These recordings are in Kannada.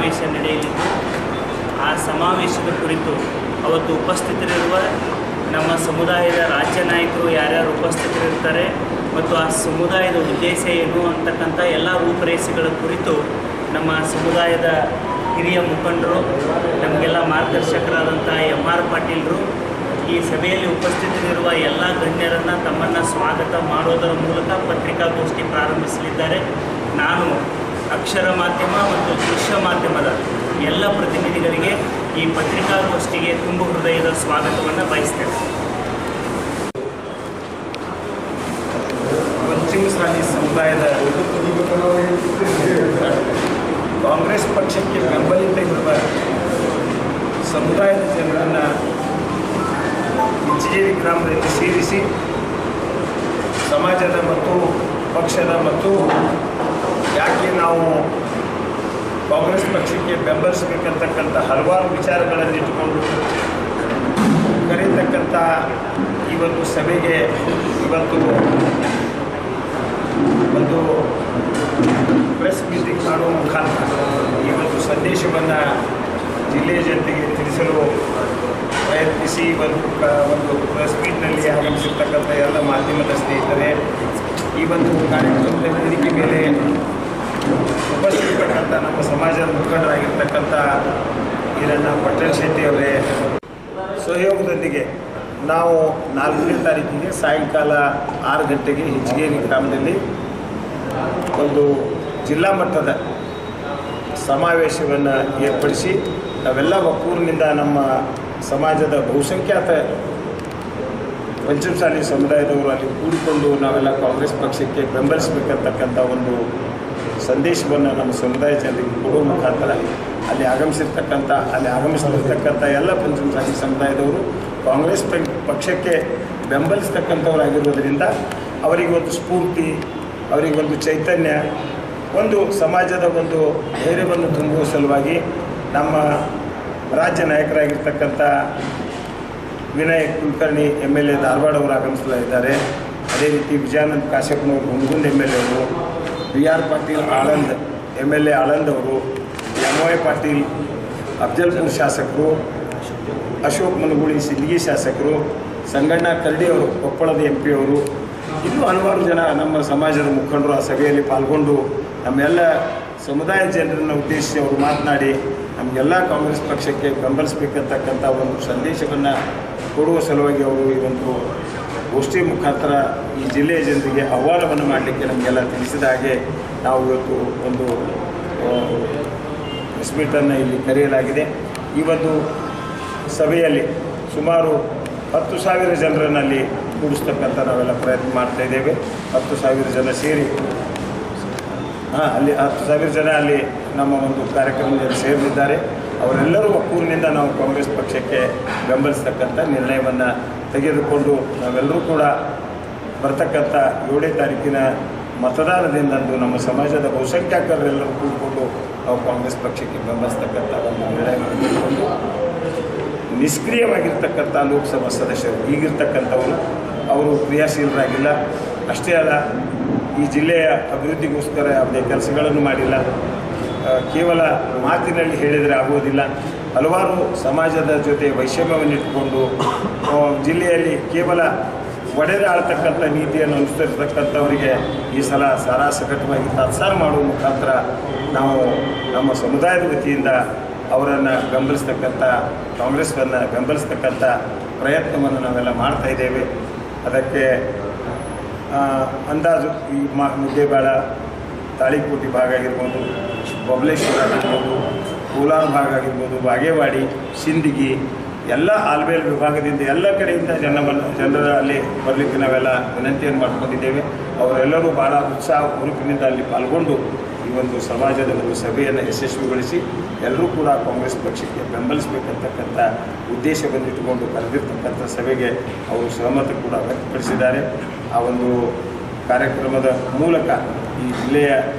ಸಮಾವೇಶ ನಡೆಯಲಿದ್ದು ಆ ಸಮಾವೇಶದ ಕುರಿತು ಅವತ್ತು ಉಪಸ್ಥಿತರಿರುವ ನಮ್ಮ ಸಮುದಾಯದ ರಾಜ್ಯ ನಾಯಕರು ಯಾರ್ಯಾರು ಉಪಸ್ಥಿತರಿರ್ತಾರೆ ಮತ್ತು ಆ ಸಮುದಾಯದ ಉದ್ದೇಶ ಏನು ಅಂತಕ್ಕಂಥ ಎಲ್ಲ ರೂಪರೇಷೆಗಳ ಕುರಿತು ನಮ್ಮ ಸಮುದಾಯದ ಹಿರಿಯ ಮುಖಂಡರು ನಮಗೆಲ್ಲ ಮಾರ್ಗದರ್ಶಕರಾದಂಥ MR ಪಾಟೀಲರು ಈ ಸಭೆಯಲ್ಲಿ ಉಪಸ್ಥಿತರಿರುವ ಎಲ್ಲ ಗಣ್ಯರನ್ನು ತಮ್ಮನ್ನು ಸ್ವಾಗತ ಮಾಡೋದರ ಮೂಲಕ ಪತ್ರಿಕಾಗೋಷ್ಠಿ ಪ್ರಾರಂಭಿಸಲಿದ್ದಾರೆ. ನಾನು ಅಕ್ಷರ ಮಾಧ್ಯಮ ಮತ್ತು ದೃಶ್ಯ ಮಾಧ್ಯಮದ ಎಲ್ಲ ಪ್ರತಿನಿಧಿಗಳಿಗೆ ಈ ಪತ್ರಿಕಾಗೋಷ್ಠಿಗೆ ತುಂಬ ಹೃದಯದ ಸ್ವಾಗತವನ್ನು ಬಯಸ್ತೇನೆ. ಪಂಚಮಸಾಲಿ ಸಮುದಾಯದ ಕಾಂಗ್ರೆಸ್ ಪಕ್ಷಕ್ಕೆ ಬೆಂಬಲಿತ ಇರುವ ಸಮುದಾಯದ ಜನರನ್ನು ಇಂಚಿಗೇರಿ ಗ್ರಾಮದಲ್ಲಿ ಸೇರಿಸಿ ಸಮಾಜದ ಮತ್ತು ಪಕ್ಷದ ಮತ್ತು ಯಾಕೆ ನಾವು ಕಾಂಗ್ರೆಸ್ ಪಕ್ಷಕ್ಕೆ ಬೆಂಬಲಿಸಬೇಕಂತಕ್ಕಂಥ ಹಲವಾರು ವಿಚಾರಗಳನ್ನು ಇಟ್ಟುಕೊಂಡು ಕರೆಯತಕ್ಕಂಥ ಈ ಒಂದು ಸಭೆಗೆ ಇವತ್ತು ಒಂದು ಪ್ರೆಸ್ ಮೀಟಿಂಗ್ ಮಾಡುವ ಮುಖಾಂತರ ಈ ಒಂದು ಸಂದೇಶವನ್ನು ಜಿಲ್ಲೆಯ ಜನತೆಗೆ ತಿಳಿಸಲು ಪ್ರಯತ್ನಿಸಿ ಒಂದು ಪ್ರೆಸ್ ಮೀಟ್ನಲ್ಲಿ ಆಗಮಿಸಿರ್ತಕ್ಕಂಥ ಎಲ್ಲ ಮಾಧ್ಯಮದ ಸ್ನೇಹಿತರೆ, ಈ ಒಂದು ಕಾರ್ಯಕ್ರಮದ ವೇದಿಕೆ ಮೇಲೆ ಉಪಸ್ಥಿತರ್ತಕ್ಕಂಥ ನಮ್ಮ ಸಮಾಜದ ಮುಖಂಡರಾಗಿರ್ತಕ್ಕಂಥ ಈರಣ್ಣ ಪಟ್ಟಣ ಶೆಟ್ಟಿ ಅವರೇ ಸಹಯೋಗದೊಂದಿಗೆ ನಾವು 4ನೇ ತಾರೀಕಿಗೆ ಸಾಯಂಕಾಲ 6 ಗಂಟೆಗೆ ಇಂಚಿಗೇರಿ ಗ್ರಾಮದಲ್ಲಿ ಒಂದು ಜಿಲ್ಲಾ ಮಟ್ಟದ ಸಮಾವೇಶವನ್ನು ಏರ್ಪಡಿಸಿ ನಾವೆಲ್ಲ ಒಕ್ಕೂರಿನಿಂದ ನಮ್ಮ ಸಮಾಜದ ಬಹುಸಂಖ್ಯಾತ ಪಂಚಮಸಾಲಿ ಸಮುದಾಯದವರು ಅಲ್ಲಿ ಕೂಡಿಕೊಂಡು ನಾವೆಲ್ಲ ಕಾಂಗ್ರೆಸ್ ಪಕ್ಷಕ್ಕೆ ಬೆಂಬಲಿಸಬೇಕಂತಕ್ಕಂಥ ಒಂದು ಸಂದೇಶವನ್ನು ನಮ್ಮ ಸಮುದಾಯ ಜನರಿಗೆ ಕೊಡುವ ಮುಖಾಂತರ ಅಲ್ಲಿ ಆಗಮಿಸಿರ್ತಕ್ಕಂಥ ಎಲ್ಲ ಪಂಚಮಸಾಲಿ ಸಮುದಾಯದವರು ಕಾಂಗ್ರೆಸ್ ಪಕ್ಷಕ್ಕೆ ಬೆಂಬಲಿಸ್ತಕ್ಕಂಥವರಾಗಿರೋದರಿಂದ ಅವರಿಗೊಂದು ಸ್ಫೂರ್ತಿ, ಅವರಿಗೊಂದು ಚೈತನ್ಯ, ಒಂದು ಸಮಾಜದ ಒಂದು ಧೈರ್ಯವನ್ನು ತುಂಬುವ ಸಲುವಾಗಿ ನಮ್ಮ ರಾಜ್ಯ ನಾಯಕರಾಗಿರ್ತಕ್ಕಂಥ ವಿನಯ್ ಕುಲಕರ್ಣಿ MLA ಧಾರವಾಡ ಅವರು ಆಗಮಿಸಲಿದ್ದಾರೆ. ಅದೇ ರೀತಿ ವಿಜಯಾನಂದ ಕಾಶ್ಯಪ್ನವರು ಹುಣಗುಂದ MLA ಅವರು, BR ಪಾಟೀಲ್ ಆಳಂದ್ MLA ಆಳಂದ್ ಅವರು, MY ಪಾಟೀಲ್ ಅಫ್ಜಲ್ಪುರ್ ಶಾಸಕರು, ಅಶೋಕ್ ಮನಗೂಳಿ ಸಿಂದಗಿ ಶಾಸಕರು, ಸಂಗಣ್ಣ ಕರಡಿ ಅವರು ಕೊಪ್ಪಳದ MP ಅವರು, ಇನ್ನೂ ಹಲವಾರು ಜನ ನಮ್ಮ ಸಮಾಜದ ಮುಖಂಡರು ಆ ಸಭೆಯಲ್ಲಿ ಪಾಲ್ಗೊಂಡು ನಮ್ಮೆಲ್ಲ ಸಮುದಾಯ ಜನರನ್ನು ಉದ್ದೇಶಿಸಿ ಅವರು ಮಾತನಾಡಿ ನಮಗೆಲ್ಲ ಕಾಂಗ್ರೆಸ್ ಪಕ್ಷಕ್ಕೆ ಬೆಂಬಲಿಸಬೇಕಂತಕ್ಕಂಥ ಒಂದು ಸಂದೇಶವನ್ನು ಕೊಡುವ ಸಲುವಾಗಿ ಅವರು ಈ ಒಂದು ಗೋಷ್ಠಿ ಮುಖಾಂತರ ಈ ಜಿಲ್ಲೆಯ ಜನರಿಗೆ ಆಹ್ವಾನವನ್ನು ಮಾಡಲಿಕ್ಕೆ ನಮಗೆಲ್ಲ ತಿಳಿಸಿದ ಹಾಗೆ ನಾವು ಇವತ್ತು ಒಂದು ಪ್ರೆಸ್ ಮೀಟನ್ನು ಇಲ್ಲಿ ಕರೆಯಲಾಗಿದೆ. ಈ ಒಂದು ಸಭೆಯಲ್ಲಿ ಸುಮಾರು 10,000 ಜನರನ್ನಲ್ಲಿ ಕೂಡಿಸ್ತಕ್ಕಂಥ ನಾವೆಲ್ಲ ಪ್ರಯತ್ನ ಮಾಡ್ತಾಯಿದ್ದೇವೆ. 10,000 ಜನ ಸೇರಿ ಅಲ್ಲಿ 10,000 ಜನ ಅಲ್ಲಿ ನಮ್ಮ ಒಂದು ಕಾರ್ಯಕ್ರಮದಲ್ಲಿ ಸೇರಿದ್ದಾರೆ. ಅವರೆಲ್ಲರೂ ಒಕ್ಕೂರಿನಿಂದ ನಾವು ಕಾಂಗ್ರೆಸ್ ಪಕ್ಷಕ್ಕೆ ಬೆಂಬಲಿಸ್ತಕ್ಕಂಥ ನಿರ್ಣಯವನ್ನು ತೆಗೆದುಕೊಂಡು ನಾವೆಲ್ಲರೂ ಕೂಡ ಬರ್ತಕ್ಕಂಥ 7ನೇ ತಾರೀಕಿನ ಮತದಾನದಿಂದಂದು ನಮ್ಮ ಸಮಾಜದ ಬಹುಸಂಖ್ಯಾತರೆಲ್ಲರೂ ಕೂಡಿಕೊಂಡು ನಾವು ಕಾಂಗ್ರೆಸ್ ಪಕ್ಷಕ್ಕೆ ಬೆಂಬಲಿಸ್ತಕ್ಕಂಥ ಒಂದು ನಿರ್ಣಯವನ್ನು ತೆಗೆದುಕೊಂಡು ನಿಷ್ಕ್ರಿಯವಾಗಿರ್ತಕ್ಕಂಥ ಲೋಕಸಭಾ ಸದಸ್ಯರು ಈಗಿರ್ತಕ್ಕಂಥವರು ಅವರು ಕ್ರಿಯಾಶೀಲರಾಗಿಲ್ಲ. ಅಷ್ಟೇ ಅಲ್ಲ, ಈ ಜಿಲ್ಲೆಯ ಅಭಿವೃದ್ಧಿಗೋಸ್ಕರ ಯಾವುದೇ ಕೆಲಸಗಳನ್ನು ಮಾಡಿಲ್ಲ. ಕೇವಲ ಮಾತಿನಲ್ಲಿ ಹೇಳಿದರೆ ಆಗುವುದಿಲ್ಲ. ಹಲವಾರು ಸಮಾಜದ ಜೊತೆ ವೈಷಮ್ಯವನ್ನಿಟ್ಟುಕೊಂಡು ಜಿಲ್ಲೆಯಲ್ಲಿ ಕೇವಲ ಒಡೆದು ಆಳ್ತಕ್ಕಂಥ ನೀತಿಯನ್ನು ಅನುಸರಿಸತಕ್ಕಂಥವರಿಗೆ ಈ ಸಲ ಸಾರಾಸಗಟವಾಗಿ ತಾತ್ಸಾರ ಮಾಡುವ ಮುಖಾಂತರ ನಾವು ನಮ್ಮ ಸಮುದಾಯದ ವತಿಯಿಂದ ಅವರನ್ನು ಬೆಂಬಲಿಸ್ತಕ್ಕಂಥ ಕಾಂಗ್ರೆಸ್ಸನ್ನು ಬೆಂಬಲಿಸ್ತಕ್ಕಂಥ ಪ್ರಯತ್ನವನ್ನು ನಾವೆಲ್ಲ ಮಾಡ್ತಾಯಿದ್ದೇವೆ. ಅದಕ್ಕೆ ಅಂದಾಜು ಈ ಮುದ್ದೇಬೇಳ, ತಾಳಿಕೋಟೆ ಭಾಗ ಆಗಿರ್ಬೋದು, ಬಬಲೇಶ್ವರ ಆಗಿರ್ಬೋದು, ಕೋಲಾರ ಭಾಗ ಆಗಿರ್ಬೋದು, ಬಾಗೇವಾಡಿ, ಸಿಂದಗಿ ಎಲ್ಲ ಆಲ್ಬೇಲ್ ವಿಭಾಗದಿಂದ ಎಲ್ಲ ಕಡೆಯಿಂದ ಜನರ ಅಲ್ಲಿ ಬರಲಿಕ್ಕೆ ನಾವೆಲ್ಲ ವಿನಂತಿಯನ್ನು ಮಾಡ್ಕೊಂಡಿದ್ದೇವೆ. ಅವರೆಲ್ಲರೂ ಭಾಳ ಉತ್ಸಾಹ ಹುರುಪಿನಿಂದ ಅಲ್ಲಿ ಪಾಲ್ಗೊಂಡು ಈ ಒಂದು ಸಮಾಜದ ಒಂದು ಸಭೆಯನ್ನು ಯಶಸ್ವಿಗೊಳಿಸಿ ಎಲ್ಲರೂ ಕೂಡ ಕಾಂಗ್ರೆಸ್ ಪಕ್ಷಕ್ಕೆ ಬೆಂಬಲಿಸಬೇಕಂತಕ್ಕಂಥ ಉದ್ದೇಶವನ್ನಿಟ್ಟುಕೊಂಡು ಕರೆದಿರ್ತಕ್ಕಂಥ ಸಭೆಗೆ ಅವರು ಸಹಮತ ಕೂಡ ವ್ಯಕ್ತಪಡಿಸಿದ್ದಾರೆ. ಆ ಒಂದು ಕಾರ್ಯಕ್ರಮದ ಮೂಲಕ ಈ ಜಿಲ್ಲೆಯ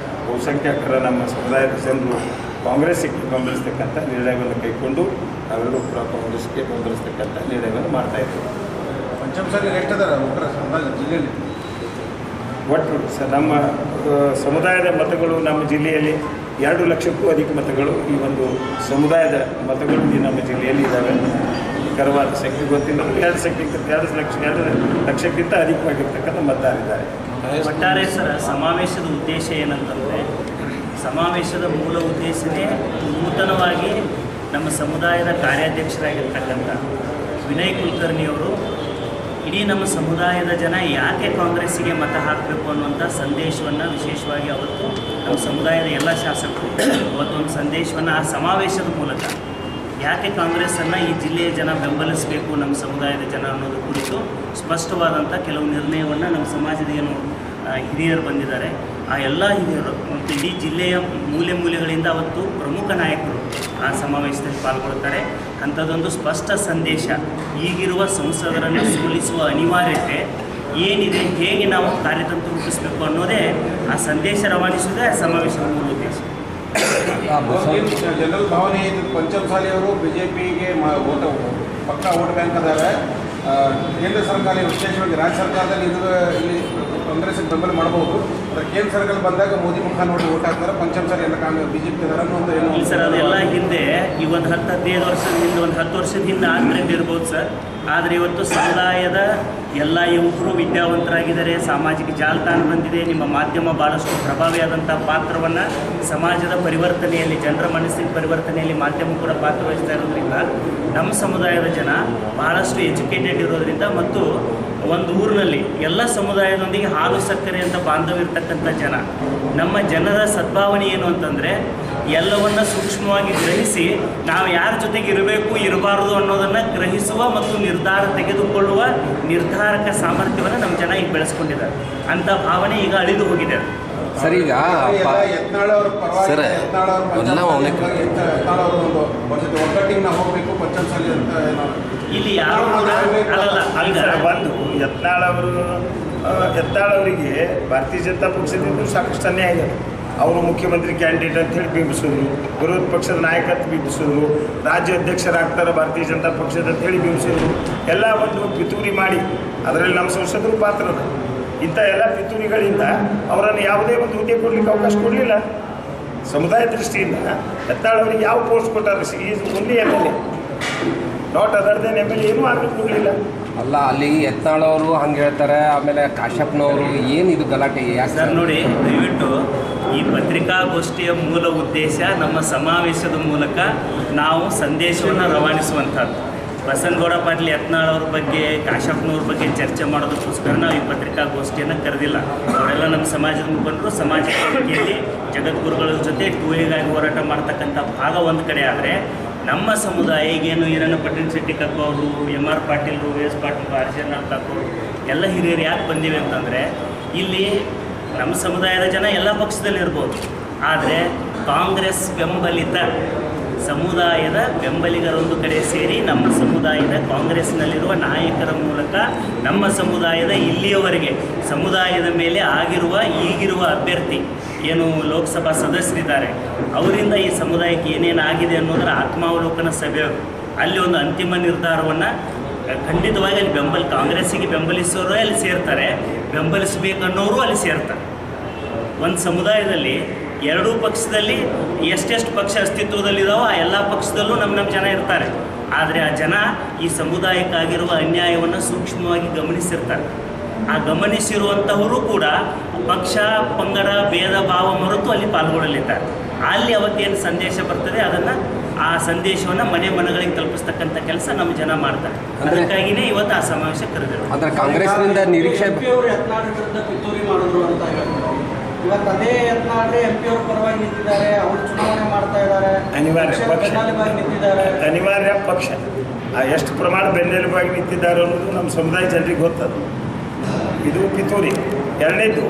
ಬಹುಸಂಖ್ಯಾತರ ನಮ್ಮ ಸಮುದಾಯದ ಜನರು ಕಾಂಗ್ರೆಸ್ಸಿಗೆ ಬೆಂಬಲಿಸ್ತಕ್ಕಂಥ ನಿರ್ಣಯವನ್ನು ಕೈಗೊಂಡು ನಾವೆಲ್ಲರೂ ಕೂಡ ಕಾಂಗ್ರೆಸ್ಗೆ ಬೆಂಬಲಿಸ್ತಕ್ಕಂಥ ನಿರ್ಣಯವನ್ನು ಮಾಡ್ತಾಯಿದ್ದೇವೆ. ಪಂಚಮಸಾಲಿ ಎಷ್ಟಿದ್ದಾರೆ ಜಿಲ್ಲೆಯಲ್ಲಿ? ಒಟ್ಟು ಸರ್ ನಮ್ಮ ಸಮುದಾಯದ ಮತಗಳು ನಮ್ಮ ಜಿಲ್ಲೆಯಲ್ಲಿ 2 ಲಕ್ಷಕ್ಕೂ ಅಧಿಕ ಮತಗಳು ಈ ಒಂದು ಸಮುದಾಯದ ಮತಗಳು ಈ ನಮ್ಮ ಜಿಲ್ಲೆಯಲ್ಲಿ ಇದ್ದಾವೆ. ನಿಖರವಾದ ಸಂಖ್ಯೆ ಗೊತ್ತಿಲ್ಲ, 2 ಲಕ್ಷಕ್ಕಿಂತ ಅಧಿಕವಾಗಿರ್ತಕ್ಕಂಥ ಮತದಾರರಿದ್ದಾರೆ. ಒಟ್ಟಾರೆ ಸರ್, ಸಮಾವೇಶದ ಉದ್ದೇಶ ಏನಂತಂದರೆ, ಸಮಾವೇಶದ ಮೂಲ ಉದ್ದೇಶನೇ ನೂತನವಾಗಿ ನಮ್ಮ ಸಮುದಾಯದ ಕಾರ್ಯಾಧ್ಯಕ್ಷರಾಗಿರ್ತಕ್ಕಂಥ ವಿನಯ್ ಕುಲಕರ್ಣಿಯವರು ಇಡೀ ನಮ್ಮ ಸಮುದಾಯದ ಜನ ಯಾಕೆ ಕಾಂಗ್ರೆಸ್ಸಿಗೆ ಮತ ಹಾಕಬೇಕು ಅನ್ನುವಂಥ ಸಂದೇಶವನ್ನು ವಿಶೇಷವಾಗಿ ಅವತ್ತು ನಮ್ಮ ಸಮುದಾಯದ ಎಲ್ಲ ಶಾಸಕರು ಅವತ್ತೊಂದು ಸಂದೇಶವನ್ನು ಆ ಸಮಾವೇಶದ ಮೂಲಕ ಯಾಕೆ ಕಾಂಗ್ರೆಸ್ಸನ್ನು ಈ ಜಿಲ್ಲೆಯ ಜನ ಬೆಂಬಲಿಸಬೇಕು ನಮ್ಮ ಸಮುದಾಯದ ಜನ ಅನ್ನೋದು ಕುರಿತು ಸ್ಪಷ್ಟವಾದಂಥ ಕೆಲವು ನಿರ್ಣಯವನ್ನು ನಮ್ಮ ಸಮಾಜದ ಏನು ಹಿರಿಯರು ಬಂದಿದ್ದಾರೆ, ಆ ಎಲ್ಲ ಹಿರಿಯರು ಮತ್ತು ಇಡೀ ಜಿಲ್ಲೆಯ ಮೂಲೆ ಮೂಲೆಗಳಿಂದ ಅವತ್ತು ಪ್ರಮುಖ ನಾಯಕರು ಆ ಸಮಾವೇಶದಲ್ಲಿ ಪಾಲ್ಗೊಳ್ತಾರೆ. ಅಂಥದ್ದೊಂದು ಸ್ಪಷ್ಟ ಸಂದೇಶ, ಈಗಿರುವ ಸಂಸದರನ್ನು ಸೋಲಿಸುವ ಅನಿವಾರ್ಯತೆ ಏನಿದೆ, ಹೇಗೆ ನಾವು ಕಾರ್ಯತಂತ್ರ ರೂಪಿಸಬೇಕು ಅನ್ನೋದೇ ಆ ಸಂದೇಶ ರವಾನಿಸುವುದೇ ಆ ಸಮಾವೇಶದ ಮೂಲ ಉದ್ದೇಶ. ಜನರಲ್ ಭಾವನೆ ಇದು, ಪಂಚಮಸಾಲಿ ಅವರು ಬಿಜೆಪಿಗೆ ಪಕ್ಕ ವೋಟ್ ಬ್ಯಾಂಕ್ ಅದಾವೆ. ಕೇಂದ್ರ ಸರ್ಕಾರ ವಿಶೇಷವಾಗಿ ರಾಜ್ಯ ಸರ್ಕಾರದಲ್ಲಿ ಇಲ್ಲಿ ಕಾಂಗ್ರೆಸ್ಗೆ ಬೆಂಬಲ ಮಾಡಬಹುದು, ಆದರೆ ಕೇಂದ್ರ ಸರ್ಕಾರ ಬಂದಾಗ ಮೋದಿ ಮುಖ ನೋಡಿ ವೋಟ್ ಹಾಕ್ತಾರೆ. ಪಂಚಮಸಾಲಿ ಎಲ್ಲ ಕಾಂಗ್ರೆಸ್ ಬಿಜೆಪಿ ಅನ್ನೋದು ಏನು ಸರ್, ಅದೆಲ್ಲ ಹಿಂದೆ ಈ ಒಂದು 10-15 ವರ್ಷದ ಹಿಂದೆ, ಒಂದು 10 ವರ್ಷದ ಹಿಂದೆ ಆ ಟ್ರೆಂಡ್ ಇರ್ಬೋದು ಸರ್. ಆದರೆ ಇವತ್ತು ಸಮುದಾಯದ ಎಲ್ಲ ಯುವಕರು ವಿದ್ಯಾವಂತರಾಗಿದ್ದಾರೆ, ಸಾಮಾಜಿಕ ಜಾಲತಾಣ ಬಂದಿದೆ, ನಿಮ್ಮ ಮಾಧ್ಯಮ ಭಾಳಷ್ಟು ಪ್ರಭಾವಿಯಾದಂಥ ಪಾತ್ರವನ್ನು ಸಮಾಜದ ಪರಿವರ್ತನೆಯಲ್ಲಿ, ಜನರ ಮನಸ್ಸಿನ ಪರಿವರ್ತನೆಯಲ್ಲಿ ಮಾಧ್ಯಮ ಕೂಡ ಪಾತ್ರ ವಹಿಸ್ತಾ ಇರೋದ್ರಿಂದ ನಮ್ಮ ಸಮುದಾಯದ ಜನ ಭಾಳಷ್ಟು ಎಜುಕೇಟೆಡ್ ಇರೋದ್ರಿಂದ ಮತ್ತು ಒಂದು ಊರಿನಲ್ಲಿ ಎಲ್ಲ ಸಮುದಾಯದೊಂದಿಗೆ ಹಾಲು ಸಕ್ಕರೆ ಅಂತ ಬಾಂಧವ್ಯ ಇರ್ತಕ್ಕಂಥ ಜನ, ನಮ್ಮ ಜನರ ಸದ್ಭಾವನೆ ಏನು ಅಂತಂದರೆ ಎಲ್ಲವನ್ನು ಸೂಕ್ಷ್ಮವಾಗಿ ಗ್ರಹಿಸಿ ನಾವು ಯಾರ ಜೊತೆಗೆ ಇರಬೇಕು ಇರಬಾರ್ದು ಅನ್ನೋದನ್ನು ಗ್ರಹಿಸುವ ಮತ್ತು ನಿರ್ಧಾರ ತೆಗೆದುಕೊಳ್ಳುವ ನಿರ್ಧಾರಕ ಸಾಮರ್ಥ್ಯವನ್ನು ನಮ್ಮ ಜನ ಈಗ ಬೆಳೆಸ್ಕೊಂಡಿದ್ದಾರೆ. ಅಂಥ ಭಾವನೆ ಈಗ ಅಳಿದು ಹೋಗಿದೆ. ಸರ್, ಈಗ ಸರ್ ಒಗ್ಗಟ್ಟಿಗೆ ನಾವು ಹೋಗಬೇಕು ಪಂಚಮಸಾಲಿ ಅಂತ ಇಲ್ಲಿ ಯಾರು ಒಂದು ಯತ್ನಾಳ್ ಅವರಿಗೆ ಭಾರತೀಯ ಜನತಾ ಪಕ್ಷದಿಂದ ಸಾಕಷ್ಟು ಅನ್ಯಾಯ ಆಗಿದೆ. ಅವರು ಮುಖ್ಯಮಂತ್ರಿ ಕ್ಯಾಂಡಿಡೇಟ್ ಅಂತೇಳಿ ಬಿಂಬಿಸಿದ್ರು, ವಿರೋಧ ಪಕ್ಷದ ನಾಯಕತ್ವ ಬಿಂಬಿಸಿದ್ರು, ರಾಜ್ಯ ಅಧ್ಯಕ್ಷರಾಗ್ತಾರೆ ಭಾರತೀಯ ಜನತಾ ಪಕ್ಷದ ಅಂತೇಳಿ ಬಿಂಬಿಸಿದ್ರು. ಎಲ್ಲ ಒಂದು ಪಿತೂರಿ ಮಾಡಿ ಅದರಲ್ಲಿ ನಮ್ಮ ಸಂಸದರು ಪಾತ್ರ ಅದ. ಇಂಥ ಎಲ್ಲ ಪಿತೂರಿಗಳಿಂದ ಅವರನ್ನು ಯಾವುದೇ ಒಂದು ಹುದ್ದೆ ಕೊಡಲಿಕ್ಕೆ ಅವಕಾಶ ಕೊಡಲಿಲ್ಲ. ಸಮುದಾಯ ದೃಷ್ಟಿಯಿಂದ ಯತ್ನಾಳ್ ಅವರಿಗೆ ಯಾವ ಪೋಸ್ಟ್ ಕೊಟ್ಟಾರೆ? Is only MLA, not other than MLA, ಏನೂ ಆಗಲಿಕ್ಕೆ ಹೋಗಲಿಲ್ಲ. ಅಲ್ಲ, ಅಲ್ಲಿ ಯತ್ನಾಳವರು ಹಂಗೆ ಹೇಳ್ತಾರೆ, ಆಮೇಲೆ ಕಾಶ್ಯಪ್ನವರು ಏನಿದು ಗಲಾಟೆ ಯಾಕೆ ಸರ್? ನೋಡಿ, ದಯವಿಟ್ಟು ಈ ಪತ್ರಿಕಾಗೋಷ್ಠಿಯ ಮೂಲ ಉದ್ದೇಶ ನಮ್ಮ ಸಮಾವೇಶದ ಮೂಲಕ ನಾವು ಸಂದೇಶವನ್ನು ರವಾನಿಸುವಂಥದ್ದು. ಬಸನಗೌಡ ಪಾಟೀಲ್ ಯತ್ನಾಳ್ ಅವ್ರ ಬಗ್ಗೆ, ಕಾಶ್ಯಪ್ನವ್ರ ಬಗ್ಗೆ ಚರ್ಚೆ ಮಾಡೋದಕ್ಕೋಸ್ಕರ ನಾವು ಈ ಪತ್ರಿಕಾಗೋಷ್ಠಿಯನ್ನು ಕರೆದಿಲ್ಲ. ಅವರೆಲ್ಲ ನಮ್ಮ ಸಮಾಜದ ಮುಖಂಡರು, ಸಮಾಜ ವೇದಿಕೆಯಲ್ಲಿ ಜಗದ್ಗುರುಗಳ ಜೊತೆ ಟೂಲಿಗಾಗಿ ಹೋರಾಟ ಮಾಡ್ತಕ್ಕಂಥ ಭಾಗ ಒಂದು ಕಡೆ. ಆದರೆ ನಮ್ಮ ಸಮುದಾಯ ಈಗೇನು ಈರಣ್ಣ ಪಟ್ಟಣ ಶೆಟ್ಟಿ ಕಕ್ಕು ಅವರು, MR ಪಾಟೀಲ್ರು, VS ಪಾಟೀಲ್, RJ ಕಾಕೋರು ಎಲ್ಲ ಹಿರಿಯರು ಯಾಕೆ ಬಂದಿವೆ ಅಂತಂದರೆ, ಇಲ್ಲಿ ನಮ್ಮ ಸಮುದಾಯದ ಜನ ಎಲ್ಲ ಪಕ್ಷದಲ್ಲಿರ್ಬೋದು, ಆದರೆ ಕಾಂಗ್ರೆಸ್ ಬೆಂಬಲಿತ ಸಮುದಾಯದ ಬೆಂಬಲಿಗರೊಂದು ಕಡೆ ಸೇರಿ ನಮ್ಮ ಸಮುದಾಯದ ಕಾಂಗ್ರೆಸ್ನಲ್ಲಿರುವ ನಾಯಕರ ಮೂಲಕ ನಮ್ಮ ಸಮುದಾಯದ ಇಲ್ಲಿಯವರೆಗೆ ಸಮುದಾಯದ ಮೇಲೆ ಆಗಿರುವ ಈಗಿರುವ ಅಭ್ಯರ್ಥಿ ಏನು ಲೋಕಸಭಾ ಸದಸ್ಯರಿದ್ದಾರೆ ಅವರಿಂದ ಈ ಸಮುದಾಯಕ್ಕೆ ಏನೇನು ಆಗಿದೆ ಅನ್ನೋದರ ಆತ್ಮಾವಲೋಕನ ಸಭೆ, ಅಲ್ಲಿ ಒಂದು ಅಂತಿಮ ನಿರ್ಧಾರವನ್ನು ಖಂಡಿತವಾಗಿ ಅಲ್ಲಿ ಕಾಂಗ್ರೆಸ್ಸಿಗೆ ಬೆಂಬಲಿಸೋರು ಅಲ್ಲಿ ಸೇರ್ತಾರೆ, ಬೆಂಬಲಿಸಬೇಕನ್ನೋರು ಅಲ್ಲಿ ಸೇರ್ತಾರೆ. ಒಂದು ಸಮುದಾಯದಲ್ಲಿ ಎರಡೂ ಪಕ್ಷದಲ್ಲಿ ಎಷ್ಟೆಷ್ಟು ಪಕ್ಷ ಅಸ್ತಿತ್ವದಲ್ಲಿದ್ದಾವೋ ಆ ಎಲ್ಲ ಪಕ್ಷದಲ್ಲೂ ನಮ್ಮ ಜನ ಇರ್ತಾರೆ. ಆದರೆ ಆ ಜನ ಈ ಸಮುದಾಯಕ್ಕಾಗಿರುವ ಅನ್ಯಾಯವನ್ನು ಸೂಕ್ಷ್ಮವಾಗಿ ಗಮನಿಸಿರ್ತಾರೆ. ಆ ಗಮನಿಸಿರುವಂಥವರು ಕೂಡ ಪಕ್ಷ ಪಂಗಡ ಭೇದ ಭಾವ ಮರೆತು ಅಲ್ಲಿ ಪಾಲ್ಗೊಳ್ಳಲಿದ್ದಾರೆ. ಅಲ್ಲಿ ಅವತ್ತೇನು ಸಂದೇಶ ಬರ್ತದೆ ಅದನ್ನು, ಆ ಸಂದೇಶವನ್ನು ಮನೆಗಳಿಗೆ ತಲುಪಿಸ್ತಕ್ಕಂಥ ಕೆಲಸ ನಮ್ಮ ಜನ ಮಾಡ್ತಾರೆ. ಅದಕ್ಕಾಗಿಯೇ ಇವತ್ತು ಆ ಸಮಾವೇಶ ಕರೆದರು. ಅಂದರೆ ಕಾಂಗ್ರೆಸ್ನಿಂದ ನಿರೀಕ್ಷೆ ಪಿತೂರಿ ಮಾಡಿದ್ರು ಅಂತ ಇವತ್ತು ಅದೇ ಯತ್ನಾಳ್ MP ಅವ್ರ ಪರವಾಗಿ ನಿಂತಿದ್ದಾರೆ, ಅವರು ಚುನಾವಣೆ ಮಾಡ್ತಾ ಇದ್ದಾರೆ, ಅನಿವಾರ್ಯ ಪಕ್ಷ ಎಷ್ಟು ಪ್ರಮಾಣ ಬೆನ್ನೆಲುಬಾಗಿ ನಿಂತಿದ್ದಾರೆ ಅನ್ನೋದು ನಮ್ಮ ಸಮುದಾಯ ಜನರಿಗೆ ಗೊತ್ತದು. ಇದು ಪಿತೂರಿ. ಎರಡನೇದು,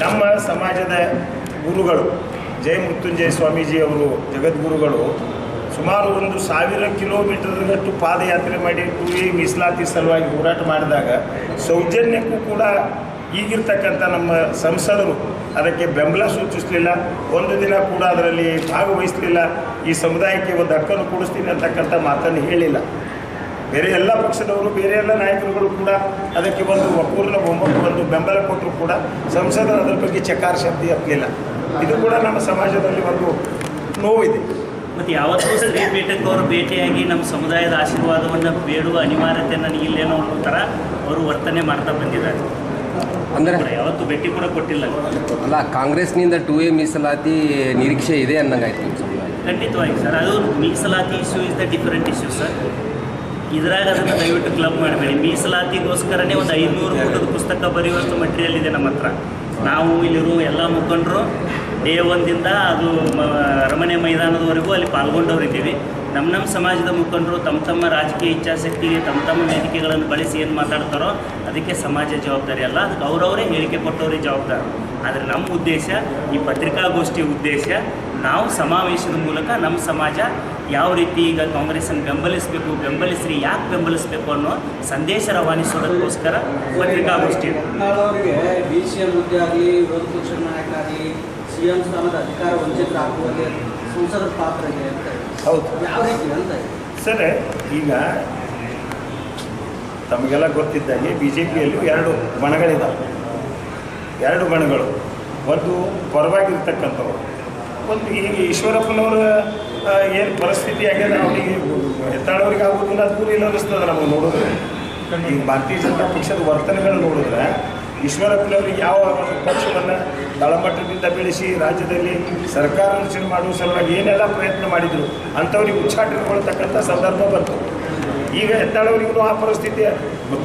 ನಮ್ಮ ಸಮಾಜದ ಗುರುಗಳು ಜಯ ಮೃತ್ಯುಂಜಯ ಸ್ವಾಮೀಜಿ ಅವರು, ಜಗದ್ಗುರುಗಳು, ಸುಮಾರು 1,000 ಕಿಲೋಮೀಟರ್ಗಟ್ಟು ಪಾದಯಾತ್ರೆ ಮಾಡಿ ಮೀಸಲಾತಿ ಸಲುವಾಗಿ ಹೋರಾಟ ಮಾಡಿದಾಗ ಸೌಜನ್ಯಕ್ಕೂ ಕೂಡ ಈಗಿರ್ತಕ್ಕಂಥ ನಮ್ಮ ಸಂಸದರು ಅದಕ್ಕೆ ಬೆಂಬಲ ಸೂಚಿಸಲಿಲ್ಲ. ಒಂದು ದಿನ ಕೂಡ ಅದರಲ್ಲಿ ಭಾಗವಹಿಸಲಿಲ್ಲ. ಈ ಸಮುದಾಯಕ್ಕೆ ಒಂದು ಹಕ್ಕನ್ನು ಕೊಡಿಸ್ತೀನಿ ಅಂತಕ್ಕಂಥ ಮಾತನ್ನು ಹೇಳಿಲ್ಲ. ಬೇರೆ ಎಲ್ಲ ಪಕ್ಷದವರು ಬೇರೆ ಎಲ್ಲ ನಾಯಕರುಗಳು ಕೂಡ ಅದಕ್ಕೆ ಒಂದು ಪೂರ್ಣ ಒಂದು ಬೆಂಬಲ ಕೊಟ್ಟರು ಕೂಡ ಸಂಸದರು ಅದರ ಬಗ್ಗೆ ಚಕಾರ ಶಬ್ದ ಎತ್ತಲಿಲ್ಲ. ಇದು ಕೂಡ ನಮ್ಮ ಸಮಾಜದಲ್ಲಿ ಒಂದು ನೋವಿದೆ. ಮತ್ತು ಯಾವತ್ತೂ ಸ್ತ್ರೀ ಪೀಠಕ್ಕೆ ಅವರು ಭೇಟಿಯಾಗಿ ನಮ್ಮ ಸಮುದಾಯದ ಆಶೀರ್ವಾದವನ್ನು ಬೇಡುವ ಅನಿವಾರ್ಯತೆ ನನಗಿಲ್ಲೇನೋ ಅನ್ನೋ ಥರ ಅವರು ವರ್ತನೆ ಮಾಡ್ತಾ ಬಂದಿದ್ದಾರೆ. ಅಂದರೆ ಯಾವತ್ತೂ ಭೇಟಿ ಕೂಡ ಕೊಟ್ಟಿಲ್ಲ. ಅಲ್ಲ, ಕಾಂಗ್ರೆಸ್ನಿಂದ 2A ಮೀಸಲಾತಿ ನಿರೀಕ್ಷೆ ಇದೆ ಅನ್ನಂಗಾಯ್ತು. ಖಂಡಿತವಾಗಿ ಸರ್, ಅದು ಮೀಸಲಾತಿ issue is the different issue sir. ಇದ್ರಾಗ ಅದನ್ನು ದಯವಿಟ್ಟು ಕ್ಲಬ್ ಮಾಡಬೇಡಿ. ಮೀಸಲಾತಿಗೋಸ್ಕರನೇ ಒಂದು 500 ಪುಟದ ಪುಸ್ತಕ ಬರೆಯುವಷ್ಟು ಮಟೀರಿಯಲ್ ಇದೆ ನಮ್ಮ ಹತ್ರ. ನಾವು ಇಲ್ಲಿರುವ ಎಲ್ಲ ಮುಖಂಡರು ಡೇ 1ದಿಂದ ಅದು ಅರಮನೆ ಮೈದಾನದವರೆಗೂ ಅಲ್ಲಿ ಪಾಲ್ಗೊಂಡವರಿದ್ದೀವಿ. ನಮ್ಮ ಸಮಾಜದ ಮುಖಂಡರು ತಮ್ಮ ರಾಜಕೀಯ ಇಚ್ಛಾಶಕ್ತಿಗೆ ತಮ್ಮ ವೇದಿಕೆಗಳನ್ನು ಬಳಸಿ ಏನು ಮಾತಾಡ್ತಾರೋ ಅದಕ್ಕೆ ಸಮಾಜ ಜವಾಬ್ದಾರಿ ಅಲ್ಲ, ಅದಕ್ಕೆ ಅವರವರೇ ಹೇಳಿಕೆ ಕೊಟ್ಟವರೇ ಜವಾಬ್ದಾರ. ಆದರೆ ನಮ್ಮ ಉದ್ದೇಶ, ಈ ಪತ್ರಿಕಾಗೋಷ್ಠಿಯ ಉದ್ದೇಶ, ನಾವು ಸಮಾವೇಶದ ಮೂಲಕ ನಮ್ಮ ಸಮಾಜ ಯಾವ ರೀತಿ ಈಗ ಕಾಂಗ್ರೆಸ್ಸನ್ನು ಬೆಂಬಲಿಸ್ರಿ, ಯಾಕೆ ಬೆಂಬಲಿಸಬೇಕು ಅನ್ನೋ ಸಂದೇಶ ರವಾನಿಸೋದಕ್ಕೋಸ್ಕರ ಪತ್ರಿಕಾಗೋಷ್ಠಿ. ಅವರಿಗೆ BCM ಹುದ್ದೆ ಆಗಲಿ, ವಿರೋಧ ಪಕ್ಷದ ನಾಯಕ ಆಗಲಿ, CM ಸ್ಥಾನದ ಅಧಿಕಾರ ವಂಚಿತರಾಗುವಲ್ಲಿ ಸಂಸದರ ಪಾತ್ರ ಇದೆ ಅಂತ. ಹೌದು, ಯಾವ ರೀತಿ ಅಂತ ಸರ್. ಈಗ ತಮಗೆಲ್ಲ ಗೊತ್ತಿದ್ದಾಗೆ BJPಯಲ್ಲಿ 2 ಬಣಗಳಿದ್ದಾವೆ. 2 ಬಣಗಳು, ಒಂದು ಪರವಾಗಿರ್ತಕ್ಕಂಥವ್ರು, ಒಂದು ಈಗ ಈಶ್ವರಪ್ಪನವರ ಏನು ಪರಿಸ್ಥಿತಿ ಆಗ್ಯದ ಅವರಿಗೆ ಹೆತ್ತಾಳವ್ರಿಗೆ ಆಗೋದಿಲ್ಲ, ಅದು ಇಲ್ಲ ಅನ್ನಿಸ್ತದೆ ನಮಗೆ ನೋಡಿದ್ರೆ. ಈಗ ಭಾರತೀಯ ಜನತಾ ಪಕ್ಷದ ವರ್ತನೆಗಳು ನೋಡಿದ್ರೆ ಈಶ್ವರಪ್ಪನವ್ರಿಗೆ ಯಾವ ಒಂದು ಪಕ್ಷವನ್ನು ತಳಮಟ್ಟದಿಂದ ಬೆಳೆಸಿ ರಾಜ್ಯದಲ್ಲಿ ಸರ್ಕಾರ ರಚನೆ ಮಾಡುವ ಸಲುವಾಗಿ ಏನೆಲ್ಲ ಪ್ರಯತ್ನ ಮಾಡಿದರು ಅಂಥವ್ರಿಗೆ ಉಚ್ಚಾಟನೆಗೊಳ್ತಕ್ಕಂಥ ಸಂದರ್ಭ ಬಂತು. ಈಗ ಹೆತ್ತಾಳವರಿಗೂ ಆ ಪರಿಸ್ಥಿತಿ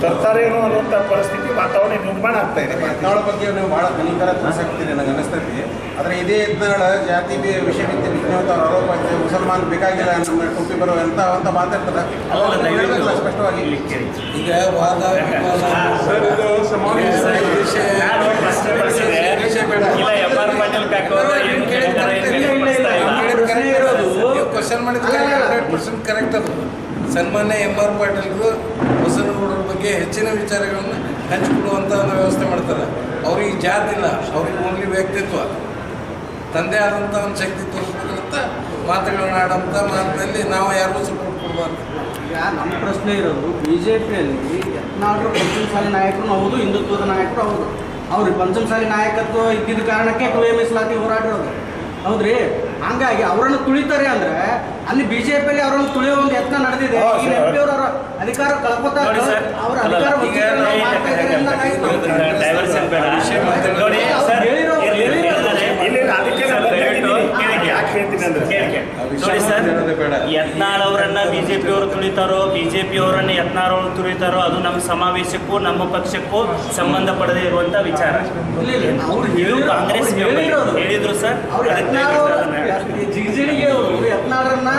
ತರ್ತಾರೇನೋ ಅನ್ನುವಂಥ ಪರಿಸ್ಥಿತಿ ವಾತಾವರಣ ನಿರ್ಮಾಣ ಆಗ್ತಾ ಇದೆ. ಯತ್ನಾಳ ಬಗ್ಗೆ ನೀವು ಭಾಳ ಗಣೀಕರ ತೋರಿಸಾಕ್ತೀರಿ, ನನಗೆ ಅನ್ನಿಸ್ತೈತಿ. ಆದರೆ ಇದೇ ಯತ್ನಾಳ ಜಾತಿ ವಿಷಯ ವಿಜ್ಞಾನ ಆರೋಪ ಐತೆ, ಮುಸಲ್ಮಾನ್ ಬೇಕಾಗಿಲ್ಲ ನಮ್ಮ ಟುಪ್ಪಿ ಬರೋ ಅಂತ ಮಾತಾಡ್ತಾರೆ. ಸ್ಪಷ್ಟವಾಗಿ ಈಗ ವಾದ ಕ್ವಶನ್ ಮಾಡಿದ್ರೆ 100% ಕರೆಕ್ಟ್. ಅದು ಸನ್ಮಾನ್ಯ MR ಪಾಟೀಲ್ರು ಬಸವನಗೌಡರ ಬಗ್ಗೆ ಹೆಚ್ಚಿನ ವಿಚಾರಗಳನ್ನು ಹಂಚಿಕೊಳ್ಳುವಂಥ ವ್ಯವಸ್ಥೆ ಮಾಡ್ತಾರೆ. ಅವ್ರಿಗೆ ಜಾತಿ ಇಲ್ಲ, ಅವ್ರಿಗೆ ಓನ್ಲಿ ವ್ಯಕ್ತಿತ್ವ, ತಂದೆ ಆದಂಥ ಒಂದು ಶಕ್ತಿ ತೋರಿಸ್ಬೇಕಂತ ಮಾತುಗಳನ್ನ ಆಡೋಂಥ ಮಾತಿನಲ್ಲಿ ನಾವು ಯಾರಿಗೂ ಸಪೋರ್ಟ್ ಕೊಡಬಾರ್ದು. ಈಗ ನಮ್ಮ ಪ್ರಶ್ನೆ ಇರೋದು, BJPಯಲ್ಲಿ ಯತ್ನಾಳರು ಪಂಚಮಸಾಲಿ ನಾಯಕರು ಹೌದು, ಹಿಂದುತ್ವದ ನಾಯಕರು ಹೌದು. ಅವ್ರಿಗೆ ಪಂಚಮಸಾಲಿ ನಾಯಕತ್ವ ಇದ್ದಿದ್ದ ಕಾರಣಕ್ಕೆ 2A ಮೀಸಲಾತಿ ಹೋರಾಡಿರೋದು, ಹೌದ್ರಿ. ಹಂಗಾಗಿ ಅವರನ್ನು ತುಳಿತಾರೆ ಅಂದ್ರೆ ಅಲ್ಲಿ BJPಯಲ್ಲಿ ಅವರನ್ನು ತುಳಿಯೋ ಒಂದು ಯತ್ನ ನಡೆದಿದೆ. ಈ MP ಅವರ ಅಧಿಕಾರ ಕಳ್ಕೊತಾ ಅವರ ಅಧಿಕಾರ ನೋಡಿ ಸರ್, ಯತ್ನಾಳ್ ಅವರನ್ನ BJP ಅವರು ತುಳಿತಾರೋ, BJP ಅವರನ್ನ ಯತ್ನಾಳ್ ಅವರು ತುಳಿತಾರೋ, ಅದು ನಮ್ಮ ಸಮಾವೇಶಕ್ಕೂ ನಮ್ಮ ಪಕ್ಷಕ್ಕೂ ಸಂಬಂಧ ಪಡದೇ ಇರುವಂತ ವಿಚಾರ. ಇದು ಕಾಂಗ್ರೆಸ್ ಹೇಳಿದ್ರು ಸರ್. ಜಿಗಜಿಣಿಗೆ ಅವರು ಯತ್ನಾಳರನ್ನ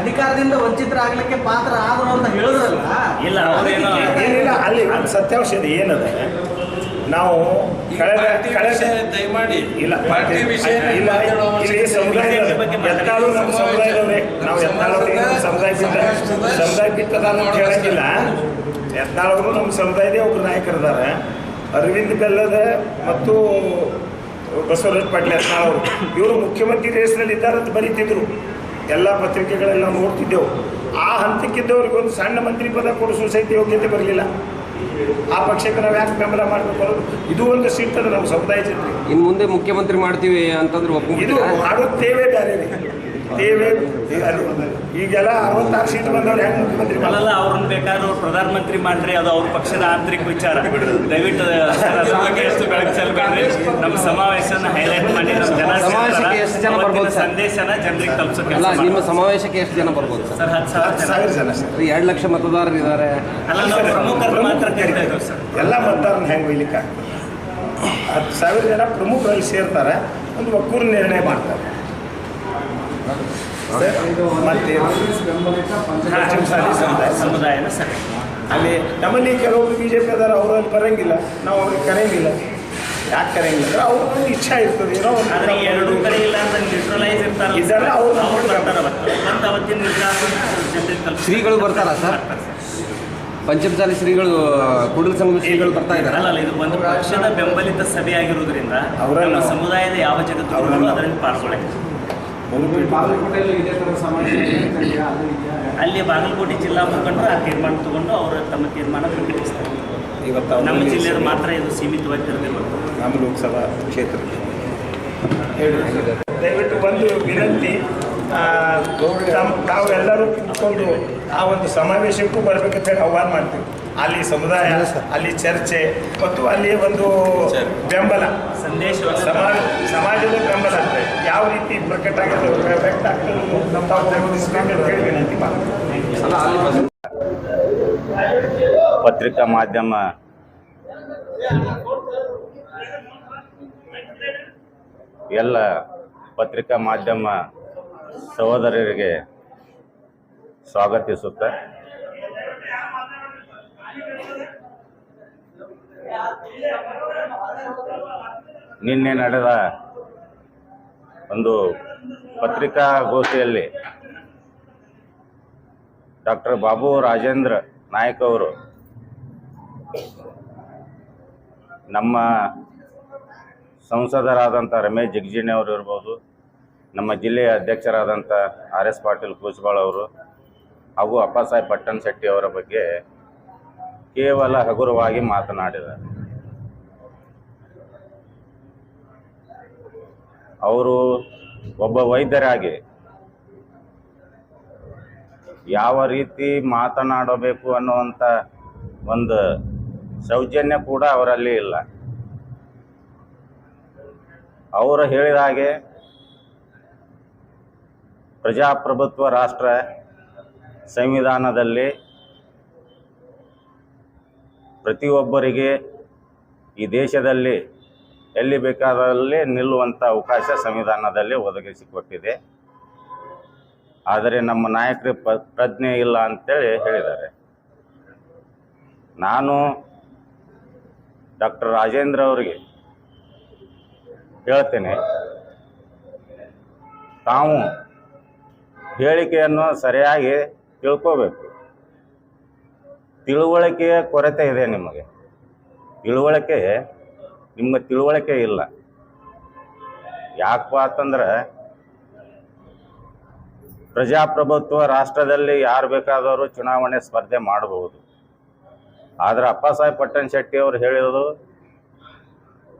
ಅಧಿಕಾರದಿಂದ ವಂಚಿತರಾಗಲಿಕ್ಕೆ ಪಾತ್ರ ಆದರು ಅಂತ ಹೇಳಿದ್ರಲ್ಲ. ಇಲ್ಲ, ಏನಿಲ್ಲ, ಅಲ್ಲಿ ಒಂದು ಸತ್ಯಾಂಶ ಇದೆ. ಏನದ, ನಾವು ದಯಮಾಡಿ ಇಲ್ಲ ಇಲ್ಲಿ ಸಮುದಾಯದ ಎತ್ತಾಳು ನಮ್ಮ ಸಮುದಾಯದವ್ರೆ, ನಾವು ಎತ್ತಾಳವ್ರಿಗೆ ಸಮುದಾಯ ಬಿತ್ತದ ಅಂತ ಹೇಳಂಗಿಲ್ಲ. ಎತ್ತಾಳವರು ನಮ್ಮ ಸಮುದಾಯದೇ ಒಬ್ಬರು ನಾಯಕರಿದ್ದಾರೆ. ಅರವಿಂದ್ ಬೆಲ್ಲದ ಮತ್ತು ಬಸವರಾಜ ಪಾಟೀಲ್ ಯತ್ನಾಳವರು ಇವರು ಮುಖ್ಯಮಂತ್ರಿ ರೇಸ್ನಲ್ಲಿ ಇದ್ದಾರೆ ಅಂತ ಬರೀತಿದ್ರು. ಎಲ್ಲ ಪತ್ರಿಕೆಗಳೆಲ್ಲ ನೋಡ್ತಿದ್ದೆವು. ಆ ಹಂತಕ್ಕಿದ್ದವ್ರಿಗೆ ಒಂದು ಸಣ್ಣ ಮಂತ್ರಿ ಪದ ಕೊಡಿಸುವ ಸಹಿತ ಯೋಗ್ಯತೆ ಬರಲಿಲ್ಲ. ಆ ಪಕ್ಷಕ್ಕೆ ನಾವು ಯಾಕೆ ಬೆಂಬಲ ಮಾಡಬೇಕು ಅನ್ನೋದು ಇದು ಒಂದು ಸಿಗ್ತದೆ ನಮ್ಮ ಸಮುದಾಯ ಜನರಿಗೆ. ಇನ್ನು ಮುಂದೆ ಮುಖ್ಯಮಂತ್ರಿ ಮಾಡ್ತೀವಿ ಅಂತಂದ್ರೆ ಇದು ಮಾಡುತ್ತೇವೆ ಬೇರೆ ತೇವೆ. ಈಗೆಲ್ಲ 66 ಸೀಟ್ ಬಂದವ್ರು ಹೆಂಗೆ ಮುಖ್ಯಮಂತ್ರಿ ಅಲ್ಲ, ಅವ್ರನ್ನ ಬೇಕಾದ್ರೆ ಅವ್ರು ಪ್ರಧಾನಮಂತ್ರಿ ಮಾಡ್ರಿ, ಅದು ಅವ್ರ ಪಕ್ಷದ ಆಂತರಿಕ ವಿಚಾರ. ದಯವಿಟ್ಟು ಅದ್ರ ಬಗ್ಗೆ ಎಷ್ಟು ಬೆಳಕು ಚೆಲ್ಲಬೇಡ್ರಿ. ನಮ್ಮ ಸಮಾವೇಶನ ಹೈಲೈಟ್ ಮಾಡಿ ನಮ್ಮ ಸಮಾವೇಶಕ್ಕೆ ಎಷ್ಟು ಜನ ಬರ್ಬೋದು ಸರ್? ಸಂದೇಶನ ಜನರಿಗೆ ತಲುಪಿಸೋಕೆ. ಅಲ್ಲ, ನಿಮ್ಮ ಸಮಾವೇಶಕ್ಕೆ ಎಷ್ಟು ಜನ ಬರ್ಬೋದು ಸರ್? 10,000 ಜನ ಸರ್. 2 ಲಕ್ಷ ಮತದಾರರು ಇದ್ದಾರೆ. ಅಲ್ಲ, ನಾವು ಪ್ರಮುಖರು ಮಾತ್ರ ಕರಿತಾ ಇದ್ದೀವಿ ಸರ್. ಎಲ್ಲ ಮತದಾರನ ಹೆಂಗೆ ಒಯ್ಲಿಕ್ಕೆ ಆಗ್ತದೆ? 10,000 ಜನ ಪ್ರಮುಖರಲ್ಲಿ ಸೇರ್ತಾರೆ, ಒಂದು ಒಕ್ಕೂರು ನಿರ್ಣಯ ಮಾಡ್ತಾರೆ. ಮತ್ತೆ ಸಮುದಾಯನ ಸರಿ. ಅಲ್ಲಿ ನಮ್ಮಲ್ಲಿ ಕೆಲವೊಬ್ರು BJP ಅದಾರ, ಅವರು ಅಲ್ಲಿ ಬರಂಗಿಲ್ಲ, ನಾವು ಅವ್ರಿಗೆ ಕರೆಯಂಗಿಲ್ಲ. ಯಾಕೆ ಕರೆಯಂಗಿಲ್ಲ ಅಂದ್ರೆ ಅವ್ರದ್ದು ಇಚ್ಛಾ ಇರ್ತದೆ. ಏನೋ ಆದರೆ ಎರಡೂ ಕಡೆ ಇಲ್ಲ ಅಂತ ನ್ಯೂಟ್ರಲೈಸ್ ಇರ್ತಾರೆ. ಅವ್ರು ಬರ್ತಾರೆ ಅಂತ ಅವತ್ತಿನ ನಿರ್ಧಾರ ಜನರಿಗೆ ತಲುಪಿಸಿ. ಶ್ರೀಗಳು ಬರ್ತಾರಾ ಸರ್? ಪಂಚಮಸಾಲಿ ಶ್ರೀಗಳು, ಕೂಡಲ ಸಂಗಮ ಶ್ರೀಗಳು ಬರ್ತಾ ಇದ್ದಾರೆ. ಅಲ್ಲ, ಇದು ಒಂದು ಪಕ್ಷದ ಬೆಂಬಲಿತ ಸಭೆ ಆಗಿರುವುದರಿಂದ ನಮ್ಮ ಸಮುದಾಯದ ಯಾವ ಜಗತ್ತು ಅದರಲ್ಲಿ ಪಾಲ್ಗೊಳ್ಳಿ. ಬಾಗಲಕೋಟೆಯಲ್ಲಿ ಇದೇ ಥರ ಸಮಸ್ಯೆ ಇದೆಯಾ? ಅದು ಇದೆಯಾ? ಅಲ್ಲಿ ಬಾಗಲಕೋಟೆ ಜಿಲ್ಲಾ ಮುಖಂಡರು ಆ ತೀರ್ಮಾನ ತಗೊಂಡು ಅವರು ತಮ್ಮ ತೀರ್ಮಾನ ಪ್ರಕಟಿಸ್ತಾರೆ. ಇವತ್ತು ನಮ್ಮ ಜಿಲ್ಲೆಯಲ್ಲಿ ಮಾತ್ರ ಇದು ಸೀಮಿತವಾಗಿ ತೆರೆದಿರುವುದು. ನಮ್ಮ ಲೋಕಸಭಾ ಕ್ಷೇತ್ರಕ್ಕೆ ಹೇಳಿ ದಯವಿಟ್ಟು ಒಂದು ವಿನಂತಿ, ತಾವೆಲ್ಲರೂ ಕೂತ್ಕೊಂಡು ಆ ಒಂದು ಸಮಾವೇಶಕ್ಕೂ ಬರಬೇಕಂತ ಹೇಳಿ ಆಹ್ವಾನ ಮಾಡ್ತೀವಿ. ಅಲ್ಲಿ ಸಮುದಾಯ, ಅಲ್ಲಿ ಚರ್ಚೆ ಮತ್ತು ಅಲ್ಲಿ ಒಂದು ಬೆಂಬಲ ಸಂದೇಶ ಸಮಾಜದ ಬೆಂಬಲ ಯಾವ ರೀತಿ ಪ್ರಕಟ ಆಗಿದೆ ವ್ಯಕ್ತ ಆಗ್ತದೆ ಹೇಳಿ ವಿನಂತಿ ಮಾಡ್ತೀವಿ. ಪತ್ರಿಕಾ ಮಾಧ್ಯಮ ಎಲ್ಲ ಪತ್ರಿಕಾ ಮಾಧ್ಯಮ ಸಹೋದರರಿಗೆ ಸ್ವಾಗತಿಸುತ್ತೆ. ನಿನ್ನೆ ನಡೆದ ಒಂದು ಪತ್ರಿಕಾಗೋಷ್ಠಿಯಲ್ಲಿ ಡಾಕ್ಟರ್ ಬಾಬು ರಾಜೇಂದ್ರ ನಾಯಕ್ ಅವರು ನಮ್ಮ ಸಂಸದರಾದಂಥ ರಮೇಶ್ ಜಿಗಜಿಣಿ ಅವರು ಇರ್ಬೋದು, ನಮ್ಮ ಜಿಲ್ಲೆಯ ಅಧ್ಯಕ್ಷರಾದಂಥ RS ಪಾಟೀಲ್ ಕೂಸ್ಬಾಳ್ ಅವರು ಹಾಗೂ ಅಪ್ಪಾಸಾಹೇಬ್ ಪಟ್ಟಣ ಶೆಟ್ಟಿ ಅವರ ಬಗ್ಗೆ ಕೇವಲ ಹಗುರವಾಗಿ ಮಾತನಾಡಿದ್ದಾರೆ. ಅವರು ಒಬ್ಬ ವೈದ್ಯರಾಗಿ ಯಾವ ರೀತಿ ಮಾತನಾಡಬೇಕು ಅನ್ನುವಂಥ ಒಂದು ಸೌಜನ್ಯ ಕೂಡ ಅವರಲ್ಲಿ ಇಲ್ಲ. ಅವರು ಹೇಳಿದ ಹಾಗೆ ಪ್ರಜಾಪ್ರಭುತ್ವ ರಾಷ್ಟ್ರ ಸಂವಿಧಾನದಲ್ಲಿ ಪ್ರತಿಯೊಬ್ಬರಿಗೆ ಈ ದೇಶದಲ್ಲಿ ಎಲ್ಲಿ ಬೇಕಾದಲ್ಲಿ ನಿಲ್ಲುವಂಥ ಅವಕಾಶ ಸಂವಿಧಾನದಲ್ಲಿ ಒದಗಿಸಿಕೊಟ್ಟಿದೆ. ಆದರೆ ನಮ್ಮ ನಾಯಕರಿಗೆ ಪ್ರಜ್ಞೆ ಇಲ್ಲ ಅಂತೇಳಿ ಹೇಳಿದ್ದಾರೆ. ನಾನು ಡಾಕ್ಟರ್ ರಾಜೇಂದ್ರ ಅವರಿಗೆ ಹೇಳ್ತೇನೆ, ತಾವು ಹೇಳಿಕೆಯನ್ನು ಸರಿಯಾಗಿ ತಿಳ್ಕೋಬೇಕು. ತಿಳುವಳಿಕೆಯ ಕೊರತೆ ಇದೆ ನಿಮಗೆ. ನಿಮಗೆ ತಿಳುವಳಿಕೆ ಇಲ್ಲ. ಯಾಕಪ್ಪ ಅಂತಂದ್ರೆ ಪ್ರಜಾಪ್ರಭುತ್ವ ರಾಷ್ಟ್ರದಲ್ಲಿ ಯಾರು ಬೇಕಾದವರು ಚುನಾವಣೆ ಸ್ಪರ್ಧೆ ಮಾಡಬಹುದು. ಆದರೆ ಅಪ್ಪಾಸಾಹೇಬ್ ಪಟ್ಟಣ ಶೆಟ್ಟಿ ಅವರು ಹೇಳಿರೋದು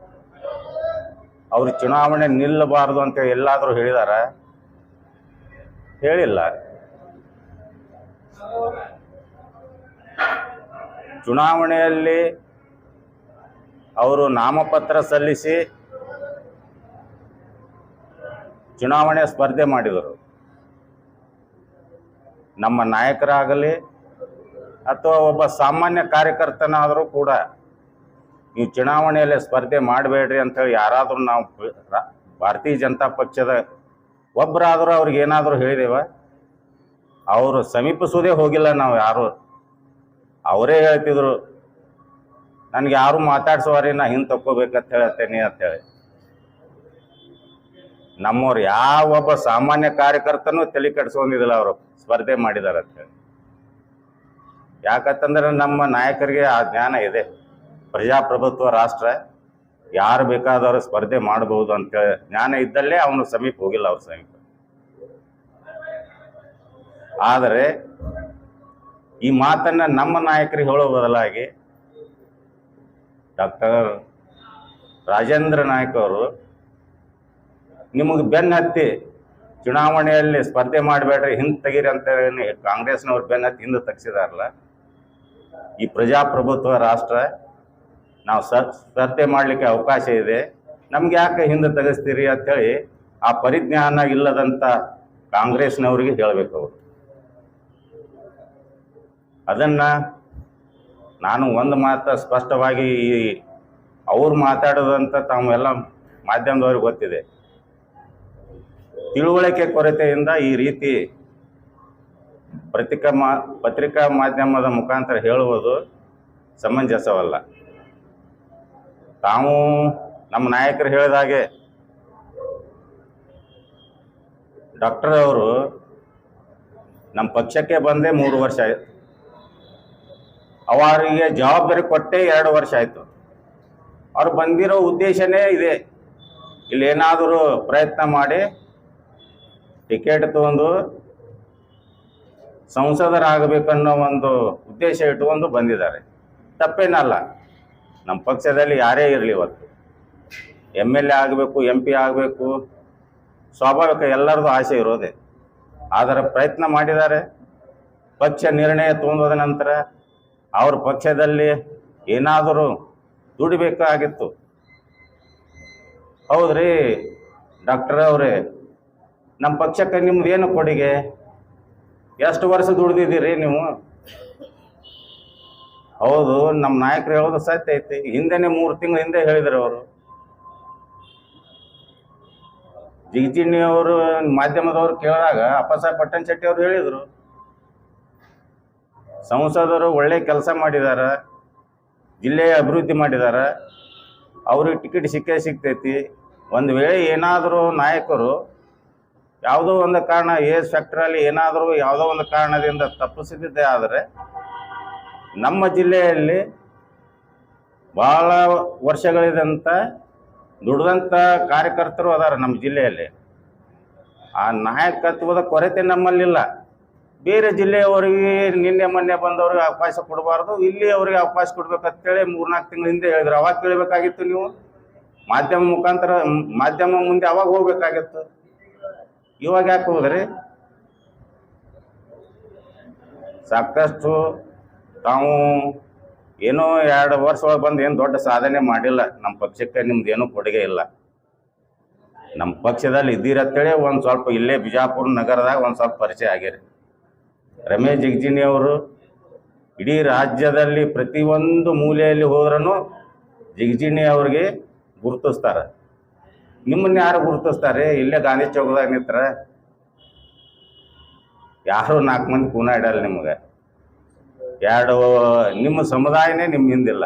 ಅವರು ಚುನಾವಣೆ ನಿಲ್ಲಬಾರದು ಅಂತ ಎಲ್ಲಾದರೂ ಹೇಳಿದಾರ? ಹೇಳಿಲ್ಲ. ಚುನಾವಣೆಯಲ್ಲಿ ಅವರು ನಾಮಪತ್ರ ಸಲ್ಲಿಸಿ ಚುನಾವಣೆ ಸ್ಪರ್ಧೆ ಮಾಡಿದರು. ನಮ್ಮ ನಾಯಕರಾಗಲಿ ಅಥವಾ ಒಬ್ಬ ಸಾಮಾನ್ಯ ಕಾರ್ಯಕರ್ತನಾದರೂ ಕೂಡ ನೀವು ಚುನಾವಣೆಯಲ್ಲಿ ಸ್ಪರ್ಧೆ ಮಾಡಬೇಡ್ರಿ ಅಂಥೇಳಿ ಯಾರಾದರೂ ನಾವು ಭಾರತೀಯ ಜನತಾ ಪಕ್ಷದ ಒಬ್ಬರಾದರೂ ಅವ್ರಿಗೆ ಏನಾದರೂ ಹೇಳಿದೇವ? ಅವರು ಸಮೀಪಿಸೋದೇ ಹೋಗಿಲ್ಲ. ನಾವು ಯಾರು ಅವರೇ ಹೇಳ್ತಿದ್ರು, ನನಗೆ ಯಾರು ಮಾತಾಡ್ಸೋರಿ ನಾ ಹಿಂದೆ ತಕ್ಕೋಬೇಕಂತ ಹೇಳತ್ತೇನೆ ಅಂತೇಳಿ. ನಮ್ಮವ್ರು ಯಾವ ಒಬ್ಬ ಸಾಮಾನ್ಯ ಕಾರ್ಯಕರ್ತನೂ ತಲೆ ಕೆಡಿಸ್ಕೊಂಡಿದ್ದಿಲ್ಲ ಅವರು ಸ್ಪರ್ಧೆ ಮಾಡಿದಾರೆ ಅಂತೇಳಿ. ಯಾಕಂತಂದ್ರೆ ನಮ್ಮ ನಾಯಕರಿಗೆ ಆ ಜ್ಞಾನ ಇದೆ. ಪ್ರಜಾಪ್ರಭುತ್ವ ರಾಷ್ಟ್ರ, ಯಾರು ಬೇಕಾದವರು ಸ್ಪರ್ಧೆ ಮಾಡಬಹುದು ಅಂತೇಳಿ ಜ್ಞಾನ ಇದ್ದಲ್ಲೇ ಅವನು ಸಮೀಪ ಹೋಗಿಲ್ಲ. ಅವ್ರ ಸಮೀಪ. ಆದರೆ ಈ ಮಾತನ್ನು ನಮ್ಮ ನಾಯಕರಿಗೆ ಹೇಳೋ ಬದಲಾಗಿ ಡಾಕ್ಟರ್ ರಾಜೇಂದ್ರ ನಾಯಕ್ ಅವರು ನಿಮಗೆ ಬೆನ್ನು ಹತ್ತಿ ಚುನಾವಣೆಯಲ್ಲಿ ಸ್ಪರ್ಧೆ ಮಾಡಬೇಡ್ರಿ, ಹಿಂದೆ ತೆಗೀರಿ ಅಂತ ಹೇಳಿ ಕಾಂಗ್ರೆಸ್ನವ್ರು ಬೆನ್ನು ಹತ್ತಿ ಹಿಂದೆ ತೆಗೆಸಿದಾರಲ್ಲ. ಈ ಪ್ರಜಾಪ್ರಭುತ್ವ ರಾಷ್ಟ್ರ, ನಾವು ಸ್ಪರ್ಧೆ ಮಾಡಲಿಕ್ಕೆ ಅವಕಾಶ ಇದೆ, ನಮ್ಗೆ ಯಾಕೆ ಹಿಂದೆ ತೆಗೆಸ್ತೀರಿ ಅಂಥೇಳಿ ಆ ಪರಿಜ್ಞಾನ ಇಲ್ಲದಂಥ ಕಾಂಗ್ರೆಸ್ನವ್ರಿಗೆ ಹೇಳಬೇಕು ಅವರು. ಅದನ್ನು ನಾನು ಒಂದು ಮಾತು ಸ್ಪಷ್ಟವಾಗಿ ಅವ್ರು ಮಾತಾಡೋದಂತ ತಾವೆಲ್ಲ ಮಾಧ್ಯಮದವ್ರಿಗೆ ಗೊತ್ತಿದೆ. ತಿಳುವಳಿಕೆ ಕೊರತೆಯಿಂದ ಈ ರೀತಿ ಪತ್ರಿಕಾ ಮಾಧ್ಯಮದ ಮುಖಾಂತರ ಹೇಳುವುದು ಸಮಂಜಸವಲ್ಲ. ತಾವು ನಮ್ಮ ನಾಯಕರು ಹೇಳಿದಾಗೆ ಡಾಕ್ಟರ್ ಅವರು ನಮ್ಮ ಪಕ್ಷಕ್ಕೆ ಬಂದೇ 3 ವರ್ಷ ಆಯಿತು. ಅವರಿಗೆ ಜವಾಬ್ದಾರಿ ಕೊಟ್ಟೇ 2 ವರ್ಷ ಆಯಿತು. ಅವ್ರು ಬಂದಿರೋ ಉದ್ದೇಶನೇ ಇದೆ, ಇಲ್ಲೇನಾದರೂ ಪ್ರಯತ್ನ ಮಾಡಿ ಟಿಕೆಟ್ ತೊಗೊಂಡು ಸಂಸದರಾಗಬೇಕನ್ನೋ ಒಂದು ಉದ್ದೇಶ ಇಟ್ಟುಕೊಂಡು ಬಂದಿದ್ದಾರೆ. ತಪ್ಪೇನಲ್ಲ. ನಮ್ಮ ಪಕ್ಷದಲ್ಲಿ ಯಾರೇ ಇರಲಿ, ಇವತ್ತು MLA ಆಗಬೇಕು, MP ಆಗಬೇಕು, ಸ್ವಾಭಾವಿಕ ಎಲ್ಲರದು ಆಸೆ ಇರೋದೆ. ಆದರೆ ಪ್ರಯತ್ನ ಮಾಡಿದ್ದಾರೆ. ಪಕ್ಷ ನಿರ್ಣಯ ತೊಗೊಂಡೋದ ನಂತರ ಅವ್ರ ಪಕ್ಷದಲ್ಲಿ ಏನಾದರೂ ದುಡಿಬೇಕಾಗಿತ್ತು. ಹೌದ್ರಿ ಡಾಕ್ಟರ್ ಅವರೇ, ನಮ್ಮ ಪಕ್ಷಕ್ಕೆ ನಿಮ್ದು ಏನು ಕೊಡುಗೆ? ಎಷ್ಟು ವರ್ಷ ದುಡ್ದಿದ್ದೀರಿ ನೀವು? ಹೌದು, ನಮ್ಮ ನಾಯಕರು ಹೇಳೋದು ಸತ್ಯ ಐತಿ. ಹಿಂದೆನೇ 3 ತಿಂಗಳ ಹಿಂದೆ ಹೇಳಿದ್ರು ಅವರು. ಜಿಗಜಿಣಿ ಅವರು ಮಾಧ್ಯಮದವರು ಕೇಳಿದಾಗ ಅಪ್ಪಸಾಹೇಬ್ ಪಟ್ಟಣ ಶೆಟ್ಟಿ ಅವರು ಹೇಳಿದರು, ಸಂಸದರು ಒಳ್ಳೆ ಕೆಲಸ ಮಾಡಿದ್ದಾರೆ, ಜಿಲ್ಲೆಯ ಅಭಿವೃದ್ಧಿ ಮಾಡಿದ್ದಾರೆ, ಅವ್ರಿಗೆ ಟಿಕೆಟ್ ಸಿಗ್ತೈತಿ. ಒಂದು ವೇಳೆ ಏನಾದರೂ ನಾಯಕರು ಯಾವುದೋ ಒಂದು ಕಾರಣ ಏಜ್ ಫ್ಯಾಕ್ಟ್ರಲ್ಲಿ ಏನಾದರೂ ಯಾವುದೋ ಒಂದು ಕಾರಣದಿಂದ ತಪ್ಪಿಸಿದ್ದೇ ಆದರೆ ನಮ್ಮ ಜಿಲ್ಲೆಯಲ್ಲಿ ಭಾಳ ವರ್ಷಗಳಿದಂಥ ದುಡ್ದಂಥ ಕಾರ್ಯಕರ್ತರು ಅದಾರ ನಮ್ಮ ಜಿಲ್ಲೆಯಲ್ಲಿ. ಆ ನಾಯಕತ್ವದ ಕೊರತೆ ನಮ್ಮಲ್ಲಿಲ್ಲ. ಬೇರೆ ಜಿಲ್ಲೆಯವರಿಗೆ ನಿನ್ನೆ ಮೊನ್ನೆ ಬಂದವ್ರಿಗೆ ಅವಕಾಶ ಕೊಡಬಾರ್ದು, ಇಲ್ಲಿ ಅವರಿಗೆ ಅವಕಾಶ ಕೊಡ್ಬೇಕಂತೇಳಿ 3-4 ತಿಂಗಳ ಹಿಂದೆ ಹೇಳಿದ್ರು. ಅವಾಗ ಕೇಳಬೇಕಾಗಿತ್ತು ನೀವು. ಮಾಧ್ಯಮ ಮುಂದೆ ಅವಾಗ ಹೋಗ್ಬೇಕಾಗಿತ್ತು. ಇವಾಗ ಯಾಕೆ ಹೋದ್ರಿ? ಸಾಕಷ್ಟು ತಾವು ಏನೋ 2 ವರ್ಷ ಒಳಗೆ ಬಂದು ಏನು ದೊಡ್ಡ ಸಾಧನೆ ಮಾಡಿಲ್ಲ. ನಮ್ಮ ಪಕ್ಷಕ್ಕೆ ನಿಮ್ದು ಏನೂ ಕೊಡುಗೆ ಇಲ್ಲ. ನಮ್ಮ ಪಕ್ಷದಲ್ಲಿ ಇದ್ದೀರಂತೇಳಿ ಒಂದು ಸ್ವಲ್ಪ ಇಲ್ಲೇ ಬಿಜಾಪುರ ನಗರದಾಗ ಒಂದು ಸ್ವಲ್ಪ ಪರಿಚಯ ಆಗ್ಯಾರ. ರಮೇಶ್ ಜಿಗಜಿಣಿ ಅವರು ಇಡೀ ರಾಜ್ಯದಲ್ಲಿ ಪ್ರತಿಯೊಂದು ಮೂಲೆಯಲ್ಲಿ ಹೋದ್ರೂ ಜಿಗಜಿಣಿ ಅವ್ರಿಗೆ ಗುರುತಿಸ್ತಾರೆ. ನಿಮ್ಮನ್ನ ಯಾರು ಗುರುತಿಸ್ತಾರೆ? ಇಲ್ಲೇ ಗಾಂಧಿ ಚೌಕದಾಗ ನಿಂತರ ಯಾರು 4 ಮಂದಿ ಕೂನ ಇಡಲ್ಲ ನಿಮ್ಗೆ. ನಿಮ್ಮ ಸಮುದಾಯನೇ ನಿಮ್ಮ ಹಿಂದಿಲ್ಲ.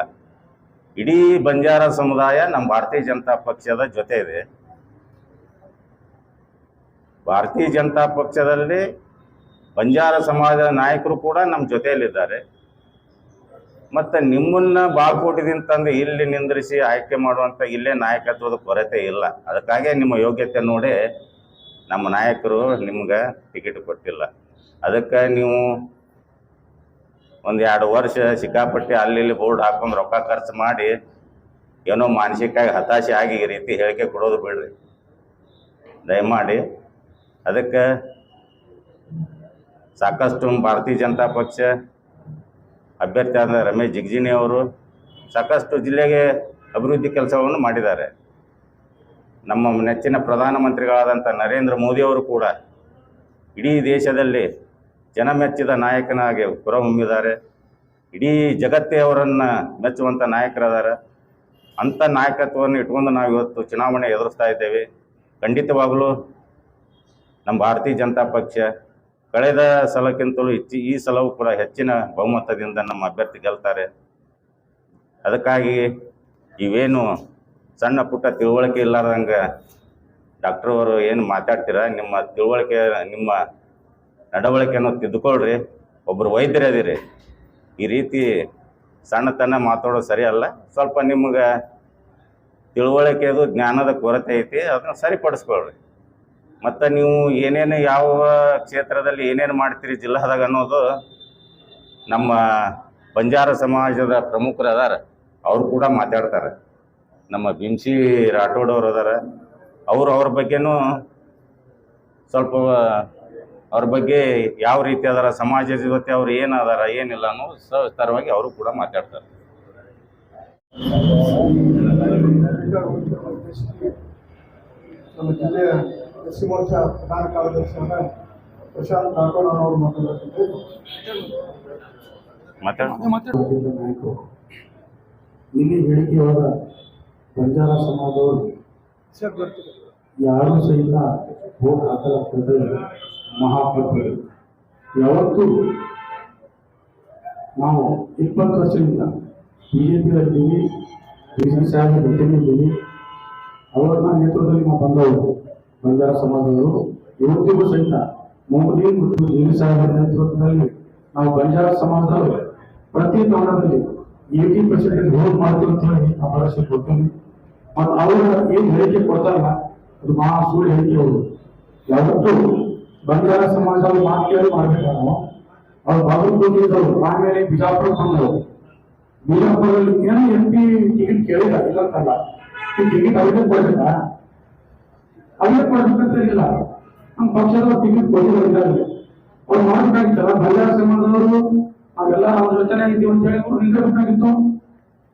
ಇಡೀ ಬಂಜಾರ ಸಮುದಾಯ ನಮ್ಮ ಭಾರತೀಯ ಜನತಾ ಪಕ್ಷದ ಜೊತೆ ಇದೆ. ಭಾರತೀಯ ಜನತಾ ಪಕ್ಷದಲ್ಲಿ ಬಂಜಾರ ಸಮಾಜದ ನಾಯಕರು ಕೂಡ ನಮ್ಮ ಜೊತೆಯಲ್ಲಿದ್ದಾರೆ. ಮತ್ತು ನಿಮ್ಮನ್ನು ಬಾಳ್ಕೋಟಿದಿಂದ ತಂದು ಇಲ್ಲಿ ನಿಂದ್ರಿಸಿ ಆಯ್ಕೆ ಮಾಡುವಂಥ ಇಲ್ಲೇ ನಾಯಕತ್ವದ ಕೊರತೆ ಇಲ್ಲ. ಅದಕ್ಕಾಗಿ ನಿಮ್ಮ ಯೋಗ್ಯತೆ ನೋಡಿ ನಮ್ಮ ನಾಯಕರು ನಿಮ್ಗೆ ಟಿಕೆಟ್ ಕೊಟ್ಟಿಲ್ಲ. ಅದಕ್ಕೆ ನೀವು 1-2 ವರ್ಷ ಸಿಕ್ಕಾಪಟ್ಟೆ ಅಲ್ಲಿ ಬೋರ್ಡ್ ಹಾಕೊಂಡು ರೊಕ್ಕ ಖರ್ಚು ಮಾಡಿ ಏನೋ ಮಾನಸಿಕವಾಗಿ ಹತಾಶೆ ಆಗಿ ಈ ರೀತಿ ಹೇಳಿಕೆ ಕೊಡೋದು ಬಿಡ್ರಿ ದಯಮಾಡಿ. ಅದಕ್ಕೆ ಸಾಕಷ್ಟು ಭಾರತೀಯ ಜನತಾ ಪಕ್ಷ ಅಭ್ಯರ್ಥಿಯಾದ ರಮೇಶ್ ಜಿಗಜಿಣಿ ಅವರು ಸಾಕಷ್ಟು ಜಿಲ್ಲೆಗೆ ಅಭಿವೃದ್ಧಿ ಕೆಲಸವನ್ನು ಮಾಡಿದ್ದಾರೆ. ನಮ್ಮ ನೆಚ್ಚಿನ ಪ್ರಧಾನಮಂತ್ರಿಗಳಾದಂಥ ನರೇಂದ್ರ ಮೋದಿಯವರು ಕೂಡ ಇಡೀ ದೇಶದಲ್ಲಿ ಜನಮೆಚ್ಚಿದ ನಾಯಕನಾಗಿ ಹೊರಹೊಮ್ಮಿದ್ದಾರೆ. ಇಡೀ ಜಗತ್ತೇ ಅವರನ್ನು ಮೆಚ್ಚುವಂಥ ನಾಯಕರದಾರ. ಅಂಥ ನಾಯಕತ್ವವನ್ನು ಇಟ್ಕೊಂಡು ನಾವು ಇವತ್ತು ಚುನಾವಣೆ ಎದುರಿಸ್ತಾ ಇದ್ದೇವೆ. ಖಂಡಿತವಾಗಲೂ ನಮ್ಮ ಭಾರತೀಯ ಜನತಾ ಪಕ್ಷ ಕಳೆದ ಸಲಕ್ಕಿಂತಲೂ ಈ ಸಲವೂ ಕೂಡ ಹೆಚ್ಚಿನ ಬಹುಮತದಿಂದ ನಮ್ಮ ಅಭ್ಯರ್ಥಿ ಗೆಲ್ತಾರೆ. ಅದಕ್ಕಾಗಿ ಇವೇನು ಸಣ್ಣ ಪುಟ್ಟ ತಿಳುವಳಿಕೆ ಇಲ್ಲಾರ್ದಂಗೆ ಡಾಕ್ಟ್ರ್ ಅವರು ಏನು ಮಾತಾಡ್ತೀರ, ನಿಮ್ಮ ತಿಳುವಳಿಕೆ ನಿಮ್ಮ ನಡವಳಿಕೆಯನ್ನು ತಿದ್ದುಕೊಳ್ರಿ. ಒಬ್ಬರು ವೈದ್ಯರದಿರಿ, ಈ ರೀತಿ ಸಣ್ಣತನ ಮಾತಾಡೋದು ಸರಿಯಲ್ಲ. ಸ್ವಲ್ಪ ನಿಮ್ಗೆ ತಿಳುವಳಿಕೆದು ಜ್ಞಾನದ ಕೊರತೆ ಐತಿ, ಅದನ್ನು ಸರಿಪಡಿಸ್ಕೊಳ್ರಿ. ಮತ್ತು ನೀವು ಏನೇನು ಯಾವ ಕ್ಷೇತ್ರದಲ್ಲಿ ಏನೇನು ಮಾಡ್ತೀರಿ ಜಿಲ್ಲಾದಾಗ ಅನ್ನೋದು ನಮ್ಮ ಬಂಜಾರ ಸಮಾಜದ ಪ್ರಮುಖರು ಅದಾರ, ಅವರು ಕೂಡ ಮಾತಾಡ್ತಾರೆ. ನಮ್ಮ ಭೀಮ್ಸಿ ರಾಠೋಡ್ ಅವರು ಅದಾರ, ಅವ್ರ ಬಗ್ಗೆನೂ ಸ್ವಲ್ಪ ಅವ್ರ ಬಗ್ಗೆ ಯಾವ ರೀತಿ ಅದಾರ, ಸಮಾಜದ ಜೊತೆ ಅವ್ರು ಏನು ಅದಾರ ಏನಿಲ್ಲ ಅನ್ನೋ ಸವಿಸ್ತಾರವಾಗಿ ಅವರು ಕೂಡ ಮಾತಾಡ್ತಾರೆ. ನಮ್ಮ ಜಿಲ್ಲೆಯ ಎಸ್ಸಿ ಮೋರ್ಚಾ ಪ್ರಧಾನ ಕಾರ್ಯದರ್ಶಿಯಾದ ಪ್ರಶಾಂತ್ ರಾಠೋಡ್ ಅವರು ನಾಯಕರು ಇಲ್ಲಿ ಹೇಳಿಕೆಯಾದ ಬಂಜಾರ ಸಮಾಜದವರು ಯಾರೂ ಸಹಿತ ವೋಟ್ ಹಾಕಲಾಗ್ತದೆ ಮಹಾಪತ್ರ. ಯಾವತ್ತೂ ನಾವು 20 ವರ್ಷದಿಂದ BJP ಸಾಹೇಬ್ ಭೇಟಿಯಿದ್ದೀವಿ. ಅವರ ನೇತೃತ್ವದಲ್ಲಿ ನಾವು ಬಂದವರು ಬಂಜಾರ ಸಮಾಜದವರು. ಇವತ್ತಿಗೂ ಸಹಿತ ಮೋದಿ ಮತ್ತು ಸಾಹೇಬರ ನೇತೃತ್ವದಲ್ಲಿ ನಾವು ಬಂಜಾರ ಸಮಾಜದವರು ಪ್ರತಿ ತಾಣದಲ್ಲಿ 80% ವೋಟ್ ಮಾಡ್ತೀವಿ ಅಂತ ಹೇಳಿ ನಾವು ಭರವಸೆ ಕೊಡ್ತೀವಿ. ಮತ್ತು ಅವರ ಏನು ಹೇಳಿಕೆ ಕೊಡ್ತಾರಲ್ಲ ಅದು ಮಹಾ ಸುಳ್ಳು ಹೇಳಿಕೆ. ಅವರು ಯಾವತ್ತೂ ಬಂಜಾರ ಸಮಾಜದವ್ರು ಮಾತು ಕೇಳಿ ಮಾಡ್ಬೇಕಾದ್ರು ಅವ್ರು ಬಾಗಲಕೋಟೆಯವರು ಆಮೇಲೆ ಬಿಜಾಪುರ ಬಂದರು. ಬಿಜಾಪುರದಲ್ಲಿ ಏನೋ MP ಟಿಕೆಟ್ ಕೇಳಿಲ್ಲ, ಇಲ್ಲಂತಲ್ಲ, ಈ ಟಿಕೆಟ್ ಅವ್ರಿಗೆ ಕೊಡ್ಬೇಕ, ಅವ್ರಿಗೆ ಕೊಡ್ಬೇಕಂತ ಇಲ್ಲ, ನಮ್ಮ ಪಕ್ಷದವ್ರು ಟಿಕೆಟ್ ಕೊಟ್ಟಿದ್ದಾರೆ. ಅವ್ರು ಮಾಡ್ಬೇಕಾಗಿತ್ತಲ್ಲ, ಬಂಜಾರ ಸಮಾಜದವರು ನಾವೆಲ್ಲ ಅವ್ರ ಜೊತೆ ಇದ್ದೀವಿ ಅಂತ ಹೇಳಿ ಅವ್ರು ನಿಂತಿರ್ಬೇಕಾಗಿತ್ತು.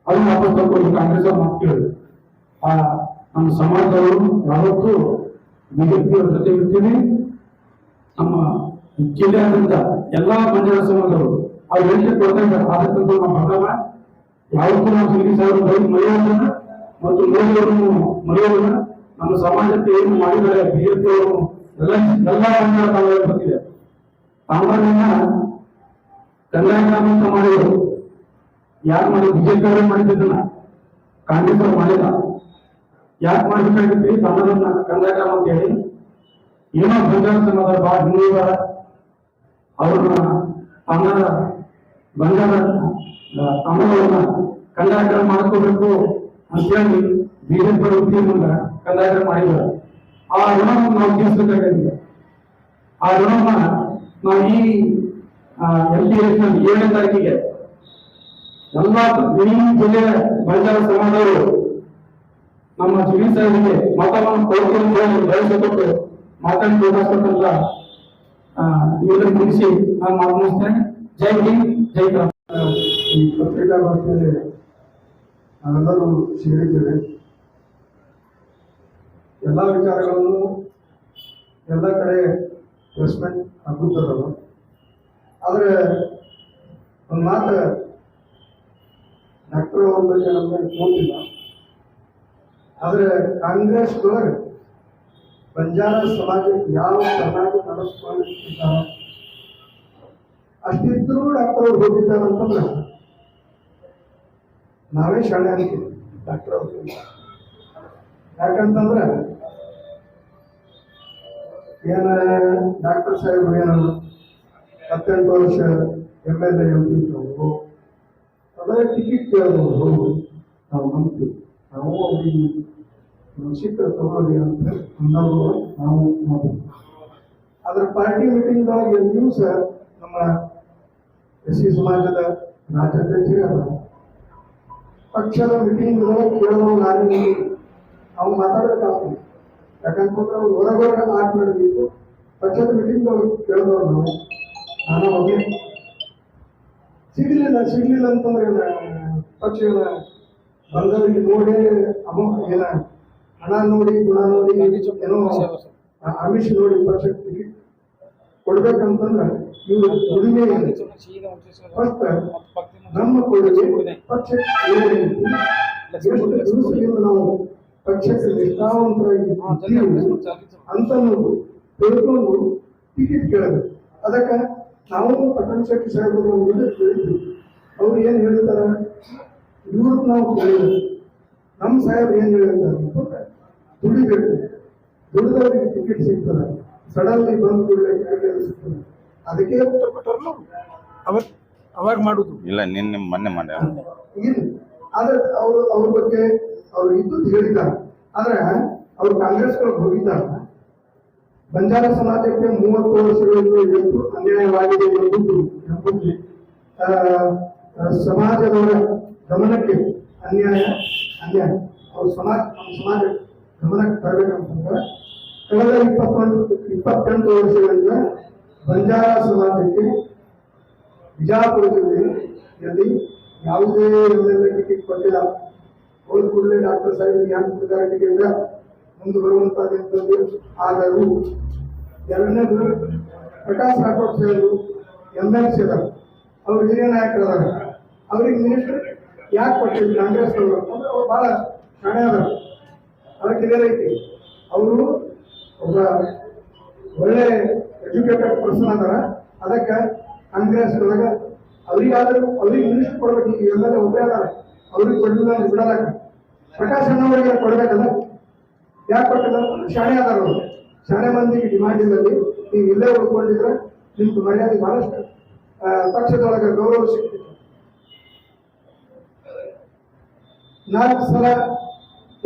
ಅದನ್ನ ವಾಪಸ್ ತಗೊಂಡು ಕಾಂಗ್ರೆಸ್ ಅವ್ರು ಮಾತು ಕೇಳಿದ್ರು. ನಮ್ಮ ಸಮಾಜದವರು ಯಾವತ್ತೂ ಬಿಜೆಪಿಯವ್ರ ಜೊತೆ ಇರ್ತೀವಿ. ನಮ್ಮ ಜಿಲ್ಲೆಯಾದ್ಯಂತ ಎಲ್ಲಾ ಬಂಜಾರ ಸಮಾಜದವರು ಅವ್ರು ಹೇಳಿಕೆ ಕೊಡ್ತಾ ಇದ್ದಾರೆ. ಅದಕ್ಕಂತ ನಮ್ಮ ಬದಲ ಯಾವತ್ತೂ ನಾವು ಸಿಂಗಿ ಸಾಹೇಬ್ ಮರೆಯೋದನ್ನ ಮತ್ತು ಮೋದಿಯವರನ್ನು ಮರೆಯೋದನ್ನ, ನಮ್ಮ ಸಮಾಜಕ್ಕೆ ಏನು ಮಾಡಿದ್ದಾರೆ ಬಿಜೆಪಿಯವರು ಎಲ್ಲ ಬಂಜಾರ ತಾಲೂಕು ಬರ್ತಿದೆ. ತಾಮ್ರದಿಂದ ಕಂದಾಯ ಗ್ರಾಮ ಅಂತ ಮಾಡಿದ್ರು. ಯಾರು ಮಾಡಿದ್ರು? ಬಿಜೆಪಿ ಅವರೇ ಮಾಡಿದ್ದನ್ನ, ಕಾಂಗ್ರೆಸ್ ಅವ್ರು ಮಾಡಿಲ್ಲ. ಯಾಕೆ ಮಾಡ್ಬೇಕಾಗಿತ್ತು ತಾಮ್ರದಿಂದ ಕಂದಾಯ ಗ್ರಾಮ ಅಂತ ಹೇಳಿ? ಏನೋ ಬಂಜಾರ ಸಮಾಜ ಬಹಳ ಹಿಂದಿದಾರ, ಅವ್ರನ್ನ ತಾಮ್ರವನ್ನ ಕಂದಾಯ ಗ್ರಾಮ ಮಾಡ್ಕೋಬೇಕು ಅಂತೇಳಿ ಬಿಜೆಪಿ ವೃತ್ತಿ ಮುಂದೆ ಕಂದಾಯ ಗ್ರಾಮ ಮಾಡಿದ್ದಾರೆ. ಆ ಋಣವನ್ನು ನಾವು ತೀರಿಸಬೇಕಾಗಿದೆ. ಆ ಋಣವನ್ನ ನಾವು ಈ MP ಎಲೆಕ್ಷನ್ 7ನೇ ತಾರೀಕಿಗೆ ಎಲ್ಲ ಇಡೀ ಜಿಲ್ಲೆಯ ಬಂಜಾರ ಸಮಾಜದವರು ನಮ್ಮ ಜಿವಿ ಸಾಹೇಬರಿಗೆ ಮತವನ್ನು ಕೊಡುವುದು ಬಯಸಬೇಕು ಮಾತಾಡಿ ಹೋಗಬೇಕಂತ ಇವರಿಗೆ ಮುಗಿಸಿ ನಾನು ಮಾತನಾಡ್ತೇನೆ. ಜೈ ಹಿಂದ್, ಜೈ ಕರ್ನಾಟಕ. ಈ ಪತ್ರಿಕಾಗೋಷ್ಠಿಯಲ್ಲಿ ನಾವೆಲ್ಲರೂ ಸೇರಿದ್ದೇವೆ. ಎಲ್ಲ ವಿಚಾರಗಳನ್ನು ಎಲ್ಲ ಕಡೆ ರೆಸ್ಪೆಕ್ಟ್ ಆಗುತ್ತದಲ್ಲ. ಆದರೆ ಒಂದು ಮಾತು ಡಾಕ್ಟರ್ ಅವ್ರ ಬಗ್ಗೆ ನಮಗೆ ಗೊತ್ತಿಲ್ಲ. ಆದರೆ ಕಾಂಗ್ರೆಸ್ ಒಳಗೆ ಬಂಜಾರ ಸಮಾಜಕ್ಕೆ ಯಾವ ಚೆನ್ನಾಗಿ ನಡೆಸ್ಕೊಂಡಿದ್ದಾರೆ ಅಷ್ಟಿದ್ರೂ ಡಾಕ್ಟರ್ ಅವ್ರು ಹೋಗಿದ್ದಾರೆ ಅಂತಂದ್ರೆ ನಾವೇ ಶಾಣೆ ಆಗ್ತೀವಿ ಡಾಕ್ಟರ್ ಅವ್ರಿಗೆ. ಯಾಕಂತಂದ್ರೆ ಏನ ಡಾಕ್ಟರ್ ಸಾಹೇಬ್ರು ಏನು 17 ವರ್ಷ MLA ಇರ್ತಿದ್ದವರು, ಅದರ ಟಿಕೆಟ್ ಕೇಳಿದವರು ನಾವು ನಂಬ್ತೀವಿ. ನಾವು ಅವ್ರಿಗೆ ಸಿಕ್ಕ ತಗೊಳ್ಳಿ ಅಂತ ಅಂದವರು ನಾವು ನೋಡ್ತೀವಿ. ಅದ್ರ ಪಾರ್ಟಿ ಮೀಟಿಂಗ್ದೊಳಗೆ ದಿವಸ ನಮ್ಮ SC ಸಮಾಜದ ರಾಜ್ಯಾಧ್ಯಕ್ಷರು ಪಕ್ಷದ ಮೀಟಿಂಗ್ದೊಳಗೆ ಕೇಳೋದು ನಾನು ನಾವು ಮಾತಾಡಬೇಕಾಗ್ತದೆ. ಯಾಕಂತಂದ್ರೆ ಅವ್ರು ಹೊರಗಡೆ ಆಟ ನಡೆದಿತ್ತು. ಪಕ್ಷದ ಮೀಟಿಂಗ್ದೊಳಗೆ ಕೇಳಿದವ್ರು ನಾನು ಹೋಗಿ ಸಿಗ್ಲಿಲ್ಲ ಅಂತಂದ್ರೆ ಪಕ್ಷ ಬಂದವರಿಗೆ ನೋಡಿ ಏನ ಹಣ ನೋಡಿ ಗುಣ ನೋಡಿ ಏನೋ ಆಮಿಷ ನೋಡಿ ಪಕ್ಷಕ್ಕೆ ಟಿಕೆಟ್ ಕೊಡ್ಬೇಕಂತಂದ್ರೆ ಇವರು ದುಡಿಮೆ ಫಸ್ಟ್ ನಮ್ಮ ಕೊಡುಗೆ ಪಕ್ಷಕ್ಕೆ ಎಷ್ಟು ದಿವಸದಿಂದ ನಾವು ಪಕ್ಷಕ್ಕೆ ನಿಷ್ಠಾವಂತರಾಗಿ ಅಂತ ತಿಳ್ಕೊಂಡು ಟಿಕೆಟ್ ಕೇಳಬೇಕು. ಅದಕ್ಕೆ ನಾವು ಪಟ್ಟಣ ಶೆಟ್ಟಿ ಸಾಹೇಬರು ಕೇಳಿದ್ವಿ. ಅವ್ರು ಏನು ಹೇಳ್ತಾರೆ ಇವ್ರು ನಾವು ಕೇಳಿದ್ರು. ನಮ್ಮ ಸಾಹೇಬ್ರು ಏನು ಹೇಳಿರ್ತಾರೆ, ದುಡಿಬೇಕು, ದುಡಿದವರಿಗೆ ಟಿಕೆಟ್ ಸಿಗ್ತದೆ, ಸಡನ್ಲಿ ಬಂದು ಕೂಡಲೇ ಟಿಕೆಟ್ ಸಿಗ್ತದೆ. ಅದಕ್ಕೆ ಕೊಟ್ಟರು ಅವಾಗ ಮಾಡುದು ಇಲ್ಲ. ನಿನ್ನೆ ಮೊನ್ನೆ ಮಾಡ್ಯಾರ ಇಲ್ಲ. ಆದ್ರೆ ಅವ್ರ ಬಗ್ಗೆ ಅವ್ರು ಇದ್ದು ಹೇಳಿದ್ದಾರೆ. ಆದ್ರೆ ಅವ್ರು ಕಾಂಗ್ರೆಸ್ಗಳಿಗೆ ಹೋಗಿದ್ದಾರೆ. ಬಂಜಾರ ಸಮಾಜಕ್ಕೆ 30 ವರ್ಷಗಳಿಂದ ಎಷ್ಟು ಅನ್ಯಾಯವಾಗಿದೆ ಎಂಬುದು ಸಮಾಜದವರ ಗಮನಕ್ಕೆ ಅನ್ಯಾಯ ಅವ್ರ ಸಮಾಜ ಗಮನಕ್ಕೆ ತರಬೇಕಂತಂದ್ರೆ ಕಳೆದ 28 ವರ್ಷಗಳಿಂದ ಬಂಜಾರ ಸಮಾಜಕ್ಕೆ ಬಿಜಾಪುರ ಜಿಲ್ಲೆಯಲ್ಲಿ ಯಾವುದೇ ಟಿಕೆಟ್ ಕೊಟ್ಟಿಲ್ಲ. ಹೋದ ಕೂಡಲೇ ಡಾಕ್ಟರ್ ಸಾಹೇಬ್ ಯಾಕೆ ಟಿಕೆಟ್ ಮುಂದೆ ಬರುವಂತದ್ದು. ಆದರೂ ಎರಡನೇದು ಪ್ರಕಾಶ್ ರಾಠೋಡ್ ಸಾಹೇಬರು MLC ಅದಾರ, ಅವ್ರು ಹಿರಿಯ ನಾಯಕರದಾರ. ಅವ್ರಿಗೆ ಮಿನಿಸ್ಟರ್ ಯಾಕೆ ಕೊಟ್ಟಿದ್ರು ಕಾಂಗ್ರೆಸ್ ಅವರು ಅಂದ್ರೆ ಅವ್ರು ಬಹಳ ಶಾಣೆ ಅದಾರ. ಅದಕ್ಕೆ ಕ್ಲಿಯರ್ ಐತಿ. ಅವರು ಒಬ್ಬ ಒಳ್ಳೆ ಎಜುಕೇಟೆಡ್ ಪರ್ಸನ್ ಅದಾರ. ಅದಕ್ಕೆ ಕಾಂಗ್ರೆಸ್ ಒಳಗೆ ಅವ್ರಿಗೆ ಮಿನಿಸ್ಟರ್ ಕೊಡ್ಬೇಕು. ಈಗ ಎಲ್ಲರೂ ಒಬ್ಬರೇ ಅದಾರ, ಅವ್ರಿಗೆ ಕೊಡಲಿಲ್ಲ ಬಿಡಲಾಕ. ಪ್ರಕಾಶ್ ಅಣ್ಣವರಿಗೆ ಕೊಡ್ಬೇಕಲ್ಲ, ಯಾಕೆ ಕೊಟ್ಟಿಲ್ಲ? ಶಾಣೆ ಅದಾರ. ಅವರು ಶಾಣೆ ಮಂದಿಗೆ ಡಿಮಾಂಡ್ ಇಲ್ಲಲ್ಲಿ ನೀವು ಇಲ್ಲೇ ಉಳ್ಕೊಂಡಿದ್ರೆ ನಿಮ್ದು ಮರ್ಯಾದೆ ಬಹಳಷ್ಟು ಪಕ್ಷದೊಳಗೆ ಗೌರವ ಸಿಗ್ತಿತ್ತು. 4 ಸಲ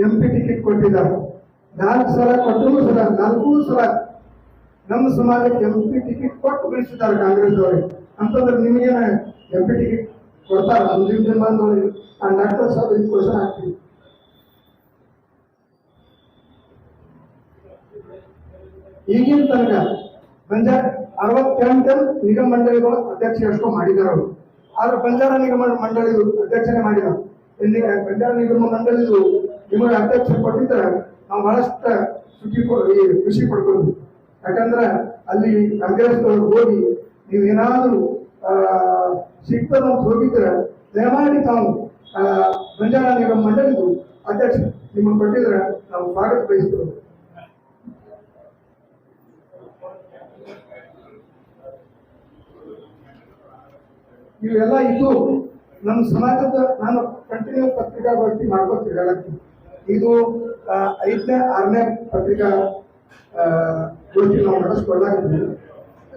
MP ಟಿಕೆಟ್ ಕೊಟ್ಟಿದ್ದಾರೆ. 4 ಸಲ ಕೊಟ್ಟರು ಸಲ 4 ಸಲ ನಮ್ಮ ಸಮಾಜಕ್ಕೆ MP ಟಿಕೆಟ್ ಕೊಟ್ಟು ಬೆಳೆಸಿದ್ದಾರೆ ಕಾಂಗ್ರೆಸ್ ಅವರಿಗೆ. ಅಂತಂದ್ರೆ ನಿಮಗೇನ MP ಟಿಕೆಟ್ ಕೊಡ್ತಾರ? ಮುಂದಿನ ದಿನಮಾನದೊಳಗೆ ಆ ಡಾಕ್ಟರ್ ಸಾಹೇಬ್ ಕ್ವಶನ್ ಹಾಕ್ತೀವಿ. ಈಗಿನ ತನಕ ಬಂಜಾರ 68 ನಿಗಮ ಮಂಡಳಿಗಳ ಅಧ್ಯಕ್ಷ ಎಷ್ಟು ಮಾಡಿದಾರೆ ಅವರು. ಆದ್ರೆ ಬಂಜಾರ ನಿಗಮ ಮಂಡಳಿದು ಅಧ್ಯಕ್ಷನೇ ಮಾಡಿದ. ಇಲ್ಲಿ ಬಂಜಾರ ನಿಗಮ ಮಂಡಳಿದು ನಿಮಗೆ ಅಧ್ಯಕ್ಷ ಕೊಟ್ಟಿದ್ರೆ ನಾವು ಬಹಳಷ್ಟು ಖುಷಿ ಪಡ್ಕೊಂಡು. ಯಾಕಂದ್ರೆ ಅಲ್ಲಿ ಕಾಂಗ್ರೆಸ್ ಹೋಗಿ ನೀವೇನಾದ್ರೂ ಸಿಗ್ತದಂತ ಹೋಗಿದ್ರೆ ದಯಮಾಡಿ ತಾವು ಬಂಜಾರ ನಿಗಮ ಮಂಡಳಿದು ಅಧ್ಯಕ್ಷ ನಿಮಗೆ ಕೊಟ್ಟಿದ್ರೆ ನಾವು ಸ್ವಾಗತ ಬಯಸ್ತೇವೆ. ಇವೆಲ್ಲ ಇದು ನಮ್ಮ ಸಮಾಜದ ನಾನು ಕಂಟಿನ್ಯೂ ಪತ್ರಿಕಾಗೋಷ್ಠಿ ಮಾಡ್ಕೊತೀವಿ ಹೇಳಕ್ಕೆ. ಇದು 5ನೇ 6ನೇ ಪತ್ರಿಕಾ ಗೋಷ್ಠಿ ನಾವು ನಡೆಸ್ಕೊಳ್ಳಾಗಿದ್ದೀವಿ.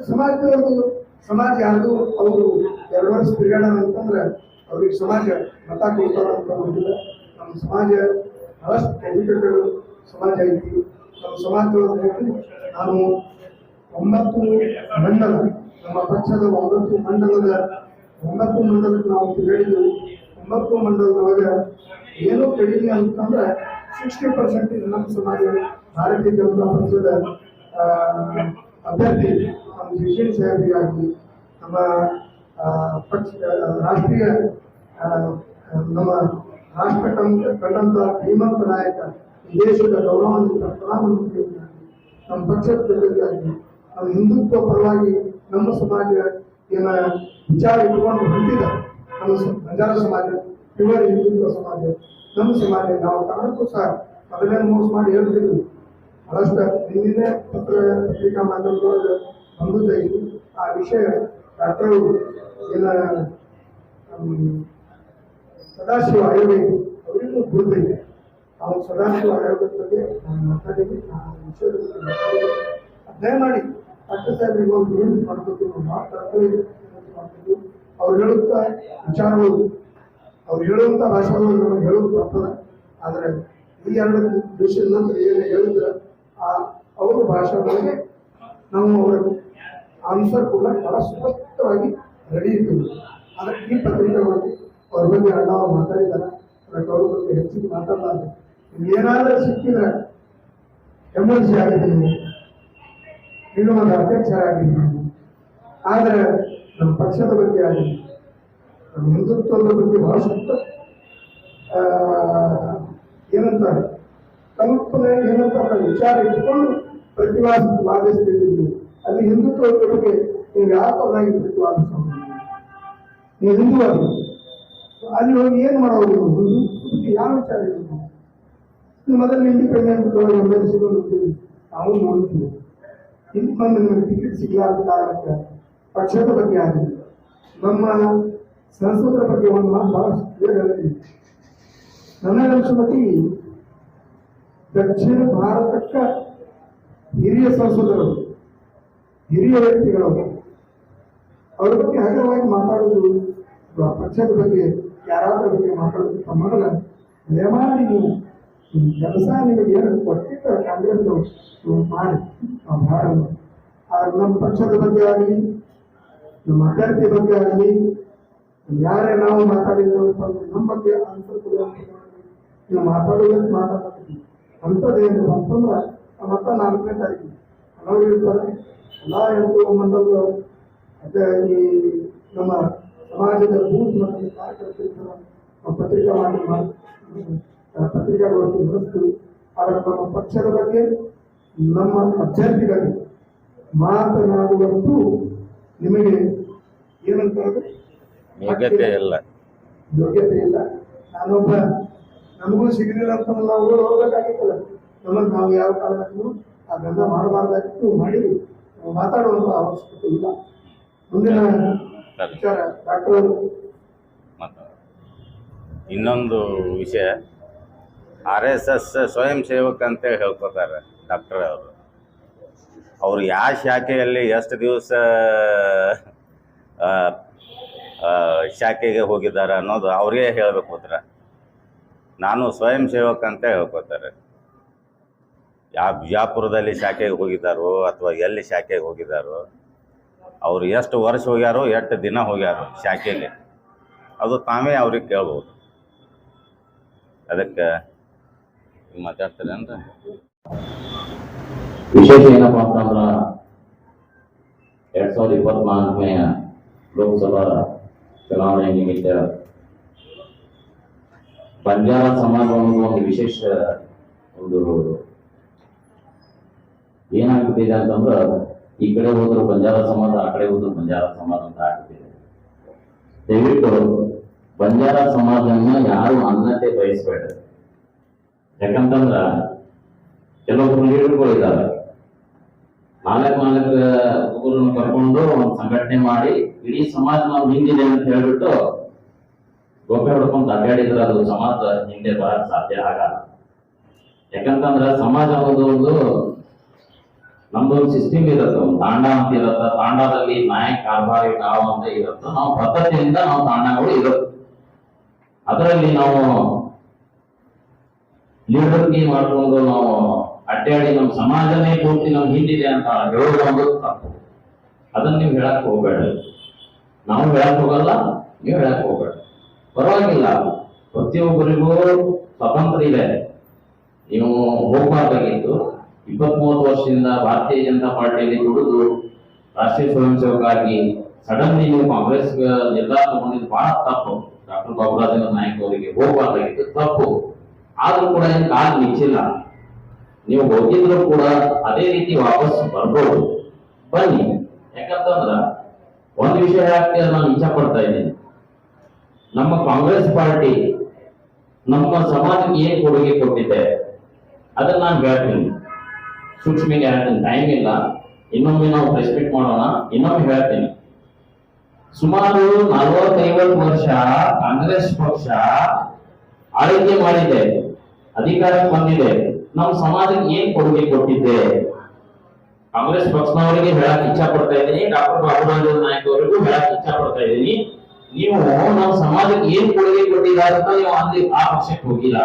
ಸಮಾಜದವ್ರದ್ದು ಸಮಾಜ ಯಾರ್ದು ಅವರು 2 ವರ್ಷ ತಿರುಗಾಡೋಣ ಅಂತಂದ್ರೆ ಅವ್ರಿಗೆ ಸಮಾಜ ಮತ ಕೊಡ್ತಾರ ಅಂತ ಗೊತ್ತಿಲ್ಲ. ನಮ್ಮ ಸಮಾಜ ಬಹಳಷ್ಟು ಎಜುಕೇಟೆಡ್ ಸಮಾಜ ಐತಿ. ನಮ್ಮ ಸಮಾಜದೊಳಗೆ ನಾನು 9 ಮಂಡಲ, ನಮ್ಮ ಪಕ್ಷದ 9 ಮಂಡಲಕ್ಕೆ ನಾವು ತಿರುಗಾಡಿದ್ವಿ. 9 ಮಂಡಲದೊಳಗೆ ಏನೂ ಕಡಿಮೆ ಅಂತಂದ್ರೆ 60% ಇದು ನಮ್ಮ ಸಮಾಜ. ಭಾರತೀಯ ಜನತಾ ಪಕ್ಷದ ಅಭ್ಯರ್ಥಿ ನಮ್ಮ ಜಿಶೇನ್ ಸಾಹೇಬರಿಗಾಗಲಿ, ನಮ್ಮ ಪಕ್ಷ ರಾಷ್ಟ್ರೀಯ ನಮ್ಮ ರಾಷ್ಟ್ರ ಕಂಡಂತ ಶ್ರೀಮಂತ ನಾಯಕ, ದೇಶದ ಗೌರವಾನ್ವಿತ ಪ್ರಧಾನಮಂತ್ರಿಯಾಗಿ, ನಮ್ಮ ಪಕ್ಷದ ಜೊತೆಗಾಗಿ ನಮ್ಮ ಹಿಂದುತ್ವ ಪರವಾಗಿ ನಮ್ಮ ಸಮಾಜ ಏನ ವಿಚಾರ ಇಟ್ಕೊಂಡು ಹೊಂದಿದ ನಮ್ಮ ಬಂಜಾರ ಸಮಾಜ, ಇವರ ಹಿಂದುತ್ವ ಸಮಾಜ, ನಮ್ಮ ಸಮಾಜ. ನಾವು ಕಾರಣಕ್ಕೂ ಸಹ ಮೊದಲನೇ ಮೋಸ ಮಾಡಿ ಹೇಳ್ತಿದ್ವಿ. ಬಹಳಷ್ಟು ಹಿಂದಿನ ಪತ್ರಿಕಾ ಮಾಧ್ಯಮದೊಳಗೆ ಬಂದೈತಿ ಆ ವಿಷಯ. ಡಾಕ್ಟರ್ ಏನ ಸದಾಶಿವ ಆಯೋಗ ಅವರಿಗೂ ಗುರುತೈತೆ. ಅವ್ರು ಸದಾಶಿವ ಆಯೋಗದ ಬಗ್ಗೆ ನಾನು ಮಾತಾಡಿದ್ವಿ. ಆ ವಿಷಯದ ಬಗ್ಗೆ ದಯಮಾಡಿ ಡಾಕ್ಟರ್ ಸಾಹೇಬ್ರಿಗೆ ಒಂದು ವಿನಂತಿ ಮಾಡ್ಕೊತೀವಿ. ಮಾಡ್ತಿದ್ವಿ. ಅವ್ರು ಹೇಳುತ್ತ ವಿಚಾರಗಳು, ಅವ್ರು ಹೇಳುವಂಥ ಭಾಷೆಗಳು ನಮಗೆ ಹೇಳೋದು ಬರ್ತದೆ. ಆದರೆ ಈ 2 ದೇಶದ ನಂತರ ಏನು ಹೇಳಿದ್ರೆ ಅವ್ರ ಭಾಷೆಗಳಿಗೆ ನಾವು ಅವರ ಆನ್ಸರ್ ಕೂಡ ಬಹಳ ಸ್ಪಷ್ಟವಾಗಿ ರೆಡಿ ಇದ್ದೀವಿ. ಆದರೆ ಈ ಪತ್ರಿಕೆಗಳಲ್ಲಿ ಅವ್ರ ಬಗ್ಗೆ ನಾವು ಮಾತಾಡಿದ್ದಾರೆ. ಅದಕ್ಕೆ ಅವ್ರ ಬಗ್ಗೆ ಹೆಚ್ಚಿಗೆ ಮಾತಾಡಲಾರ್ದು ಏನಾದರೂ ಸಿಕ್ಕಿದ್ರೆ MLC ಆಗಿದ್ದೀನಿ, ಇನ್ನೂ ಒಂದು ಅಧ್ಯಕ್ಷರಾಗಿದ್ದೀನಿ. ಆದರೆ ನಮ್ಮ ಪಕ್ಷದ ಬಗ್ಗೆ ಆಗಲಿ, ನಮ್ಮ ಹಿಂದುತ್ವದ ಬಗ್ಗೆ ಬಹಳಷ್ಟು ಏನಂತಾರೆ ಕಲ್ಪನೆ, ಏನಂತ ವಿಚಾರ ಇಟ್ಕೊಂಡು ವಾದಿಸ್ತಿದ್ದೀವಿ. ಅಲ್ಲಿ ಹಿಂದುತ್ವದ ಬಗ್ಗೆ ನೀವು ಯಾಕಾಗಿ ಪ್ರತಿವಾದಿಸೋದು? ನೀವು ಹಿಂದುವಾದಿ ಅಲ್ಲಿ ಹೋಗಿ ಏನು ಮಾಡೋದು? ಯಾವ ವಿಚಾರ ಇರೋದು? ಮೊದಲು ಇಂಡಿಪೆಂಡೆಂಟ್ MLC ನಾವು ನೋಡ್ತೀವಿ. ಇಲ್ಲಿ ಬಂದು ನಿಮಗೆ ಟಿಕೆಟ್ ಸಿಗಲಾರ್ದ ಕಾರಣಕ್ಕೆ ಪಕ್ಷದ ಬಗ್ಗೆ ಆಗಲಿ, ನಮ್ಮ ಸಂಸದರ ಬಗ್ಗೆ ಒಂದು ಮಾತು ಬಹಳ ಕ್ಲಿಯರ್ ಹೇಳ್ತೀವಿ. ನನಗನ್ಸೋ ಮಟ್ಟಿಗೆ ದಕ್ಷಿಣ ಭಾರತಕ್ಕೆ ಹಿರಿಯ ಸಂಸದರು, ಹಿರಿಯ ವ್ಯಕ್ತಿಗಳು ಅವ್ರ ಬಗ್ಗೆ ಹಗುರವಾಗಿ ಮಾತಾಡೋದು, ಪಕ್ಷದ ಬಗ್ಗೆ ಯಾರಾದ್ರ ಬಗ್ಗೆ ಮಾತಾಡೋದಕ್ಕೆ ಮೊದಲ ದಯಮಾಡಿ ನೀವು ಕೆಲಸ ನಿಮಗೆ ಏನು ಕೊಟ್ಟಿದ್ದ ಕಾಂಗ್ರೆಸ್ನವರು ಮಾಡಿ ನಾವು ಭಾಳ ನಮ್ಮ ಪಕ್ಷದ ಬಗ್ಗೆ ಆಗಲಿ, ನಮ್ಮ ಅಭ್ಯರ್ಥಿ ಬಗ್ಗೆ ಆಗಲಿ, ಯಾರೇ ನಾವು ಮಾತಾಡಿದ್ರು ನಮ್ಮ ಬಗ್ಗೆ ಆನ್ಸರ್ ಕೊಡುವಂತ ನೀವು ಮಾತಾಡೋದಕ್ಕೆ ಮಾತಾಡ್ತೀವಿ. ಅಂಥದ್ದೇನು ಅಂತಂದ್ರೆ ಮತ್ತೆ 4ನೇ ತಾರೀಕು ಅನ್ನೋರು ಇರ್ತಾರೆ. ಎಲ್ಲ 8 ಮಂಡಲಗಳು ಮತ್ತೆ ಈ ನಮ್ಮ ಸಮಾಜದ ಬೂತ್ ಮಟ್ಟದ ಕಾರ್ಯಕರ್ತರು ನಾವು ಪತ್ರಿಕಾಗೋಷ್ಠಿ ನಡೆಸ್ತೀವಿ. ಆದರೆ ನಮ್ಮ ಪಕ್ಷದ ಬಗ್ಗೆ, ನಮ್ಮ ಅಭ್ಯರ್ಥಿಗಳಿಗೆ ಮಾತನಾಡುವಂತೂ ನಿಮಗೆ ಏನಂತ ಯೋಗ್ಯತೆ ಇಲ್ಲ. ನಾನೊಬ್ಬ ನಮಗೂ ಸಿಗಲಿಲ್ಲ ಅಂತ ನಾವು ಹೋಗ್ಬೇಕಾಗಿತ್ತಲ್ಲ. ನಮಗೆ ನಾವು ಯಾವ ಕಾರಣಕ್ಕೂ ಆ ಗಂಧ ಮಾಡಬಾರ್ದಾಗಿತ್ತು, ಮಾಡಿದ್ವಿ. ಮಾತಾಡುವಂಥ ಅವಶ್ಯಕತೆ ಇಲ್ಲ. ಮುಂದಿನ ವಿಚಾರ ಡಾಕ್ಟರ್. ಇನ್ನೊಂದು ವಿಷಯ, RSS ಸ್ವಯಂ ಸೇವಕ ಅಂತೇಳಿ ಹೇಳ್ಕೊತಾರೆ ಡಾಕ್ಟರ್ ಅವರು. ಅವರು ಯಾವ ಶಾಖೆಯಲ್ಲಿ ಎಷ್ಟು ದಿವಸ ಶಾಖೆಗೆ ಹೋಗಿದ್ದಾರೆ ಅನ್ನೋದು ಅವ್ರಿಗೆ ಹೇಳಬೇಕು. ಹತ್ರ ನಾನು ಸ್ವಯಂ ಸೇವಕ ಅಂತ ಹೇಳ್ಕೊತಾರೆ. ಯಾವ ಬಿಜಾಪುರದಲ್ಲಿ ಶಾಖೆಗೆ ಹೋಗಿದ್ದಾರೋ ಅಥವಾ ಎಲ್ಲಿ ಶಾಖೆಗೆ ಹೋಗಿದ್ದಾರೋ, ಅವರು ಎಷ್ಟು ವರ್ಷ ಹೋಗ್ಯಾರೋ ಎಷ್ಟು ದಿನ ಹೋಗ್ಯಾರೋ ಶಾಖೆಯಲ್ಲಿ, ಅದು ತಾವೇ ಅವ್ರಿಗೆ ಕೇಳ್ಬೋದು. ಅದಕ್ಕೆ ಮಾತಾಡ್ತಾರೆ ವಿಶೇಷ ಏನಪ್ಪ ಅಂತಂದ್ರೆ 2024ನೇ ಲೋಕಸಭಾ ಚುನಾವಣೆ ನಿಮಿತ್ತ ಬಂಜಾರ ಸಮಾಜ ಅನ್ನೋದು ಒಂದು ವಿಶೇಷ ಒಂದು ಏನಾಗ್ಬಿಟ್ಟಿದೆ ಅಂತಂದ್ರೆ, ಈ ಕಡೆ ಹೋದ್ರು ಬಂಜಾರ ಸಮಾಜ, ಆ ಕಡೆ ಹೋದ್ರು ಬಂಜಾರ ಸಮಾಜ ಅಂತ ಆಗ್ಬಿಟ್ಟಿದೆ. ದಯವಿಟ್ಟು ಬಂಜಾರ ಸಮಾಜವನ್ನ ಯಾರು ಅನ್ನತೆ ಬಯಸ್ಬೇಡ. ಯಾಕಂತಂದ್ರ ಕೆಲವೊಬ್ರು ಲೀಡರ್ಗಳಿದ್ದಾರೆ, ನಾಲ್ಕು ಹುಡುಗರನ್ನು ಕರ್ಕೊಂಡು ಒಂದು ಸಂಘಟನೆ ಮಾಡಿ ಇಡೀ ಸಮಾಜ ನಾವು ಹಿಂದಿದೆ ಅಂತ ಹೇಳ್ಬಿಟ್ಟು ಗೋಪೆ ಹೊಡ್ಕೊಂಡು ಅಡ್ಡಾಡಿದ್ರೆ ಅದು ಸಮಾಜ ಹಿಂದೆ ಬರಕ್ ಸಾಧ್ಯ ಆಗಲ್ಲ. ಯಾಕಂತಂದ್ರ ಸಮಾಜ ಅನ್ನೋದು ಒಂದು ನಮ್ದೊಂದು ಸಿಸ್ಟಮ್ ಇರುತ್ತೆ, ಒಂದು ತಾಂಡ ಅಂತ ಇರುತ್ತೆ. ತಾಂಡದಲ್ಲಿ ನಾಯಕ ಕಾರ್ಬಾರಿ ನಾವು ಅಂತ ಇರುತ್ತೆ. ನಾವು ಪದ್ಧತಿಯಿಂದ ನಾವು ತಾಂಡಗಳು ಇರುತ್ತೆ. ಅದರಲ್ಲಿ ನಾವು ಲೀಡರ್ಗಿ ಮಾಡ್ಕೊಂಡು ನಾವು ಅಡ್ಡಾಡಿ ನಮ್ಮ ಸಮಾಜನೇ ಪೂರ್ತಿ ನಮ್ ಹಿಂದಿದೆ ಅಂತ ಹೇಳೋದು ಒಂದು ತಪ್ಪು. ಅದನ್ನ ನೀವು ಹೇಳಕ್ ಹೋಗ್ಬೇಡ. ನಾವು ಹೇಳಕ್ ಹೋಗಲ್ಲ, ನೀವು ಹೇಳಕ್ ಹೋಗ್ಬೇಡ. ಪರವಾಗಿಲ್ಲ, ಪ್ರತಿಯೊಬ್ಬರಿಗೂ ಸ್ವಾತಂತ್ರ್ಯ ಇದೆ. ನೀವು ಹೋಗ್ಬಾರ್ದಾಗಿತ್ತು. 20-30 ವರ್ಷದಿಂದ ಭಾರತೀಯ ಜನತಾ ಪಾರ್ಟಿಯಲ್ಲಿ ದುಡಿದು ರಾಷ್ಟ್ರೀಯ ಸ್ವಯಂ ಸೇವಕಾಗಿ ಸಡನ್ಲಿ ನೀವು ಕಾಂಗ್ರೆಸ್ ನಿರ್ಧಾರ ತಗೊಂಡಿದ್ದು ಬಹಳ ತಪ್ಪು. ಡಾಕ್ಟರ್ ಬಾಬುರಾಜ ನಾಯಕ್ ಅವರಿಗೆ ಹೋಗ್ಬಾರ್ದಾಗಿತ್ತು, ತಪ್ಪು. ಆದ್ರೂ ಕೂಡ ಏನ್ ಕಾಲ ನಿಚ್ಚಿಲ್ಲ. ನೀವು ಹೋಗಿದ್ರು ಕೂಡ ಅದೇ ರೀತಿ ವಾಪಸ್ ಬರ್ಬೋದು, ಬನ್ನಿ. ಯಾಕಂತಂದ್ರ ಒಂದು ವಿಷಯ ಹೇಳಕ್ಕೆ ನಾನು ಇಚ್ಛೆ ಪಡ್ತಾ ಇದ್ದೀನಿ. ನಮ್ಮ ಕಾಂಗ್ರೆಸ್ ಪಾರ್ಟಿ ನಮ್ಮ ಸಮಾಜಕ್ಕೆ ಏನ್ ಕೊಡುಗೆ ಕೊಟ್ಟಿದೆ ಅದನ್ನ ನಾನು ಹೇಳ್ತೀನಿ. ಸೂಕ್ಷ್ಮಿಗೆ ಹೇಳ್ತೀನಿ, ಟೈಮ್ ಇಲ್ಲ, ಇನ್ನೊಮ್ಮೆ ನಾವು ರೆಸ್ಪೆಕ್ಟ್ ಮಾಡೋಣ. ಇನ್ನೊಮ್ಮೆ ಹೇಳ್ತೀನಿ, ಸುಮಾರು 40-50 ವರ್ಷ ಕಾಂಗ್ರೆಸ್ ಪಕ್ಷ ಆಳ್ವಿಕೆ ಮಾಡಿದೆ, ಅಧಿಕಾರಕ್ಕೆ ಬಂದಿದೆ. ನಮ್ಮ ಸಮಾಜಕ್ಕೆ ಏನ್ ಕೊಡುಗೆ ಕೊಟ್ಟಿದ್ದೆ ಕಾಂಗ್ರೆಸ್ ಪಕ್ಷದವರಿಗೆ ಹೇಳಕ್ ಇಚ್ಛಾ ಪಡ್ತಾ ಇದ್ದೀನಿ. ಡಾಕ್ಟರ್ ಬಾಬುರಾಜ ನಾಯಕ್ ಅವರಿಗೂ ಹೇಳಕ್ ಇಚ್ಛಾ ಪಡ್ತಾ ಇದ್ದೀನಿ. ನೀವು ನಮ್ಮ ಸಮಾಜಕ್ಕೆ ಏನ್ ಕೊಡುಗೆ ಕೊಟ್ಟಿದ್ದಾರೆ ಅಂತ ನೀವು ಅಲ್ಲಿ ಆ ಪಕ್ಷಕ್ಕೆ ಹೋಗಿಲ್ಲ.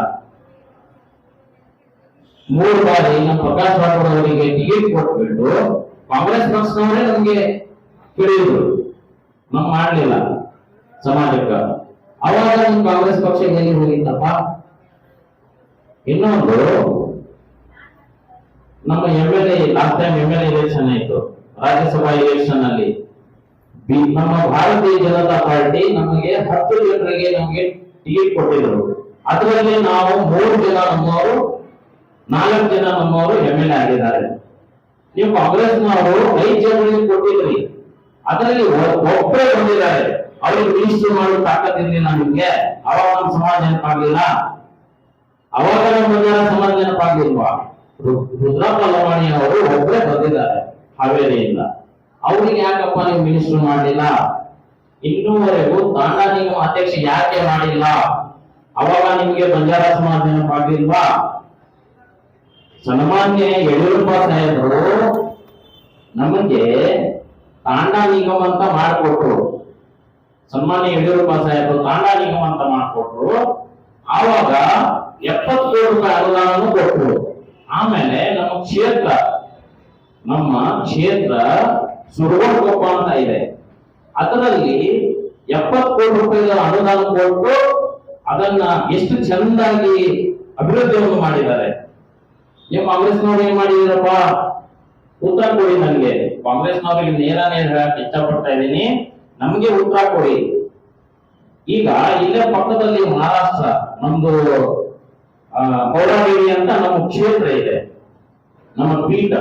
3 ಬಾರಿ ನಮ್ಮ ಪ್ರಕಾಶ್ ರಾಠೋಡ್ ಅವರಿಗೆ ಟಿಕೆಟ್ ಕೊಟ್ಬಿಟ್ಟು ಕಾಂಗ್ರೆಸ್ ಪಕ್ಷದವರೇ ನಮ್ಗೆ ಕೇಳಿದ್ರು, ನಮ್ ಮಾಡ್ಲಿಲ್ಲ ಸಮಾಜಕ್ಕ. ಅವಾಗ ನಿಮ್ ಕಾಂಗ್ರೆಸ್ ಪಕ್ಷ ಎಲ್ಲಿ ಹೋಗಿತ್ತಪ್ಪ? ಇನ್ನೊಂದು, ನಮ್ಮ MLA last time MLA election ಆಯ್ತು, ರಾಜ್ಯಸಭಾ ಎಲೆಕ್ಷನ್ ಅಲ್ಲಿ ನಮ್ಮ ಭಾರತೀಯ ಜನತಾ ಪಾರ್ಟಿ ನಮಗೆ 10 ಜನರಿಗೆ ನಮಗೆ ಟಿಕೆಟ್ ಕೊಟ್ಟಿದ್ರು. ಅದರಲ್ಲಿ ನಾವು 3 ಜನ ನಮ್ಮವರು, 4 ಜನ ನಮ್ಮವರು MLA ಆಗಿದ್ದಾರೆ. ನೀವು ಕಾಂಗ್ರೆಸ್ನವರು 5 ಜನರಿಗೆ ಕೊಟ್ಟಿದ್ರಿ, ಅದರಲ್ಲಿ ಒಬ್ಬರೇ ಬಂದಿದ್ದಾರೆ. ಅವ್ರಿಗೆ ಮಿನಿಸ್ಟರ್ ಮಾಡೋ ತಾಕತ್ತಿರಲಿಲ್ಲ ನಿಮ್ಗೆ. ಅವಾಗ ನಮ್ಮ ಸಮಾಜ ನೆನಪಾಗ್ಲಿಲ್ಲ? ಅವಾಗ ನಮ್ಮ ಬಂಜಾರ ಸಮಾಜ ನೆನಪಾಗ್ಲಿಲ್ವಾ? ರುದ್ರಪ್ಪ ಲಮಾಣಿ ಅವರು ಒಬ್ಬರೇ ಬಂದಿದ್ದಾರೆ ಹಾವೇರಿಯಿಂದ. ಅವ್ರಿಗೆ ಯಾಕಪ್ಪ ನೀವು ಮಿನಿಸ್ಟರ್ ಮಾಡಲಿಲ್ಲ? ಇನ್ನೂವರೆಗೂ ತಾಂಡ ನಿಗಮ ಅಧ್ಯಕ್ಷ ಯಾಕೆ ಮಾಡಿಲ್ಲ? ಅವಾಗ ನಿಮ್ಗೆ ಬಂಜಾರ ಸಮಾಜ ನೆನಪಾಗ್ಲಿಲ್ವಾ? ಸನ್ಮಾನ್ಯ ಯಡಿಯೂರಪ್ಪ ಸಾಹೇಬರು ನಮಗೆ ತಾಂಡ ನಿಗಮ ಅಂತ ಮಾಡಿಕೊಟ್ರು. ಸನ್ಮಾನ್ಯ ಯಡಿಯೂರಪ್ಪ ಸಾಹೇಬರು ತಾಂಡ ನಿಗಮ ಅಂತ ಮಾಡಿಕೊಟ್ರು. ಆವಾಗ 70 ಕೋಟಿ ರೂಪಾಯಿ ಅನುದಾನವನ್ನು ಕೊಟ್ಟರು. ಆಮೇಲೆ ನಮ್ಮ ಕ್ಷೇತ್ರ ಸುರವಡ್ಕೊಪ್ಪ ಅಂತ ಇದೆ, ಅದರಲ್ಲಿ 70 ಕೋಟಿ ರೂಪಾಯಿ ಅನುದಾನ ಕೊಟ್ಟು ಅದನ್ನ ಎಷ್ಟು ಚಂದಾಗಿ ಅಭಿವೃದ್ಧಿಯನ್ನು ಮಾಡಿದ್ದಾರೆ. ನೀವು ಕಾಂಗ್ರೆಸ್ನವ್ರು ಏನ್ ಮಾಡಿದಿರಪ್ಪ? ಉತ್ತರ ಕೊಡಿ ನನಗೆ. ಕಾಂಗ್ರೆಸ್ನವರಿಗೆ ನೇರ ಹೇಳಕ್ ಇಷ್ಟಪಡ್ತಾ ಇದ್ದೀನಿ, ನಮ್ಗೆ ಉತ್ತರ ಕೊಡಿ. ಈಗ ಇಲ್ಲೇ ಪಕ್ಕದಲ್ಲಿ ಮಹಾರಾಷ್ಟ್ರ ನಮ್ದು ಪೌರಾದೇವಿ ಅಂತ ನಮ್ಮ ಕ್ಷೇತ್ರ ಇದೆ, ನಮ್ಮ ಪೀಠ,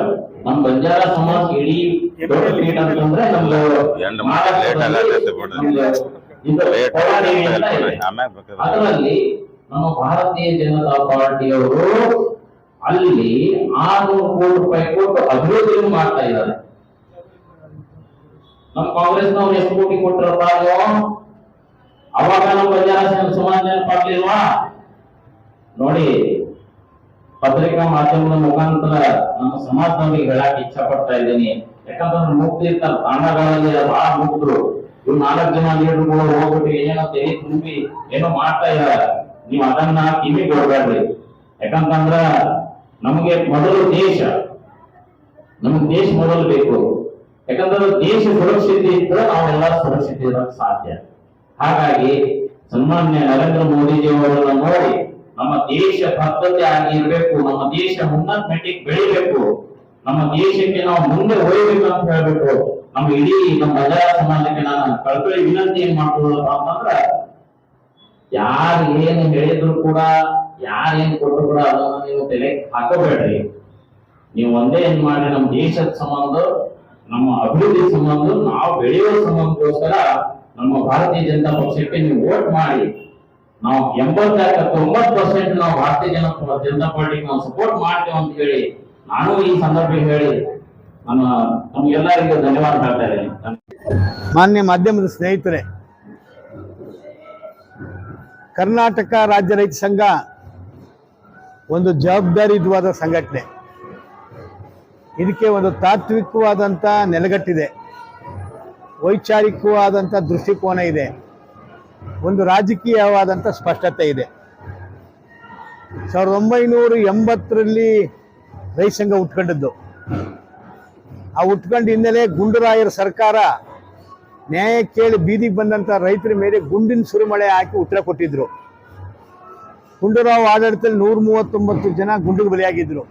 ನಮ್ಮ ಬಂಜಾರ ಸಮಾಜ ಇಡೀ ದೊಡ್ಡ ಪೀಠ ಅಂತಂದ್ರೆ ನಮ್ದು ಪೌರಾದೇವಿ ಅಂತ ಇದೆ. ಅದರಲ್ಲಿ ನಮ್ಮ ಭಾರತೀಯ ಜನತಾ ಪಾರ್ಟಿಯವರು ಅಲ್ಲಿ 600 ಕೋಟಿ ರೂಪಾಯಿ ಕೊಟ್ಟು ಅಭಿವೃದ್ಧಿಯನ್ನು ಮಾಡ್ತಾ ಇದ್ದಾರೆ. ನಮ್ಮ ಕಾಂಗ್ರೆಸ್ನವ್ರು ಎಷ್ಟು ಕೋಟಿ ಕೊಟ್ಟರಪ್ಪ? ಅವಾಗ ನಮ್ಮ ಬಂಜಾರ ಸಮಾಜ ನೆನಪಾಗ್ಲಿಲ್ವಾ? ನೋಡಿ, ಪತ್ರಿಕಾ ಮಾಧ್ಯಮದ ಮುಖಾಂತರ ನಮ್ಮ ಸಮಾಜದವರಿಗೆ ಹೇಳಕ್ ಇಚ್ಛಾ ಪಡ್ತಾ ಇದ್ದೀನಿ. ಯಾಕಂತಂದ್ರೆ ಮುಕ್ತಿ ಇರ್ತಾರೆ ತಾಂಡಗಳಲ್ಲಿ ಬಹಳ ಮುಕ್ತರು. ಇವ್ 4 ಜನ ಲೀಡರ್ಗಳು ಹೋಗ್ಬಿಟ್ಟು ಏನೋ ತೆರಿ ತುಂಬಿ ಏನೋ ಮಾಡ್ತಾ ಇದ್ದಾರೆ. ನೀವು ಅದನ್ನ ಕಿವಿ ಕೊಡ್ಬೇಡ್ರಿ. ಯಾಕಂತಂದ್ರ ನಮಗೆ ಮೊದಲು ದೇಶ, ನಮಗೆ ದೇಶ ಮೊದಲು ಬೇಕು. ಯಾಕಂದ್ರೆ ದೇಶ ಸುರಕ್ಷತೆ ಇದ್ರೆ ನಾವೆಲ್ಲ ಸುರಕ್ಷತೆ ಇರೋಕೆ ಸಾಧ್ಯ. ಹಾಗಾಗಿ ಸನ್ಮಾನ್ಯ ನರೇಂದ್ರ ಮೋದಿಜಿ ಅವರನ್ನ ನೋಡಿ ನಮ್ಮ ದೇಶ ಬದ್ಧತೆ ಆಗಿ ಇರಬೇಕು, ನಮ್ಮ ದೇಶ ಉನ್ನತ ಮಟ್ಟಿಗೆ ಬೆಳಿಬೇಕು, ನಮ್ಮ ದೇಶಕ್ಕೆ ನಾವು ಮುಂದೆ ಒಯ್ಯಬೇಕು ಅಂತ ಹೇಳ್ಬೇಕು. ನಮ್ಮ ಇಡೀ ನಮ್ಮ ಬಂಜಾರ ಸಮಾಜಕ್ಕೆ ನಾನು ಕಳ್ಕಳಿ ವಿನಂತಿ ಏನ್ ಮಾಡ್ಕೊಳ್ಳೋದಪ್ಪ ಅಂತಂದ್ರೆ, ಯಾರು ಏನು ಹೇಳಿದ್ರು ಕೂಡ, ಯಾರೇನ್ ಕೊಟ್ಟರು ಕೂಡ ಅದನ್ನ ನೀವು ತಲೆ ಹಾಕೋಬೇಡ್ರಿ. ನೀವು ಒಂದೇ ಏನ್ ಮಾಡಿ, ನಮ್ಮ ದೇಶದ ಸಂಬಂಧ, ನಮ್ಮ ಅಭಿವೃದ್ಧಿ ಸಂಬಂಧ, ನಾವು ಬೆಳೆಯುವ ಸಂಬಂಧಕ್ಕೋಸ್ಕರ ನಮ್ಮ ಭಾರತೀಯ ಜನತಾ ಪಕ್ಷಕ್ಕೆ ನೀವು ವೋಟ್ ಮಾಡಿ. ನಾವು 80-90% ನಾವು ಭಾರತೀಯ ಜನತಾ ಪಾರ್ಟಿಗೆ ನಾವು ಸಪೋರ್ಟ್ ಮಾಡ್ತೇವೆ ಅಂತ ಹೇಳಿ ನಾನು ಈ ಸಂದರ್ಭ ಹೇಳಿ ನಮಗೆಲ್ಲರಿಗೂ ಧನ್ಯವಾದ ಹೇಳ್ತಾ ಇದ್ದೇನೆ. ಮಾನ್ಯ ಮಾಧ್ಯಮದ ಸ್ನೇಹಿತರೆ, ಕರ್ನಾಟಕ ರಾಜ್ಯ ರೈತ ಸಂಘ ಒಂದು ಜವಾಬ್ದಾರಿಯುತವಾದ ಸಂಘಟನೆ. ಇದಕ್ಕೆ ಒಂದು ತಾತ್ವಿಕವಾದಂಥ ನೆಲೆಗಟ್ಟಿದೆ, ವೈಚಾರಿಕವಾದಂಥ ದೃಷ್ಟಿಕೋನ ಇದೆ, ಒಂದು ರಾಜಕೀಯವಾದಂಥ ಸ್ಪಷ್ಟತೆ ಇದೆ. 1980ರಲ್ಲಿ ರೈತ ಸಂಘ ಹುಟ್ಕೊಂಡದ್ದು. ಆ ಹುಟ್ಕೊಂಡ ಹಿನ್ನೆಲೆ ಗುಂಡೂರಾಯರ ಸರ್ಕಾರ ನ್ಯಾಯ ಕೇಳಿ ಬೀದಿಗೆ ಬಂದಂಥ ರೈತರ ಮೇಲೆ ಗುಂಡಿನ ಸುರಿಮಳೆ ಹಾಕಿ ಉತ್ತರ ಕೊಟ್ಟಿದ್ರು. ಗುಂಡೂರಾವ್ ಆಡಳಿತದಲ್ಲಿ 139 ಜನ ಗುಂಡಿಗೆ ಬಲಿಯಾಗಿದ್ರು.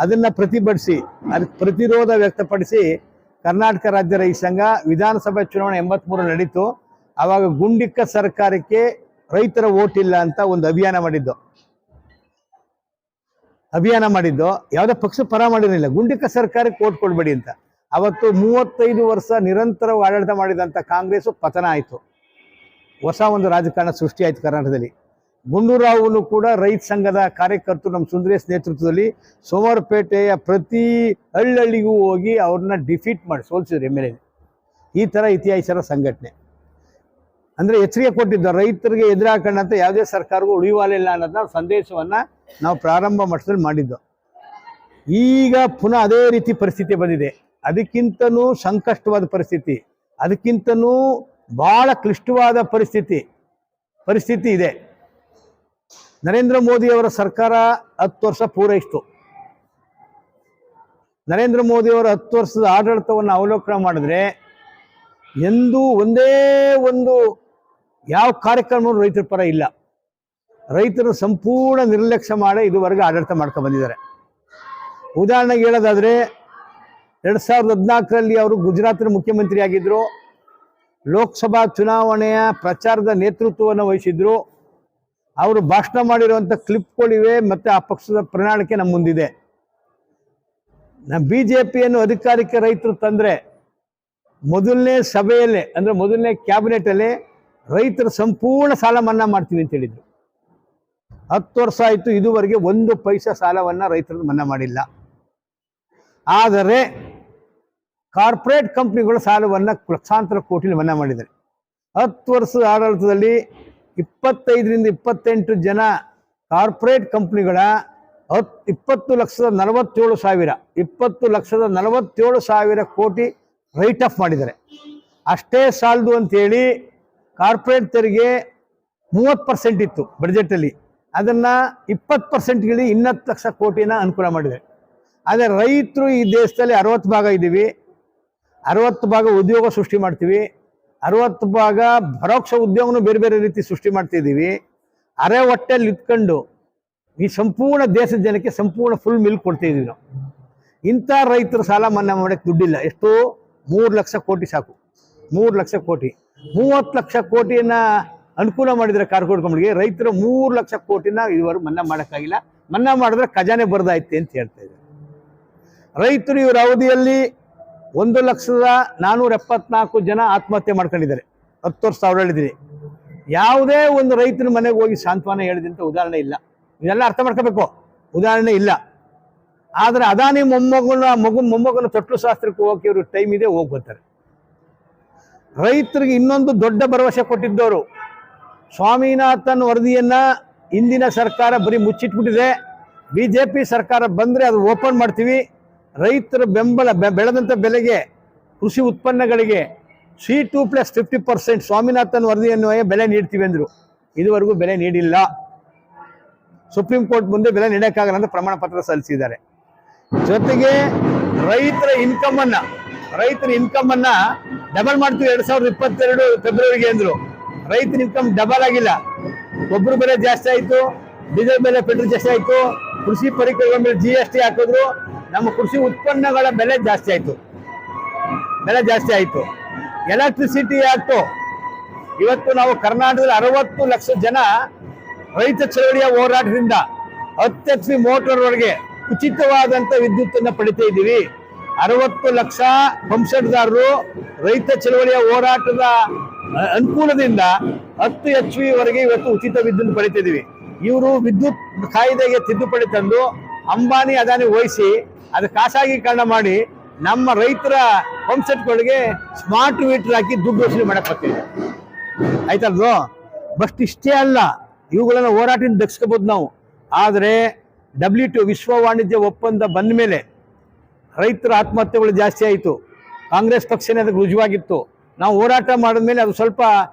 ಅದನ್ನ ಪ್ರತಿಭಟಿಸಿ, ಅದಕ್ಕೆ ಪ್ರತಿರೋಧ ವ್ಯಕ್ತಪಡಿಸಿ ಕರ್ನಾಟಕ ರಾಜ್ಯ ರೈತ ಸಂಘ ವಿಧಾನಸಭೆ ಚುನಾವಣೆ 83 ನಡೀತು. ಆವಾಗ ಗುಂಡಿಕ್ಕ ಸರ್ಕಾರಕ್ಕೆ ರೈತರ ಓಟ್ ಇಲ್ಲ ಅಂತ ಒಂದು ಅಭಿಯಾನ ಮಾಡಿದ್ದು ಯಾವುದೇ ಪಕ್ಷ ಪರ ಮಾಡಿರಲಿಲ್ಲ. ಗುಂಡಿಕ್ಕ ಸರ್ಕಾರಕ್ಕೆ ಓಟ್ ಕೊಡಬೇಡಿ ಅಂತ. ಅವತ್ತು 35 ವರ್ಷ ನಿರಂತರವಾಗಿ ಆಡಳಿತ ಮಾಡಿದಂಥ ಕಾಂಗ್ರೆಸ್ ಪತನ ಆಯಿತು. ಹೊಸ ಒಂದು ರಾಜಕಾರಣ ಸೃಷ್ಟಿ ಆಯಿತು ಕರ್ನಾಟಕದಲ್ಲಿ. ಗುಂಡೂರಾವ್ನು ಕೂಡ ರೈತ ಸಂಘದ ಕಾರ್ಯಕರ್ತರು ನಮ್ಮ ಸುಂದರೇಶ್ ನೇತೃತ್ವದಲ್ಲಿ ಸೋಮವಾರಪೇಟೆಯ ಪ್ರತಿ ಹಳ್ಳಿಗೂ ಹೋಗಿ ಅವ್ರನ್ನ ಡಿಫೀಟ್ ಮಾಡಿ ಸೋಲಿಸಿದ್ರು MLA. ಈ ಥರ ಇತಿಹಾಸರ ಸಂಘಟನೆ. ಅಂದರೆ ಎಚ್ಚರಿಕೆ ಕೊಟ್ಟಿದ್ದು, ರೈತರಿಗೆ ಎದುರಾಕೊಂಡಂತ ಯಾವುದೇ ಸರ್ಕಾರಗೂ ಉಳಿವಾಲಿಲ್ಲ ಅನ್ನೋದನ್ನ ಸಂದೇಶವನ್ನು ನಾವು ಪ್ರಾರಂಭ ಮಟ್ಟದಲ್ಲಿ ಮಾಡಿದ್ದು. ಈಗ ಪುನಃ ಅದೇ ರೀತಿ ಪರಿಸ್ಥಿತಿ ಬಂದಿದೆ. ಅದಕ್ಕಿಂತನೂ ಸಂಕಷ್ಟವಾದ ಪರಿಸ್ಥಿತಿ, ಅದಕ್ಕಿಂತನೂ ಬಹಳ ಕ್ಲಿಷ್ಟವಾದ ಪರಿಸ್ಥಿತಿ ಇದೆ. ನರೇಂದ್ರ ಮೋದಿ ಅವರ ಸರ್ಕಾರ 10 ವರ್ಷ ಪೂರೈಸಿತು. ನರೇಂದ್ರ ಮೋದಿ ಅವರ 10 ವರ್ಷದ ಆಡಳಿತವನ್ನು ಅವಲೋಕನ ಮಾಡಿದ್ರೆ ಒಂದೇ ಒಂದು ಯಾವ ಕಾರ್ಯಕ್ರಮವೂ ರೈತರ ಪರ ಇಲ್ಲ. ರೈತರು ಸಂಪೂರ್ಣ ನಿರ್ಲಕ್ಷ್ಯ ಮಾಡಿ ಇದುವರೆಗೆ ಆಡಳಿತ ಮಾಡ್ಕೊಂಡು ಬಂದಿದ್ದಾರೆ. ಉದಾಹರಣೆಗೆ ಹೇಳೋದಾದ್ರೆ 2014ರಲ್ಲಿ ಅವರು ಗುಜರಾತ್ನ ಮುಖ್ಯಮಂತ್ರಿ ಆಗಿದ್ರು. ಲೋಕಸಭಾ ಚುನಾವಣೆಯ ಪ್ರಚಾರದ ನೇತೃತ್ವವನ್ನು ವಹಿಸಿದ್ರು. ಅವರು ಭಾಷಣ ಮಾಡಿರುವಂಥ ಕ್ಲಿಪ್ಗಳಿವೆ ಮತ್ತು ಆ ಪಕ್ಷದ ಪ್ರಣಾಳಿಕೆ ನಮ್ಮ ಮುಂದಿದೆ. BJPಯನ್ನು ಅಧಿಕಾರಕ್ಕೆ ರೈತರು ತಂದರೆ ಮೊದಲನೇ ಸಭೆಯಲ್ಲೇ, ಅಂದರೆ ಮೊದಲನೇ ಕ್ಯಾಬಿನೆಟಲ್ಲೇ ರೈತರ ಸಂಪೂರ್ಣ ಸಾಲ ಮನ್ನಾ ಮಾಡ್ತೀವಿ ಅಂತ ಹೇಳಿದರು. 10 ವರ್ಷ ಆಯಿತು, ಇದುವರೆಗೆ 1 ಪೈಸಾ ಸಾಲವನ್ನು ರೈತರು ಮನ್ನಾ ಮಾಡಿಲ್ಲ. ಆದರೆ ಕಾರ್ಪೊರೇಟ್ ಕಂಪ್ನಿಗಳ ಸಾಲವನ್ನು ಲಕ್ಷಾಂತರ ಕೋಟಿ ಮನ್ನಾ ಮಾಡಿದ್ದಾರೆ. 10 ವರ್ಷದ ಆಡಳಿತದಲ್ಲಿ 25ರಿಂದ 28 ಜನ ಕಾರ್ಪೊರೇಟ್ ಕಂಪ್ನಿಗಳ 20,47,000 ಕೋಟಿ ರೈಟ್ ಆಫ್ ಮಾಡಿದ್ದಾರೆ. ಅಷ್ಟೇ ಸಾಲದು ಅಂತೇಳಿ ಕಾರ್ಪೊರೇಟ್ ತೆರಿಗೆ 30% ಇತ್ತು ಬಡ್ಜೆಟಲ್ಲಿ, ಅದನ್ನು 20%ಗೆ 20 ಲಕ್ಷ ಕೋಟಿನ ಅನುಕೂಲ ಮಾಡಿದ್ದಾರೆ. ಆದರೆ ರೈತರು ಈ ದೇಶದಲ್ಲಿ 60 ಭಾಗ ಇದ್ದೀವಿ, 60 ಭಾಗ ಉದ್ಯೋಗ ಸೃಷ್ಟಿ ಮಾಡ್ತೀವಿ, 60 ಭಾಗ ಪರೋಕ್ಷ ಉದ್ಯೋಗನೂ ಬೇರೆ ಬೇರೆ ರೀತಿ ಸೃಷ್ಟಿ ಮಾಡ್ತಿದ್ದೀವಿ. ಅರೆ ಹೊಟ್ಟೆಲ್ಲಿ ಇಟ್ಕೊಂಡು ಈ ಸಂಪೂರ್ಣ ದೇಶದ ಜನಕ್ಕೆ ಸಂಪೂರ್ಣ ಫುಲ್ ಮಿಲ್ಕ್ ಕೊಡ್ತಾ ಇದ್ದೀವಿ ನಾವು. ಇಂಥ ರೈತರು ಸಾಲ ಮನ್ನಾ ಮಾಡೋಕ್ಕೆ ದುಡ್ಡಿಲ್ಲ. ಎಷ್ಟು? 3 ಲಕ್ಷ ಕೋಟಿ ಸಾಕು. 3 ಲಕ್ಷ ಕೋಟಿ, 30 ಲಕ್ಷ ಕೋಟಿಯನ್ನು ಅನುಕೂಲ ಮಾಡಿದರೆ ಕಾರ್ಪೊರೇಟ್ ಕಂಪ್ನಿಗೆ. ರೈತರು 3 ಲಕ್ಷ ಕೋಟಿನ ಇದುವರೆಗೂ ಮನ್ನಾ ಮಾಡೋಕ್ಕಾಗಿಲ್ಲ. ಮನ್ನಾ ಮಾಡಿದ್ರೆ ಖಜಾನೆ ಬರ್ದಾಯ್ತೆ ಅಂತ ಹೇಳ್ತಾ ಇದ್ದಾರೆ. ರೈತರು ಇವರ ಅವಧಿಯಲ್ಲಿ 1,474 ಜನ ಆತ್ಮಹತ್ಯೆ ಮಾಡ್ಕೊಂಡಿದ್ದಾರೆ. 10 ವರ್ಷ ಅವರಲ್ಲಿದ್ದೀರಿ. ಯಾವುದೇ ಒಂದು ರೈತನ ಮನೆಗೆ ಹೋಗಿ ಸಾಂತ್ವನ ಹೇಳಿದಂಥ ಉದಾಹರಣೆ ಇಲ್ಲ. ಇದೆಲ್ಲ ಅರ್ಥ ಮಾಡ್ಕೋಬೇಕು. ಉದಾಹರಣೆ ಇಲ್ಲ. ಆದರೆ ಅದಾನಿ ಮೊಮ್ಮಗನ ತೊಟ್ಲು ಶಾಸ್ತ್ರಕ್ಕೆ ಹೋಗಿ ಇವರು ಟೈಮ್ ಇದೆ, ಹೋಗಿ ಬರ್ತಾರೆ. ರೈತರಿಗೆ ಇನ್ನೊಂದು ದೊಡ್ಡ ಭರವಸೆ ಕೊಟ್ಟಿದ್ದವರು, ಸ್ವಾಮಿನಾಥನ್ ವರದಿಯನ್ನು ಇಂದಿನ ಸರ್ಕಾರ ಬರೀ ಮುಚ್ಚಿಟ್ಬಿಟ್ಟಿದೆ. BJP ಸರ್ಕಾರ ಬಂದರೆ ಅದು ಓಪನ್ ಮಾಡ್ತೀವಿ, ರೈತರ ಬೆಳೆದಂಥ ಬೆಲೆಗೆ, ಕೃಷಿ ಉತ್ಪನ್ನಗಳಿಗೆ C2+50% ಸ್ವಾಮಿನಾಥನ್ ವರದಿಯನ್ನು ಬೆಲೆ ನೀಡ್ತೀವಿ ಅಂದರು. ಇದುವರೆಗೂ ಬೆಲೆ ನೀಡಿಲ್ಲ. ಸುಪ್ರೀಂ ಕೋರ್ಟ್ ಮುಂದೆ ಬೆಲೆ ನೀಡೋಕ್ಕಾಗಲ್ಲ ಅಂತ ಪ್ರಮಾಣ ಪತ್ರ ಸಲ್ಲಿಸಿದ್ದಾರೆ. ಜೊತೆಗೆ ರೈತರ ಇನ್ಕಮ್ ಅನ್ನ ಡಬಲ್ ಮಾಡ್ತೀವಿ 2022 ಫೆಬ್ರವರಿಗೆ ಅಂದ್ರು. ರೈತರ ಇನ್ಕಮ್ ಡಬಲ್ ಆಗಿಲ್ಲ. ಗೊಬ್ಬರ ಬೆಲೆ ಜಾಸ್ತಿ ಆಯ್ತು, ಡೀಸೆಲ್ ಬೆಲೆ ಪೆಟ್ರೋಲ್ ಜಾಸ್ತಿ ಆಯ್ತು, ಕೃಷಿ ಪರಿಕರಗಳ ಮೇಲೆ GST ಹಾಕಿದ್ರು, ನಮ್ಮ ಕೃಷಿ ಉತ್ಪನ್ನಗಳ ಬೆಲೆ ಜಾಸ್ತಿ ಆಯ್ತು. ಎಲೆಕ್ಟ್ರಿಸಿಟಿ ಆಕ್ಟು ಇವತ್ತು ನಾವು ಕರ್ನಾಟಕದಲ್ಲಿ 60 ಲಕ್ಷ ಜನ ರೈತ ಚಳವಳಿಯ ಹೋರಾಟದಿಂದ 10 HP ಮೋಟರ್ವರೆಗೆ ಉಚಿತವಾದಂತ ವಿದ್ಯುತ್ತನ್ನ ಪಡಿತಾ ಇದ್ದೀವಿ. 60 ಲಕ್ಷ ಪಂಪ್ಸೆಟ್ದಾರರು ರೈತ ಚಳವಳಿಯ ಹೋರಾಟದ ಅನುಕೂಲದಿಂದ 10 HP ವರೆಗೆ ಇವತ್ತು ಉಚಿತ ವಿದ್ಯುತ್ ಪಡಿತಿದ್ದೀವಿ. ಇವರು ವಿದ್ಯುತ್ ಕಾಯ್ದೆಗೆ ತಿದ್ದುಪಡಿ ತಂದು ಅಂಬಾನಿ ಅದಾನಿ ವಹಿಸಿ ಅದು ಖಾಸಗೀಕರಣ ಮಾಡಿ ನಮ್ಮ ರೈತರ ಪಂಪ್ಸೆಟ್ಗಳಿಗೆ ಸ್ಮಾರ್ಟ್ ಮೀಟರ್ ಹಾಕಿ ದುಡ್ಡು ವಸೂಲಿ ಮಾಡಕ್ ಬರ್ತೀವಿ. ಆಯ್ತಲ್ವೋ? ಬಟ್ ಇಷ್ಟೇ ಅಲ್ಲ, ಇವುಗಳನ್ನ ಹೋರಾಟದಿಂದ ದಕ್ಷಿಸಬಹುದು ನಾವು. ಆದರೆ WTO ವಿಶ್ವ ವಾಣಿಜ್ಯ ಒಪ್ಪಂದ ಬಂದ ಮೇಲೆ ರೈತರ ಆತ್ಮಹತ್ಯೆಗಳು ಜಾಸ್ತಿ ಆಯಿತು. ಕಾಂಗ್ರೆಸ್ ಪಕ್ಷನೇ ಅದಕ್ಕೆ ರುಜುವಾಗಿತ್ತು. ನಾವು ಹೋರಾಟ ಮಾಡಿದ್ಮೇಲೆ ಅದು ಸ್ವಲ್ಪ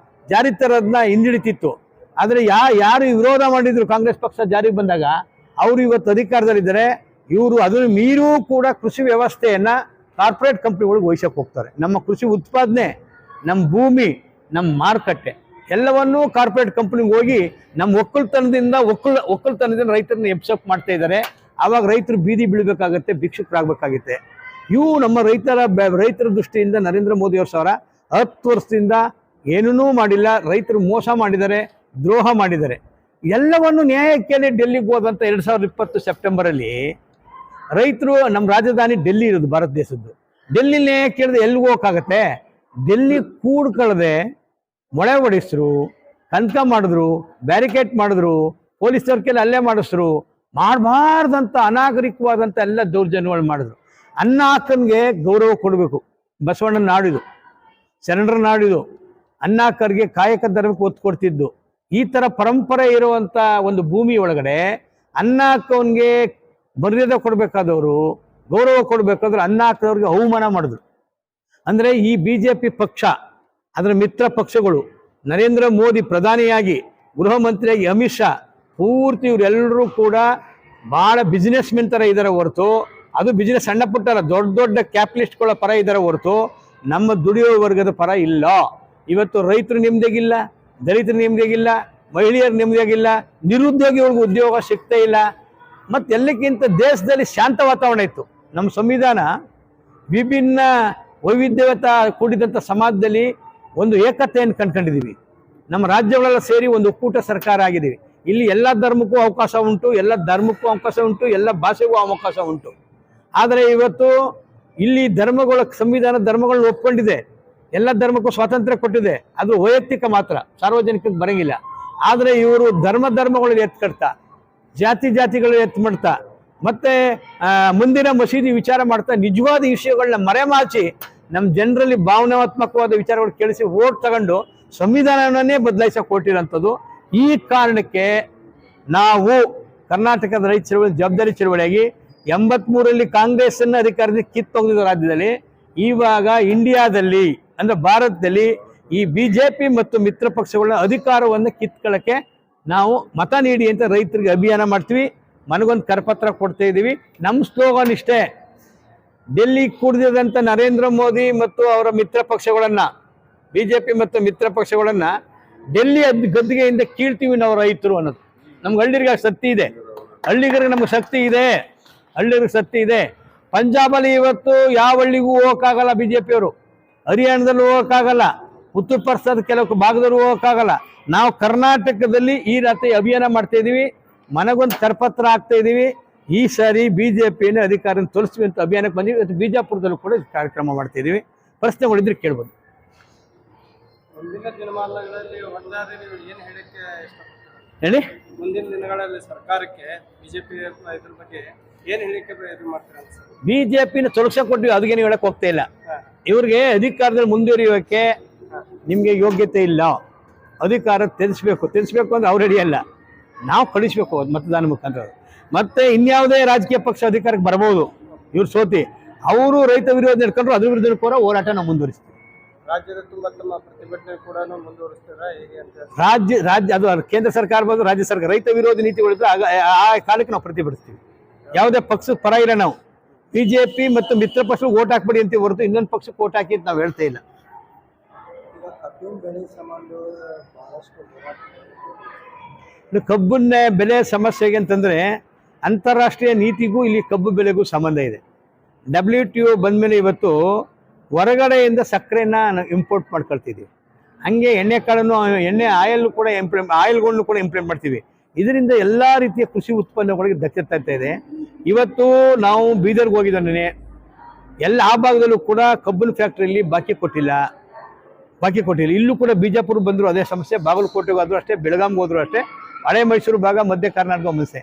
ಜಾರಿ ತರೋದನ್ನ ಹಿಂದಿಡಿತಿತ್ತು. ಆದರೆ ಯಾರು ವಿರೋಧ ಮಾಡಿದ್ರು ಕಾಂಗ್ರೆಸ್ ಪಕ್ಷ ಜಾರಿಗೆ ಬಂದಾಗ ಅವರು ಇವತ್ತು ಅಧಿಕಾರದಲ್ಲಿದ್ದಾರೆ. ಇವರು ಅದನ್ನು ಮೀರೂ ಕೂಡ ಕೃಷಿ ವ್ಯವಸ್ಥೆಯನ್ನ ಕಾರ್ಪೊರೇಟ್ ಕಂಪ್ನಿಗಳಿಗೆ ವಹಿಸಕ್ಕೆ ಹೋಗ್ತಾರೆ. ನಮ್ಮ ಕೃಷಿ ಉತ್ಪಾದನೆ, ನಮ್ಮ ಭೂಮಿ, ನಮ್ಮ ಮಾರುಕಟ್ಟೆ ಎಲ್ಲವನ್ನೂ ಕಾರ್ಪೊರೇಟ್ ಕಂಪ್ನಿಗೆ ಹೋಗಿ ನಮ್ಮ ಒಕ್ಕಲ್ತನದಿಂದ ರೈತರನ್ನ ಎಬ್ಸಪ್ ಮಾಡ್ತಾ ಇದ್ದಾರೆ. ಆವಾಗ ರೈತರು ಬೀದಿ ಬೀಳಬೇಕಾಗತ್ತೆ, ಭಿಕ್ಷುಕರಾಗಬೇಕಾಗುತ್ತೆ. ಇವು ನಮ್ಮ ರೈತರ ದೃಷ್ಟಿಯಿಂದ ನರೇಂದ್ರ ಮೋದಿ ಅವ್ರ ಸರ 10 ವರ್ಷದಿಂದ ಏನನ್ನೂ ಮಾಡಿಲ್ಲ. ರೈತರು ಮೋಸ ಮಾಡಿದ್ದಾರೆ, ದ್ರೋಹ ಮಾಡಿದ್ದಾರೆ. ಎಲ್ಲವನ್ನು ನ್ಯಾಯಕ್ಕೆ ಡೆಲ್ಲಿಗೆ ಹೋದಂಥ 2020 ಸೆಪ್ಟೆಂಬರಲ್ಲಿ ರೈತರು, ನಮ್ಮ ರಾಜಧಾನಿ ಡೆಲ್ಲಿ ಇರೋದು ಭಾರತ ದೇಶದ್ದು, ಡೆಲ್ಲಿ ನ್ಯಾಯ ಕೇಳಿದ್ರೆ ಎಲ್ಲಿಗೆ ಹೋಗೋಕ್ಕಾಗತ್ತೆ? ಡೆಲ್ಲಿ ಕೂಡ್ಕೊಳ್ಳದೆ ಮೊಳೆ ಹೊಡಿಸಿದ್ರು, ಕನಕ ಮಾಡಿದ್ರು, ಬ್ಯಾರಿಕೇಡ್ ಮಾಡಿದ್ರು, ಪೊಲೀಸರ ಕೆಲ ಅಲ್ಲೇ ಮಾಡಿಸಿದ್ರು. ಮಾಡಬಾರ್ದಂಥ ಅನಾಗರಿಕವಾದಂಥ ಎಲ್ಲ ದೌರ್ಜನ್ಯಗಳು ಮಾಡಿದ್ರು. ಅನ್ನ ಹಾಕನ್ಗೆ ಗೌರವ ಕೊಡಬೇಕು. ಬಸವಣ್ಣನ ನಾಡಿದು, ಶರಣರ ನಾಡಿದು, ಅನ್ನಾಕರ್ಗೆ ಕಾಯಕ ಧರ್ಮಕ್ಕೆ ಒತ್ತು ಕೊಡ್ತಿದ್ದು. ಈ ಥರ ಪರಂಪರೆ ಇರುವಂಥ ಒಂದು ಭೂಮಿ ಒಳಗಡೆ ಅನ್ನಾಕವನ್ಗೆ ಮರ್ಯಾದೆ ಕೊಡಬೇಕಾದವರು, ಗೌರವ ಕೊಡಬೇಕಾದ್ರೆ ಅನ್ನಾಕದವ್ರಿಗೆ ಅವಮಾನ ಮಾಡಿದ್ರು. ಅಂದರೆ ಈ BJP ಪಕ್ಷ, ಅದರ ಮಿತ್ರ ಪಕ್ಷಗಳು, ನರೇಂದ್ರ ಮೋದಿ ಪ್ರಧಾನಿಯಾಗಿ, ಗೃಹ ಮಂತ್ರಿಯಾಗಿ ಅಮಿತ್ ಶಾ, ಪೂರ್ತಿ ಇವರೆಲ್ಲರೂ ಕೂಡ ಭಾಳ ಬಿಸ್ನೆಸ್ ಮೆನ್ ಥರ ಇದ್ದಾರೆ ಹೊರತು, ಅದು ಬಿಸ್ನೆಸ್ ಸಣ್ಣ ಪುಟ್ಟಲ್ಲ, ದೊಡ್ಡ ಕ್ಯಾಪಿಟಲಿಸ್ಟ್ಗಳ ಪರ ಇದ್ದಾರೆ ಹೊರತು ನಮ್ಮ ದುಡಿಯೋ ವರ್ಗದ ಪರ ಇಲ್ಲ. ಇವತ್ತು ರೈತರು ನೆಮ್ಮದಿಯಾಗಿಲ್ಲ, ದಲಿತರು ನೆಮ್ಮದಿಯಾಗಿಲ್ಲ, ಮಹಿಳೆಯರು ನೆಮ್ಮದಿಯಾಗಿಲ್ಲ, ನಿರುದ್ಯೋಗಿಗಳಿಗೆ ಉದ್ಯೋಗ ಸಿಗ್ತಾ ಇಲ್ಲ. ಮತ್ತು ಎಲ್ಲಕ್ಕಿಂತ ದೇಶದಲ್ಲಿ ಶಾಂತ ವಾತಾವರಣ ಇತ್ತು. ನಮ್ಮ ಸಂವಿಧಾನ ವಿಭಿನ್ನ ವೈವಿಧ್ಯತ ಕೂಡಿದಂಥ ಸಮಾಜದಲ್ಲಿ ಒಂದು ಏಕತೆಯನ್ನು ಕಂಡುಕೊಂಡಿದ್ದೀವಿ. ನಮ್ಮ ರಾಜ್ಯಗಳೆಲ್ಲ ಸೇರಿ ಒಂದು ಒಕ್ಕೂಟ ಸರ್ಕಾರ ಆಗಿದ್ದೀವಿ. ಇಲ್ಲಿ ಎಲ್ಲ ಧರ್ಮಕ್ಕೂ ಅವಕಾಶ ಉಂಟು, ಎಲ್ಲ ಧರ್ಮಕ್ಕೂ ಅವಕಾಶ ಉಂಟು, ಎಲ್ಲ ಭಾಷೆಗೂ ಅವಕಾಶ ಉಂಟು. ಆದರೆ ಇವತ್ತು ಇಲ್ಲಿ ಸಂವಿಧಾನ ಧರ್ಮಗಳನ್ನ ಒಪ್ಕೊಂಡಿದೆ, ಎಲ್ಲ ಧರ್ಮಕ್ಕೂ ಸ್ವಾತಂತ್ರ್ಯ ಕೊಟ್ಟಿದೆ. ಅದು ವೈಯಕ್ತಿಕ ಮಾತ್ರ, ಸಾರ್ವಜನಿಕಕ್ಕೆ ಬರಂಗಿಲ್ಲ. ಆದರೆ ಇವರು ಧರ್ಮಗಳು ಎತ್ಕಡ್ತಾ, ಜಾತಿಗಳು ಎತ್ತು ಮಾಡ್ತಾ, ಮತ್ತೆ ಮುಂದಿನ ಮಸೀದಿ ವಿಚಾರ ಮಾಡ್ತಾ, ನಿಜವಾದ ವಿಷಯಗಳನ್ನ ಮರೆಮಾಚಿ ನಮ್ಮ ಜನರಲ್ಲಿ ಭಾವನಾತ್ಮಕವಾದ ವಿಚಾರಗಳು ಕೇಳಿಸಿ ಓಟ್ ತಗೊಂಡು ಸಂವಿಧಾನವನ್ನೇ ಬದಲಾಯಿಸಕ್ಕೆ ಹೊರಟಿರೋಂಥದ್ದು. ಈ ಕಾರಣಕ್ಕೆ ನಾವು ಕರ್ನಾಟಕದ ರೈತ ಚಳವಳಿ ಜವಾಬ್ದಾರಿ ಚಳವಳಿಯಾಗಿ 83ರಲ್ಲಿ ಕಾಂಗ್ರೆಸ್ಸನ್ನು ಅಧಿಕಾರದಿಂದ ಕಿತ್ತೊಗೆದಿದ್ದ ರಾಜ್ಯದಲ್ಲಿ, ಇವಾಗ ಇಂಡಿಯಾದಲ್ಲಿ ಅಂದರೆ ಭಾರತದಲ್ಲಿ ಈ BJP ಮತ್ತು ಮಿತ್ರ ಪಕ್ಷಗಳ ಅಧಿಕಾರವನ್ನು ಕಿತ್ಕೊಳ್ಳೋಕ್ಕೆ ನಾವು ಮತ ನೀಡಿ ಅಂತ ರೈತರಿಗೆ ಅಭಿಯಾನ ಮಾಡ್ತೀವಿ. ಮನಗೊಂದು ಕರಪತ್ರ ಕೊಡ್ತಾ ಇದ್ದೀವಿ. ನಮ್ಮ ಸ್ಲೋಗನ್ ಇಷ್ಟೇ: ಡೆಲ್ಲಿ ಕೂಡಿದಂಥ ನರೇಂದ್ರ ಮೋದಿ ಮತ್ತು ಅವರ ಮಿತ್ರ ಪಕ್ಷಗಳನ್ನು, BJP ಮತ್ತು ಮಿತ್ರ ಪಕ್ಷಗಳನ್ನು ಡೆಲ್ಲಿ ಗದ್ದುಗೆಯಿಂದ ಕೀಳ್ತೀವಿ ನಾವು ರೈತರು ಅನ್ನೋದು. ನಮ್ಗೆ ಹಳ್ಳಿಗೆ ಶಕ್ತಿ ಇದೆ, ಹಳ್ಳಿಗರಿಗೆ ನಮ್ಗೆ ಶಕ್ತಿ ಇದೆ. ಪಂಜಾಬಲ್ಲಿ ಇವತ್ತು ಯಾವ ಹಳ್ಳಿಗೂ ಹೋಗೋಕ್ಕಾಗಲ್ಲ BJPಯವರು, ಹರಿಯಾಣದಲ್ಲಿ ಹೋಗೋಕ್ಕಾಗಲ್ಲ, ಉತ್ತರ ಪ್ರದೇಶದ ಕೆಲವು ಭಾಗದಲ್ಲಿ ಹೋಗೋಕ್ಕಾಗಲ್ಲ. ನಾವು ಕರ್ನಾಟಕದಲ್ಲಿ ಈ ರಾತ್ರಿ ಅಭಿಯಾನ ಮಾಡ್ತಾ ಇದ್ದೀವಿ, ಮನಗೊಂದು ಕರಪತ್ರ ಹಾಕ್ತಾ ಇದ್ದೀವಿ. ಈ ಸಾರಿ BJPಯನ್ನು ಅಧಿಕಾರ ತೋರಿಸ್ತೀವಿ ಅಂತ ಅಭಿಯಾನಕ್ಕೆ ಬಂದಿವಿ. ಇವತ್ತು ಬಿಜಾಪುರದಲ್ಲೂ ಕೂಡ ಕಾರ್ಯಕ್ರಮ ಮಾಡ್ತಾ ಇದ್ದೀವಿ. ಪ್ರಶ್ನೆಗಳಿದ್ರೆ ಕೇಳ್ಬೋದು. ಮುಂದಿನ ದಿನಮಾನಗಳಲ್ಲಿ ಏನು ಹೇಳಕ್ಕೆ ಹೇಳಿ? ಮುಂದಿನ ದಿನಗಳಲ್ಲಿ ಸರ್ಕಾರಕ್ಕೆ BJP ಇದ್ರ ಬಗ್ಗೆ ಏನು ಹೇಳಿಕೆ ಮಾಡ್ತೀರಾ? BJPನ ತೊಲಗಿಸಕ್ಕೆ ಕೊಟ್ಟಿವಿ, ಅದಕ್ಕೇನು ಹೇಳಕ್ಕೆ ಹೋಗ್ತಾ ಇಲ್ಲ. ಇವ್ರಿಗೆ ಅಧಿಕಾರದಲ್ಲಿ ಮುಂದುವರಿಯೋಕ್ಕೆ ನಿಮಗೆ ಯೋಗ್ಯತೆ ಇಲ್ಲ. ಅಧಿಕಾರ ತ್ಯಜಿಸ್ಬೇಕು ಅಂದ್ರೆ ಅವ್ರು ರೆಡಿ ಅಲ್ಲ, ನಾವು ಕಳಿಸ್ಬೇಕು ಮತದಾನ ಮುಖಾಂತರ. ಮತ್ತೆ ಇನ್ಯಾವುದೇ ರಾಜಕೀಯ ಪಕ್ಷ ಅಧಿಕಾರಕ್ಕೆ ಬರ್ಬೋದು, ಇವ್ರು ಸೋತಿ ಅವರು ರೈತ ವಿರೋಧ ನಡ್ಕೊಂಡ್ರು ಅದ್ರ ವಿರುದ್ಧ ಕೂಡ ಹೋರಾಟ ನಾವು ಮುಂದುವರಿಸ್ತೀವಿ. ರಾಜ್ಯದ ತುಂಬ ತಮ್ಮ ಪ್ರತಿಭಟನೆ ಕೂಡ ಮುಂದುವರಿಸ್ತಾರ ಹೇಗೆ ಅಂತ ರಾಜ್ಯ ಅದು ಕೇಂದ್ರ ಸರ್ಕಾರ ಬಂದು ರಾಜ್ಯ ಸರ್ಕಾರ ರೈತ ವಿರೋಧಿ ನೀತಿಗಳಿದ್ರೆ ಆ ಕಾಲಕ್ಕೆ ನಾವು ಪ್ರತಿಭಟಿಸ್ತೀವಿ. ಯಾವುದೇ ಪಕ್ಷದ ಪರ ಇಲ್ಲ ನಾವು. ಬಿಜೆಪಿ ಮತ್ತು ಮಿತ್ರ ಪಕ್ಷಕ್ಕೆ ಓಟ್ ಹಾಕ್ಬೇಡಿ ಅಂತ ಹೊರತು ಇನ್ನೊಂದು ಪಕ್ಷಕ್ಕೆ ಓಟ್ ಹಾಕಿ ಅಂತ ನಾವು ಹೇಳ್ತಾ ಇಲ್ಲ. ಕಬ್ಬಿನ ಬೆಲೆ ಸಮಸ್ಯೆಗೆ ಅಂತಂದ್ರೆ ಅಂತಾರಾಷ್ಟ್ರೀಯ ನೀತಿಗೂ ಇಲ್ಲಿ ಕಬ್ಬು ಬೆಲೆಗೂ ಸಂಬಂಧ ಇದೆ. WTO ಬಂದಮೇಲೆ ಇವತ್ತು ಹೊರಗಡೆಯಿಂದ ಸಕ್ಕರೆನ ಇಂಪೋರ್ಟ್ ಮಾಡ್ಕೊಳ್ತಿದ್ದೀವಿ. ಹಂಗೆ ಎಣ್ಣೆ ಆಯಿಲ್ ಕೂಡ ಆಯಿಲ್ಗಳನ್ನು ಕೂಡ ಇಂಪ್ಲಿಮೆಂಟ್ ಮಾಡ್ತೀವಿ. ಇದರಿಂದ ಎಲ್ಲ ರೀತಿಯ ಕೃಷಿ ಉತ್ಪನ್ನಗಳಿಗೆ ಧಕ್ಕೆ ಇದೆ. ಇವತ್ತು ನಾವು ಬೀದರ್ಗೆ ಹೋಗಿದ್ದಾನೆ, ಎಲ್ಲ ಆ ಭಾಗದಲ್ಲೂ ಕೂಡ ಕಬ್ಬಿನ ಫ್ಯಾಕ್ಟ್ರಿಯಲ್ಲಿ ಬಾಕಿ ಕೊಟ್ಟಿಲ್ಲ. ಇಲ್ಲೂ ಕೂಡ ಬಿಜಾಪುರ ಬಂದರೂ ಅದೇ ಸಮಸ್ಯೆ, ಬಾಗಲಕೋಟೆಗೆ ಹೋದ್ರು ಅಷ್ಟೇ, ಬೆಳಗಾಂಗೆ ಹೋದ್ರು ಅಷ್ಟೇ, ಹಳೆ ಮೈಸೂರು ಭಾಗ, ಮಧ್ಯ ಕರ್ನಾಟಕ ಸಮಸ್ಯೆ.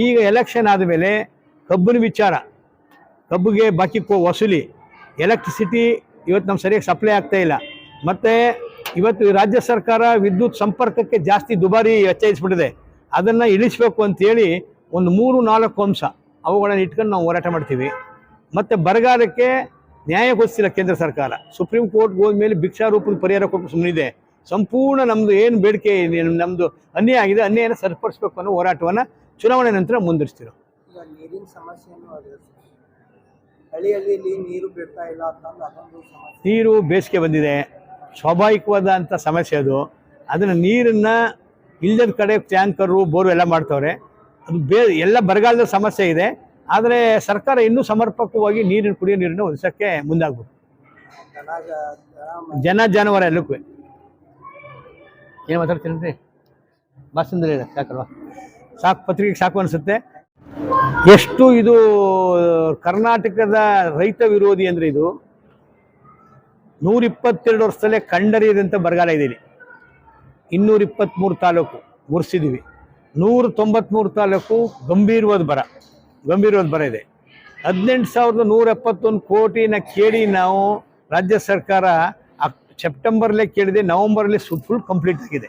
ಈಗ ಎಲೆಕ್ಷನ್ ಆದಮೇಲೆ ಕಬ್ಬಿನ ವಿಚಾರ, ಕಬ್ಬಿಗೆ ಬಾಕಿ ವಸೂಲಿ, ಎಲೆಕ್ಟ್ರಿಸಿಟಿ ಇವತ್ತು ನಮ್ಮ ಸರಿಯಾಗಿ ಸಪ್ಲೈ ಆಗ್ತಾ ಇಲ್ಲ. ಮತ್ತು ಇವತ್ತು ರಾಜ್ಯ ಸರ್ಕಾರ ವಿದ್ಯುತ್ ಸಂಪರ್ಕಕ್ಕೆ ಜಾಸ್ತಿ ದುಬಾರಿ ವೆಚ್ಚ ಅದನ್ನು ಇಳಿಸಬೇಕು ಅಂತೇಳಿ ಒಂದು 3-4 ಅಂಶ ಅವುಗಳನ್ನು ಇಟ್ಕೊಂಡು ನಾವು ಹೋರಾಟ ಮಾಡ್ತೀವಿ. ಮತ್ತು ಬರಗಾಲಕ್ಕೆ ನ್ಯಾಯ ಕೊಡಿಸಿಲ್ಲ ಕೇಂದ್ರ ಸರ್ಕಾರ. ಸುಪ್ರೀಂ ಕೋರ್ಟ್ಗೆ ಹೋದ್ಮೇಲೆ ಭಿಕ್ಷಾ ರೂಪದ ಪರಿಹಾರ ಕೊಟ್ಟು ಸುಮ್ಮನಿದೆ. ಸಂಪೂರ್ಣ ನಮ್ಮದು ಏನು ಬೇಡಿಕೆ ನಮ್ಮದು ಅನ್ಯಾಯ ಆಗಿದೆ, ಅನ್ಯಾಯನ ಸರಿಪಡಿಸ್ಬೇಕು ಅನ್ನೋ ಹೋರಾಟವನ್ನು ಚುನಾವಣೆ ನಂತರ ಮುಂದುವರಿಸ್ತೀವಿ. ಈಗ ನೀರಿನ ಸಮಸ್ಯೆನೂ ಅದೇ, ಹಳ್ಳಿಯಲ್ಲಿ ನೀರು ಬಿಡ್ತಾ ಇಲ್ಲ ಅಂತಂದು ಅದೊಂದು ಸಮಸ್ಯೆ. ನೀರು ಬೇಸಿಗೆ ಬಂದಿದೆ, ಸ್ವಾಭಾವಿಕವಾದಂಥ ಸಮಸ್ಯೆ ಅದು. ಅದನ್ನು ನೀರನ್ನು ಇಲ್ಲದ ಕಡೆ ಟ್ಯಾಂಕರು ಬೋರು ಎಲ್ಲ ಮಾಡ್ತವ್ರೆ. ಅದು ಎಲ್ಲ ಬರಗಾಲದ ಸಮಸ್ಯೆ ಇದೆ. ಆದರೆ ಸರ್ಕಾರ ಇನ್ನೂ ಸಮರ್ಪಕವಾಗಿ ಕುಡಿಯೋ ನೀರನ್ನು ಒದಗಿಸೋಕ್ಕೆ ಮುಂದಾಗ್ಬೋದು. ಜಾನುವಾರು ಎಲ್ಲಕ್ಕೂ ಏನು ಮಾತಾಡ್ತೀನಿ ಬಾಸಂದ್ರೆ ಸಾಕಲ್ವಾ, ಸಾಕು, ಪತ್ರಿಕೆಗೆ ಸಾಕು ಅನಿಸುತ್ತೆ. ಎಷ್ಟು ಇದು ಕರ್ನಾಟಕದ ರೈತ ವಿರೋಧಿ ಅಂದರೆ ಇದು 122 ವರ್ಷದಲ್ಲೇ ಕಂಡರಿಯದಂಥ ಬರಗಾಲ ಇದೆ. 223 ತಾಲೂಕು ಗುರ್ಸಿದ್ದೀವಿ, 193 ತಾಲೂಕು ಗಂಭೀರವಾದ ಬರ ಇದೆ. 18,171 ಕೋಟಿನ ಕೇಳಿ ನಾವು ರಾಜ್ಯ ಸರ್ಕಾರ ಸೆಪ್ಟೆಂಬರ್ಲೇ ಕೇಳಿದೆ, ನವಂಬರ್ಲಿ ಫುಲ್ ಕಂಪ್ಲೀಟ್ ಆಗಿದೆ.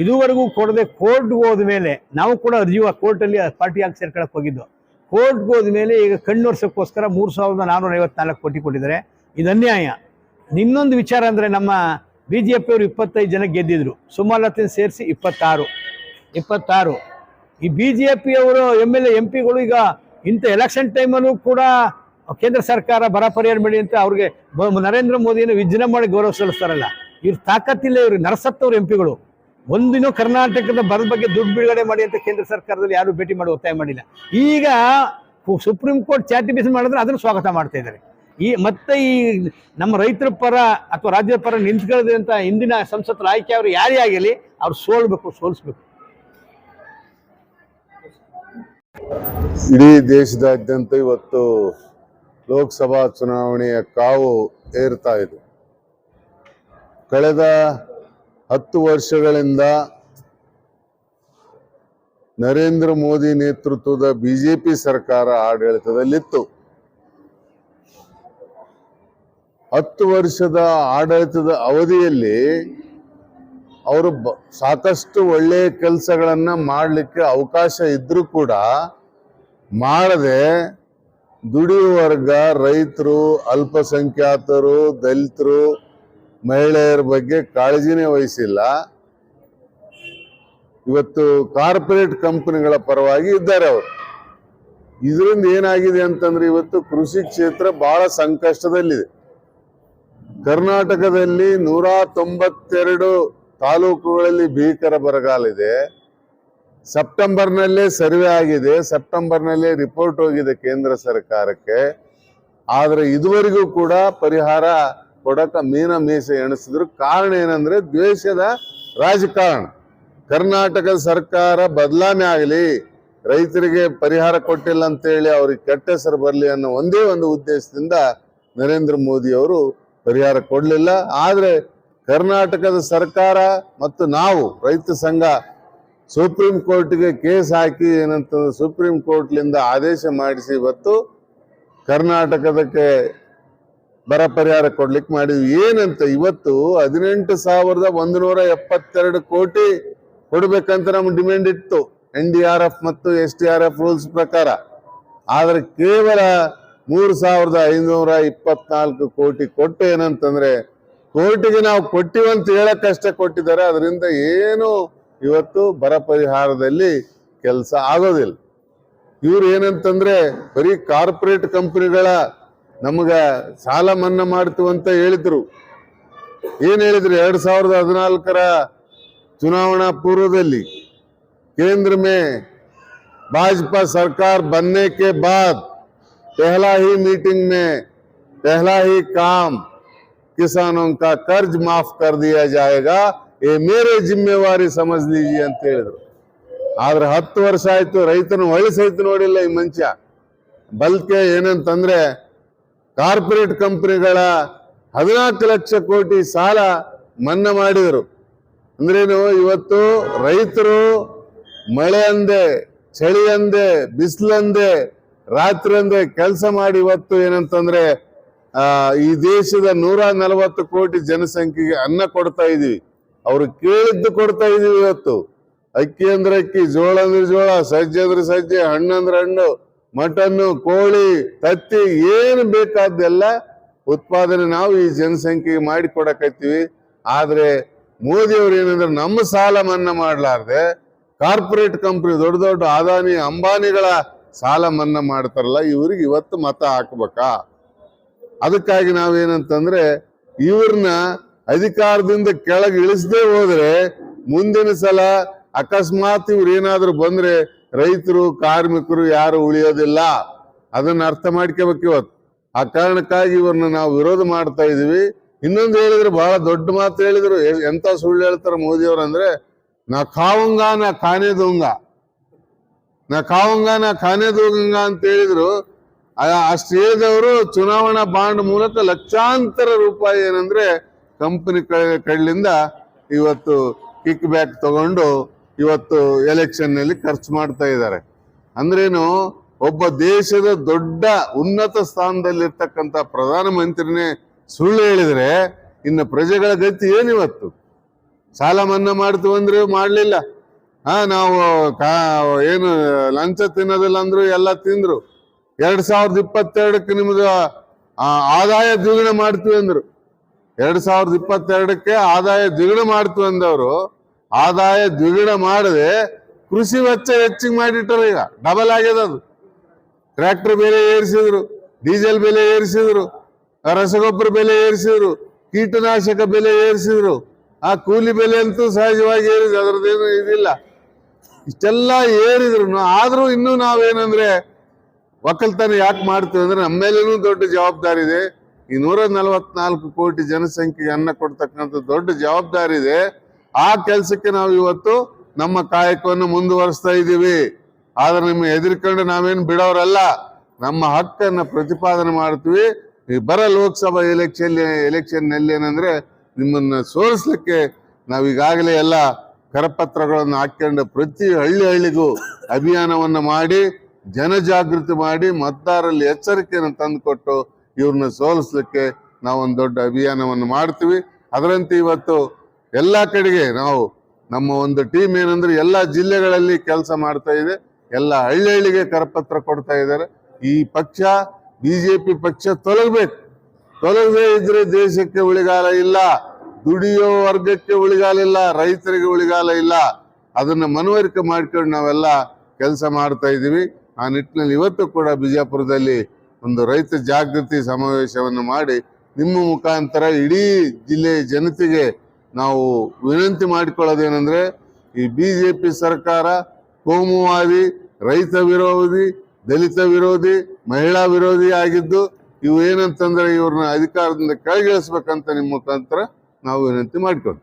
ಇದುವರೆಗೂ ಕೊಡದೆ ಕೋರ್ಟ್ಗೆ ಹೋದ ಮೇಲೆ ನಾವು ಕೂಡ ಅರ್ಜಿ ಕೋರ್ಟಲ್ಲಿ ಪಾರ್ಟಿಯಾಗಿ ಸೇರ್ಕೊಳಕ್ಕೆ ಹೋಗಿದ್ದು. ಕೋರ್ಟ್ಗೆ ಹೋದ ಮೇಲೆ ಈಗ ಕಣ್ಣೊರ್ಸೋಕ್ಕೋಸ್ಕರ 3,454 ಕೋಟಿ ಕೊಟ್ಟಿದ್ದಾರೆ. ಇದು ಅನ್ಯಾಯ. ಇನ್ನೊಂದು ವಿಚಾರ ಅಂದರೆ ನಮ್ಮ BJPಯವರು 25 ಜನ ಗೆದ್ದಿದ್ರು, ಸುಮಲತಾ ಸೇರಿಸಿ 26. ಈ BJPಯವರು MLA MP ಗಳು ಈಗ ಇಂಥ ಎಲೆಕ್ಷನ್ ಟೈಮಲ್ಲೂ ಕೂಡ ಕೇಂದ್ರ ಸರ್ಕಾರ ಬರ ಪರಿಹಾರ ಮಾಡಿ ಅಂತ ಅವ್ರಿಗೆ ನರೇಂದ್ರ ಮೋದಿಯನ್ನು ವಿಜೃಂಭಣೆ ಗೌರವ ಸಲ್ಲಿಸ್ತಾರಲ್ಲ, ಇವ್ರ ತಾಕತ್ತಿಲ್ಲ. ಇವ್ರು ನರಸತ್ತವ್ರು MP ಗಳು. ಒಂದಿನೂ ಕರ್ನಾಟಕದ ಬರದ ಬಗ್ಗೆ ದುಡ್ಡು ಬಿಡುಗಡೆ ಮಾಡಿ ಅಂತ ಕೇಂದ್ರ ಸರ್ಕಾರದಲ್ಲಿ ಯಾರು ಭೇಟಿ ಮಾಡಿ ಒತ್ತಾಯ ಮಾಡಿಲ್ಲ. ಈಗ ಸುಪ್ರೀಂ ಕೋರ್ಟ್ ಚಾಟಿಫಿಕೇಶನ್ ಮಾಡಿದ್ರೆ ಅದನ್ನು ಸ್ವಾಗತ ಮಾಡ್ತಾ ಇದ್ದಾರೆ. ಮತ್ತೆ ಈ ನಮ್ಮ ರೈತರ ಪರ ಅಥವಾ ರಾಜ್ಯದ ಪರ ನಿಂತ್ಕೊಳ್ಳೋದಂತ ಇಂದಿನ ಸಂಸತ್ತರ ಆಯ್ಕೆ ಅವರು ಯಾರೇ ಆಗಿರಲಿ ಅವ್ರು ಸೋಲಿಸ್ಬೇಕು. ಇಡೀ ದೇಶದಾದ್ಯಂತ ಇವತ್ತು ಲೋಕಸಭಾ ಚುನಾವಣೆಯ ಕಾವು ಏರ್ತಾ ಇದೆ. ಕಳೆದ 10 ವರ್ಷಗಳಿಂದ ನರೇಂದ್ರ ಮೋದಿ ನೇತೃತ್ವದ BJP ಸರ್ಕಾರ ಆಡಳಿತದಲ್ಲಿತ್ತು. 10 ವರ್ಷದ ಆಡಳಿತದ ಅವಧಿಯಲ್ಲಿ ಅವರು ಸಾಕಷ್ಟು ಒಳ್ಳೆಯ ಕೆಲಸಗಳನ್ನ ಮಾಡಲಿಕ್ಕೆ ಅವಕಾಶ ಇದ್ರೂ ಕೂಡ ಮಾಡದೆ ದುಡಿಯುವ ವರ್ಗ, ರೈತರು, ಅಲ್ಪಸಂಖ್ಯಾತರು, ದಲಿತರು, ಮಹಿಳೆಯರ ಬಗ್ಗೆ ಕಾಳಜಿನೇ ವಹಿಸಿಲ್ಲ. ಇವತ್ತು ಕಾರ್ಪೊರೇಟ್ ಕಂಪನಿಗಳ ಪರವಾಗಿ ಇದ್ದಾರೆ ಅವರು. ಇದರಿಂದ ಏನಾಗಿದೆ ಅಂತಂದ್ರೆ ಇವತ್ತು ಕೃಷಿ ಕ್ಷೇತ್ರ ಬಹಳ ಸಂಕಷ್ಟದಲ್ಲಿದೆ. ಕರ್ನಾಟಕದಲ್ಲಿ 192 ತಾಲೂಕುಗಳಲ್ಲಿ ಭೀಕರ ಬರಗಾಲ ಇದೆ. ಸೆಪ್ಟೆಂಬರ್ನಲ್ಲೇ ಸರ್ವೆ ಆಗಿದೆ, ಸೆಪ್ಟೆಂಬರ್ನಲ್ಲೇ ರಿಪೋರ್ಟ್ ಹೋಗಿದೆ ಕೇಂದ್ರ ಸರ್ಕಾರಕ್ಕೆ. ಆದ್ರೆ ಇದುವರೆಗೂ ಕೂಡ ಪರಿಹಾರ ಕೊಡಕ ಮೀಸೆ ಎಣಿಸಿದ್ರು. ಕಾರಣ ಏನಂದ್ರೆ ದ್ವೇಷದ ರಾಜಕಾರಣ. ಕರ್ನಾಟಕದ ಸರ್ಕಾರ ಬದಲಾವಣೆ ಆಗಲಿ, ರೈತರಿಗೆ ಪರಿಹಾರ ಕೊಟ್ಟಿಲ್ಲ ಅಂತೇಳಿ ಅವ್ರಿಗೆ ಕೆಟ್ಟ ಹೆಸರು ಬರಲಿ ಅನ್ನೋ ಒಂದೇ ಒಂದು ಉದ್ದೇಶದಿಂದ ನರೇಂದ್ರ ಮೋದಿ ಅವರು ಪರಿಹಾರ ಕೊಡಲಿಲ್ಲ. ಆದ್ರೆ ಕರ್ನಾಟಕದ ಸರ್ಕಾರ ಮತ್ತು ನಾವು ರೈತ ಸಂಘ ಸುಪ್ರೀಂ ಕೋರ್ಟ್ಗೆ ಕೇಸ್ ಹಾಕಿ ಏನಂತಂದ್ರೆ ಸುಪ್ರೀಂ ಕೋರ್ಟ್ಲಿಂದ ಆದೇಶ ಮಾಡಿಸಿ ಇವತ್ತು ಕರ್ನಾಟಕದಕ್ಕೆ ಬರ ಪರಿಹಾರ ಕೊಡ್ಲಿಕ್ಕೆ ಮಾಡಿದ್ವಿ. ಏನಂತ ಇವತ್ತು 18,172 ಕೋಟಿ ಕೊಡ್ಬೇಕಂತ ನಮ್ಗೆ ಡಿಮ್ಯಾಂಡ್ ಇತ್ತು NDRF ಮತ್ತು SDRF ರೂಲ್ಸ್ ಪ್ರಕಾರ. ಆದ್ರೆ ಕೇವಲ 3,524 ಕೋಟಿ ಕೊಟ್ಟು ಏನಂತಂದ್ರೆ ಕೋರ್ಟಿಗೆ ನಾವು ಕೊಟ್ಟಿವಂತ ಹೇಳಕ್ಕಷ್ಟೇ ಕೊಟ್ಟಿದ್ದಾರೆ. ಅದರಿಂದ ಏನು ಇವತ್ತು ಬರ ಪರಿಹಾರದಲ್ಲಿ ಕೆಲಸ ಆಗೋದಿಲ್ಲ. ಇವ್ರು ಏನಂತಂದ್ರೆ ಬರೀ ಕಾರ್ಪೊರೇಟ್ ಕಂಪನಿಗಳ ನಮಗ ಸಾಲ ಮನ್ನಾ ಮಾಡ್ತೀವಿ ಅಂತ ಹೇಳಿದ್ರು. ಏನ್ ಹೇಳಿದ್ರು? 2014 चुनावणा पूर्वದಲ್ಲಿ केंद्र में भाजपा सरकार बनने के बाद पहला ही मीटिंग में पहला ही काम किसानों का कर्ज माफ कर दिया जाएगा, ये मेरे जिम्मेवारी समझ लीजिए ಅಂತ ಹೇಳಿದ್ರು. ಆದ್ರೆ 10 ವರ್ಷ ಆಯ್ತು, ರೈತನ ಹೊಳಿ ಸಹಿತ ನೋಡಿಲ್ಲ ಈ ಮನುಷ್ಯ. ಬಲ್ಕೆ ಏನಂತಂದ್ರೆ ಕಾರ್ಪೊರೇಟ್ ಕಂಪನಿಗಳ 14 ಲಕ್ಷ ಕೋಟಿ ಸಾಲ ಮನ್ನಾ ಮಾಡಿದರು. ಅಂದ್ರೇನು? ಇವತ್ತು ರೈತರು ಮಳೆ ಅಂದೆ, ಚಳಿ ಅಂದೆ, ಬಿಸಿಲಂದೆ, ರಾತ್ರಿ ಅಂದೆ ಕೆಲಸ ಮಾಡಿ ಇವತ್ತು ಏನಂತಂದ್ರೆ ಈ ದೇಶದ 140 ಕೋಟಿ ಜನಸಂಖ್ಯೆಗೆ ಅನ್ನ ಕೊಡ್ತಾ ಇದೀವಿ. ಅವ್ರು ಕೇಳಿದ್ದು ಕೊಡ್ತಾ ಇದೀವಿ. ಇವತ್ತು ಅಕ್ಕಿ ಅಂದ್ರೆ ಅಕ್ಕಿ, ಜೋಳ ಅಂದ್ರೆ ಜೋಳ, ಸಜ್ಜೆ ಅಂದ್ರೆ ಸಜ್ಜೆ, ಹಣ್ಣು ಅಂದ್ರೆ ಹಣ್ಣು, ಮಟನ್ನು, ಕೋಳಿ, ತತ್ತಿ, ಏನು ಬೇಕಾದ್ದೆಲ್ಲ ಉತ್ಪಾದನೆ ನಾವು ಈ ಜನಸಂಖ್ಯೆಗೆ ಮಾಡಿ ಕೊಡಕತ್ತೀವಿ. ಆದ್ರೆ ಮೋದಿ ಅವ್ರು ಏನಂದ್ರೆ ನಮ್ಮ ಸಾಲ ಮನ್ನಾ ಮಾಡ್ಲಾರ್ದೆ ಕಾರ್ಪೊರೇಟ್ ಕಂಪನಿ ದೊಡ್ಡ ದೊಡ್ಡ ಅದಾನಿ ಅಂಬಾನಿಗಳ ಸಾಲ ಮನ್ನಾ ಮಾಡ್ತಾರಲ್ಲ, ಇವ್ರಿಗೆ ಇವತ್ತು ಮತ ಹಾಕ್ಬೇಕಾ? ಅದಕ್ಕಾಗಿ ನಾವೇನಂತಂದ್ರೆ ಇವ್ರನ್ನ ಅಧಿಕಾರದಿಂದ ಕೆಳಗೆ ಇಳಿಸದೇ ಹೋದ್ರೆ ಮುಂದಿನ ಸಲ ಅಕಸ್ಮಾತ್ ಇವ್ರು ಏನಾದ್ರು ಬಂದ್ರೆ ರೈತರು, ಕಾರ್ಮಿಕರು ಯಾರು ಉಳಿಯೋದಿಲ್ಲ. ಅದನ್ನ ಅರ್ಥ ಮಾಡ್ಕೋಬೇಕು ಇವತ್ತು. ಆ ಕಾರಣಕ್ಕಾಗಿ ಇವ್ರನ್ನ ನಾವು ವಿರೋಧ ಮಾಡ್ತಾ ಇದೀವಿ. ಇನ್ನೊಂದು ಹೇಳಿದ್ರು, ಬಹಳ ದೊಡ್ಡ ಮಾತು ಹೇಳಿದ್ರು. ಎಂತ ಸುಳ್ಳು ಹೇಳ್ತಾರ ಮೋದಿ ಅವ್ರು ಅಂದ್ರೆ, ನಾ ಖಾವಂಗ ನಾ ಖಾನೆ ದೂಂಗ, ನಾ ಖಾವಂಗ ನಾ ಖಾನೆ ದೂಂಗ ಅಂತ ಹೇಳಿದ್ರು. ಅಷ್ಟು ಹೇಳಿದವರು ಚುನಾವಣಾ ಬಾಂಡ್ ಮೂಲಕ ಲಕ್ಷಾಂತರ ರೂಪಾಯಿ ಏನಂದ್ರೆ ಕಂಪನಿ ಕಡೆಯಿಂದ ಇವತ್ತು ಕಿಕ್ ಬ್ಯಾಕ್ ತಗೊಂಡು ಇವತ್ತು ಎಲೆಕ್ಷನ್ ನಲ್ಲಿ ಖರ್ಚು ಮಾಡ್ತಾ ಇದ್ದಾರೆ. ಅಂದ್ರೇನು? ಒಬ್ಬ ದೇಶದ ದೊಡ್ಡ ಉನ್ನತ ಸ್ಥಾನದಲ್ಲಿರ್ತಕ್ಕಂಥ ಪ್ರಧಾನಮಂತ್ರಿನೇ ಸುಳ್ಳು ಹೇಳಿದ್ರೆ ಇನ್ನು ಪ್ರಜೆಗಳ ಗತಿ ಏನಿವತ್ತು? ಸಾಲ ಮನ್ನಾ ಮಾಡ್ತೀವಿ ಅಂದ್ರೆ ಮಾಡ್ಲಿಲ್ಲ. ನಾವು ಏನು ಲಂಚ ತಿನ್ನೋದಿಲ್ಲ ಅಂದ್ರು ಎಲ್ಲ ತಿಂದ್ರು. 2022ಕ್ಕೆ ನಿಮ್ದು ಆದಾಯ ದ್ವಿಗುಣ ಮಾಡ್ತೀವಿ ಅಂದ್ರು. 2022ಕ್ಕೆ ಆದಾಯ ದ್ವಿಗುಣ ಮಾಡ್ತೀವಿ ಅಂದವರು ಆದಾಯ ದ್ವಿಗುಣ ಮಾಡದೆ ಕೃಷಿ ವೆಚ್ಚ ಹೆಚ್ಚಿಗೆ ಮಾಡಿಟ್ಟಾರ. ಈಗ ಡಬಲ್ ಆಗ್ಯದ ಅದು. ಟ್ರ್ಯಾಕ್ಟರ್ ಬೆಲೆ ಏರಿಸಿದ್ರು, ಡೀಸೆಲ್ ಬೆಲೆ ಏರಿಸಿದ್ರು, ರಸಗೊಬ್ಬರ ಬೆಲೆ ಏರಿಸಿದ್ರು, ಕೀಟನಾಶಕ ಬೆಲೆ ಏರಿಸಿದ್ರು, ಆ ಕೂಲಿ ಬೆಲೆ ಅಂತೂ ಸಹಜವಾಗಿ ಏರಿದ್ರು, ಅದರದ್ದೇನು ಇದಿಲ್ಲ. ಇಷ್ಟೆಲ್ಲ ಏರಿದ್ರು. ಆದ್ರೂ ಇನ್ನೂ ನಾವೇನಂದ್ರೆ ಒಕ್ಕಲ್ತನ ಯಾಕೆ ಮಾಡ್ತೀವಿ ಅಂದ್ರೆ ನಮ್ಮ ಮೇಲೇನೂ ದೊಡ್ಡ ಜವಾಬ್ದಾರಿ ಇದೆ. ಈ 144 ಕೋಟಿ ಜನಸಂಖ್ಯೆಗೆ ಅನ್ನ ಕೊಡ್ತಕ್ಕಂಥ ದೊಡ್ಡ ಜವಾಬ್ದಾರಿ ಇದೆ. ಆ ಕೆಲಸಕ್ಕೆ ನಾವು ಇವತ್ತು ನಮ್ಮ ಕಾಯಕವನ್ನು ಮುಂದುವರಿಸ್ತಾ ಇದ್ದೀವಿ. ಆದ್ರೆ ನಿಮ್ಮ ಹೆದರ್ಕೊಂಡು ನಾವೇನು ಬಿಡೋರಲ್ಲ. ನಮ್ಮ ಹಕ್ಕನ್ನ ಪ್ರತಿಪಾದನೆ ಮಾಡ್ತೀವಿ. ಈ ಬರ ಲೋಕಸಭಾ ಎಲೆಕ್ಷನ್ ನಲ್ಲಿ ಏನಂದ್ರೆ ನಿಮ್ಮನ್ನ ಸೋಲಿಸ್ಲಿಕ್ಕೆ ನಾವೀಗಾಗಲೇ ಎಲ್ಲ ಕರಪತ್ರಗಳನ್ನು ಹಾಕೊಂಡು ಪ್ರತಿ ಹಳ್ಳಿಗೂ ಅಭಿಯಾನವನ್ನ ಮಾಡಿ ಜನಜಾಗೃತಿ ಮಾಡಿ ಮತದಾರರಲ್ಲಿ ಎಚ್ಚರಿಕೆಯನ್ನು ತಂದುಕೊಟ್ಟು ಇವ್ರನ್ನ ಸೋಲಿಸ್ಲಿಕ್ಕೆ ನಾವೊಂದು ದೊಡ್ಡ ಅಭಿಯಾನವನ್ನು ಮಾಡ್ತೀವಿ. ಅದರಂತೆ ಇವತ್ತು ಎಲ್ಲ ಕಡೆಗೆ ನಾವು ನಮ್ಮ ಒಂದು ಟೀಮ್ ಏನಂದ್ರೆ ಎಲ್ಲ ಜಿಲ್ಲೆಗಳಲ್ಲಿ ಕೆಲಸ ಮಾಡ್ತಾ ಇದೆ. ಎಲ್ಲ ಹಳ್ಳಿಗೆ ಕರಪತ್ರ ಕೊಡ್ತಾ ಇದ್ದಾರೆ. ಈ ಪಕ್ಷ ಬಿಜೆಪಿ ಪಕ್ಷ ತೊಲಗಬೇಕು. ತೊಲಗದೇ ಇದ್ರೆ ದೇಶಕ್ಕೆ ಉಳಿಗಾಲ ಇಲ್ಲ, ದುಡಿಯೋ ವರ್ಗಕ್ಕೆ ಉಳಿಗಾಲ ಇಲ್ಲ, ರೈತರಿಗೆ ಉಳಿಗಾಲ ಇಲ್ಲ. ಅದನ್ನ ಮನವರಿಕೆ ಮಾಡ್ಕೊಂಡು ನಾವೆಲ್ಲ ಕೆಲಸ ಮಾಡ್ತಾ ಇದ್ದೀವಿ. ಆ ನಿಟ್ಟಿನಲ್ಲಿ ಇವತ್ತು ಕೂಡ ಬಿಜಾಪುರದಲ್ಲಿ ಒಂದು ರೈತ ಜಾಗೃತಿ ಸಮಾವೇಶವನ್ನು ಮಾಡಿ ನಿಮ್ಮ ಮುಖಾಂತರ ಇಡೀ ಜಿಲ್ಲೆಯ ಜನತೆಗೆ ನಾವು ವಿನಂತಿ ಮಾಡಿಕೊಳ್ಳೋದೇನೆಂದ್ರೆ, ಈ ಬಿಜೆಪಿ ಸರ್ಕಾರ ಕೋಮುವಾದಿ, ರೈತ ವಿರೋಧಿ, ದಲಿತ ವಿರೋಧಿ, ಮಹಿಳಾ ವಿರೋಧಿ ಆಗಿದ್ದು ಇವು ಏನಂತಂದ್ರೆ ಇವ್ರನ್ನ ಅಧಿಕಾರದಿಂದ ಕೆಳಗಿಳಿಸ್ಬೇಕಂತ ನಿಮ್ಮ ಮುಖಾಂತರ ನಾವು ವಿನಂತಿ ಮಾಡಿಕೊಂಡು